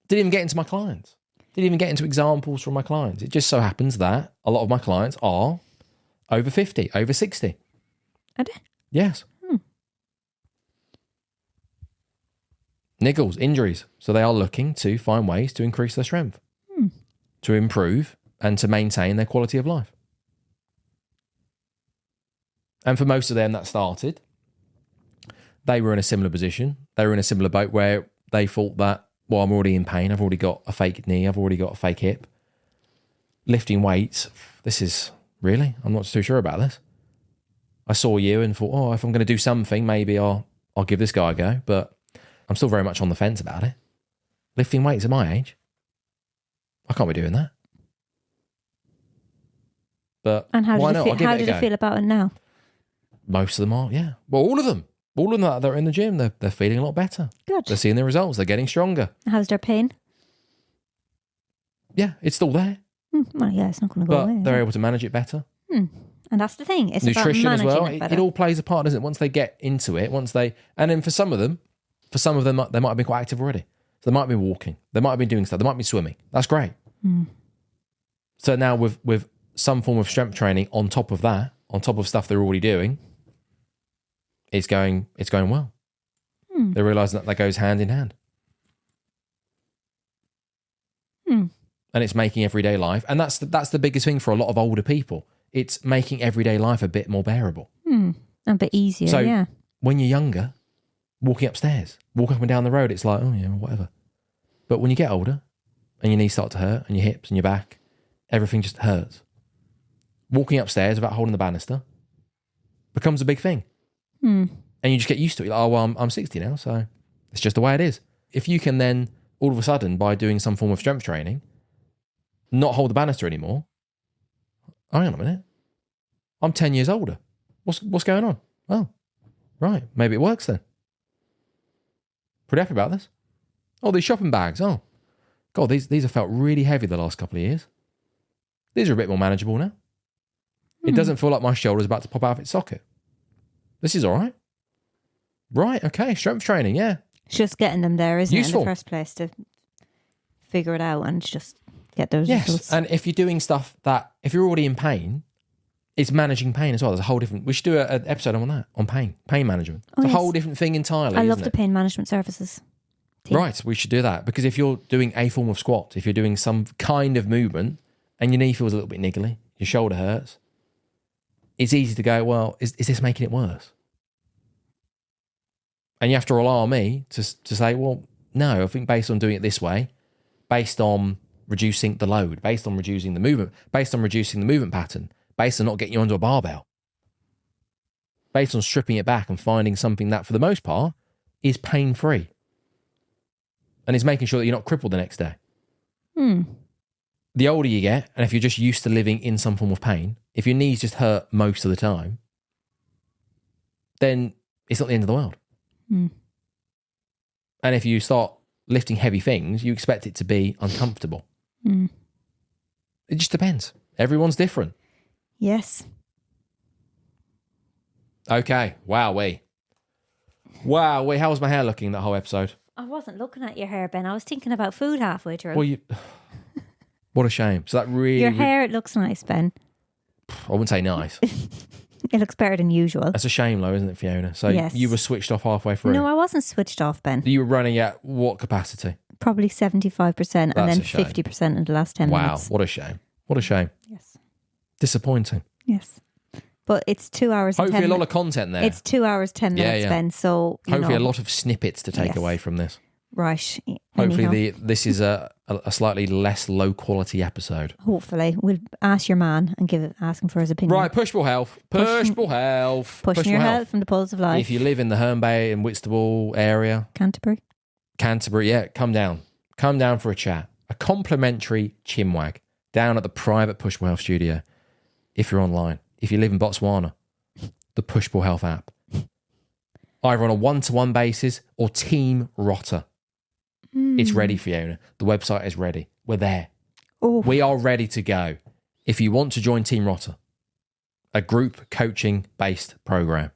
S2: Didn't even get into my clients. Didn't even get into examples from my clients. It just so happens that a lot of my clients are over 50, over 60.
S1: Are they?
S2: Yes. Niggles, injuries. So they are looking to find ways to increase their strength, to improve and to maintain their quality of life. And for most of them that started, they were in a similar position. They were in a similar boat where they thought that, well, I'm already in pain. I've already got a fake knee. I've already got a fake hip. Lifting weights, I'm not too sure about this. I saw you and thought, oh, if I'm going to do something, maybe I'll give this guy a go. But I'm still very much on the fence about it. Lifting weights at my age, I can't be doing that. But
S1: and how
S2: why
S1: did
S2: not?
S1: How did you feel about it now?
S2: Most of them are, yeah. Well, all of them. All of them that are in the gym, they're feeling a lot better.
S1: Good.
S2: They're seeing the results. They're getting stronger.
S1: How's their pain?
S2: Yeah, it's still there.
S1: Well, yeah, it's not going to go away.
S2: But they're able to manage it better.
S1: And that's the thing. It's
S2: nutrition
S1: about
S2: as well.
S1: it
S2: It all plays a part, doesn't it? Once they get into it, and then for some of them, they might have been quite active already. So they might have been walking. They might have been doing stuff. They might be swimming. That's great. So now with some form of strength training on top of that, on top of stuff they're already doing, it's going well. They're realising that goes hand in hand. And it's making everyday life, and that's the biggest thing for a lot of older people. It's making everyday life a bit more bearable.
S1: A bit easier,
S2: so when you're younger, walking upstairs, walking up and down the road, it's like, oh yeah, whatever. But when you get older and your knees start to hurt and your hips and your back, everything just hurts. Walking upstairs without holding the banister becomes a big thing. And you just get used to it. You're like, oh, well, I'm 60 now, so it's just the way it is. If you can then, all of a sudden, by doing some form of strength training, not hold the banister anymore, hang on a minute, I'm 10 years older. What's going on? Oh, right, maybe it works then. Pretty happy about this. Oh, these shopping bags. Oh, God, these have felt really heavy the last couple of years. These are a bit more manageable now. It doesn't feel like my shoulder's about to pop out of its socket. This is all right. Right, okay, strength training, yeah.
S1: It's just getting them there, isn't
S2: Useful.
S1: it, in the first place, to figure it out and just get those results.
S2: And if you're doing stuff that, if you're already in pain, It's managing pain as well. There's a whole different... We should do an episode on that, on pain management. It's a whole different thing entirely,
S1: I love
S2: isn't
S1: the
S2: it?
S1: pain management services team.
S2: Right, we should do that. Because if you're doing a form of squat, if you're doing some kind of movement and your knee feels a little bit niggly, your shoulder hurts, it's easy to go, well, is this making it worse? And you have to rely on me to say, well, no, I think based on doing it this way, based on reducing the load, based on reducing the movement, based on reducing the movement pattern, based on not getting you onto a barbell, based on stripping it back and finding something that, for the most part, is pain-free. And is making sure that you're not crippled the next day. The older you get, and if you're just used to living in some form of pain, if your knees just hurt most of the time, then it's not the end of the world. And if you start lifting heavy things, you expect it to be uncomfortable. It just depends. Everyone's different.
S1: Yes.
S2: Okay. Wowee. How was my hair looking that whole episode?
S1: I wasn't looking at your hair, Ben. I was thinking about food halfway through.
S2: Well, what a shame. So that really...
S1: Your hair looks nice, Ben.
S2: I wouldn't say nice.
S1: It looks better than usual.
S2: That's a shame though, isn't it, Fiona? So
S1: Yes.
S2: you were switched off halfway through.
S1: No, I wasn't switched off, Ben.
S2: You were running at what capacity?
S1: Probably 75% and
S2: That's
S1: then
S2: a shame.
S1: 50% in the last 10
S2: Wow,
S1: minutes.
S2: what a shame. What a shame.
S1: Yes.
S2: Disappointing.
S1: Yes. But it's 2 hours and 10
S2: Hopefully a lot
S1: minutes.
S2: of content there.
S1: It's 2 hours, 10 minutes,
S2: yeah.
S1: Ben. So,
S2: Hopefully a lot of snippets to take
S1: Yes.
S2: away from this.
S1: Right.
S2: Hopefully
S1: Anyhow,
S2: this is a slightly less low quality episode.
S1: hopefully. We'll ask your man and ask him for his opinion.
S2: Right, push-pull health. Push-pull health.
S1: Pushing your health from the pulse of life.
S2: If you live in the Herne Bay and Whitstable area,
S1: Canterbury.
S2: yeah, come down. Come down for a chat. A complimentary chinwag down at the private Push-pull health studio. If you're online. If you live in Botswana, the Push-pull health app. Either on a one-to-one basis or team rotter. It's ready, Fiona. The website is ready. We're there.
S1: Oh.
S2: We are ready to go. If you want to join Team Rotter, a group coaching based program,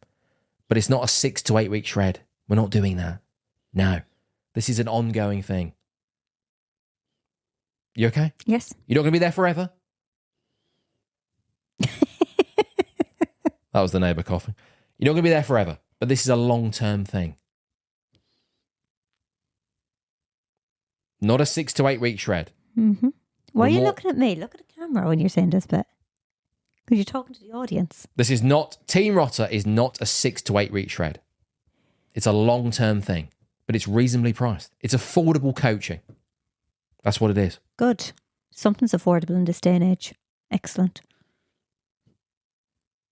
S2: but it's not a 6 to 8 week shred. We're not doing that. No, this is an ongoing thing. You okay?
S1: Yes.
S2: You're not going to be there forever? That was the neighbour coughing. You're not going to be there forever, but this is a long-term thing. Not a 6 to 8 week shred.
S1: Mm-hmm. Why are you
S2: more-
S1: looking at me? Look at the camera when you're saying this bit. Because you're talking to the audience.
S2: This is not, Team Rotter is not a 6 to 8 week shred. It's a long-term thing, but it's reasonably priced. It's affordable coaching. That's what it is.
S1: Good. Something's affordable in this day and age. Excellent.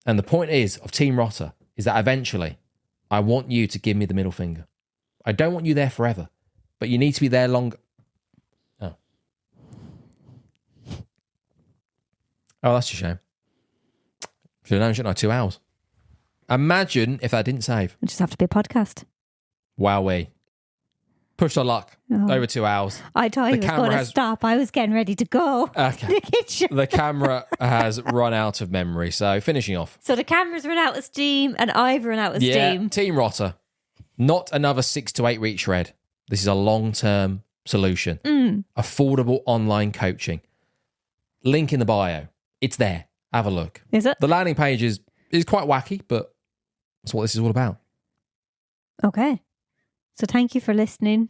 S2: And the point is of Team Rotter is that eventually I want you to give me the middle finger. I don't want you there forever, but you need to be there longer. Oh, that's a shame. Should have known, shouldn't I? 2 hours. Imagine if that didn't save.
S1: It'll just have to be a podcast.
S2: Wowee. Push our luck.
S1: Oh.
S2: Over 2 hours.
S1: I thought he was going to stop. I was getting ready to go.
S2: Okay.
S1: The kitchen.
S2: The camera has run out of memory. So finishing off.
S1: So the camera's run out of steam and I've run out of steam.
S2: Team Rotter. Not another 6 to 8 week shred. This is a long-term solution. Affordable online coaching. Link in the bio. It's there. Have a look.
S1: Is it?
S2: The landing page is quite wacky, but that's what this is all about.
S1: Okay. So thank you for listening.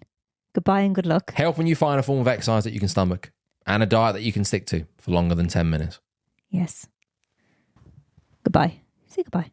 S1: Goodbye and good luck.
S2: Helping you find a form of exercise that you can stomach and a diet that you can stick to for longer than 10 minutes.
S1: Yes. Goodbye. Say goodbye.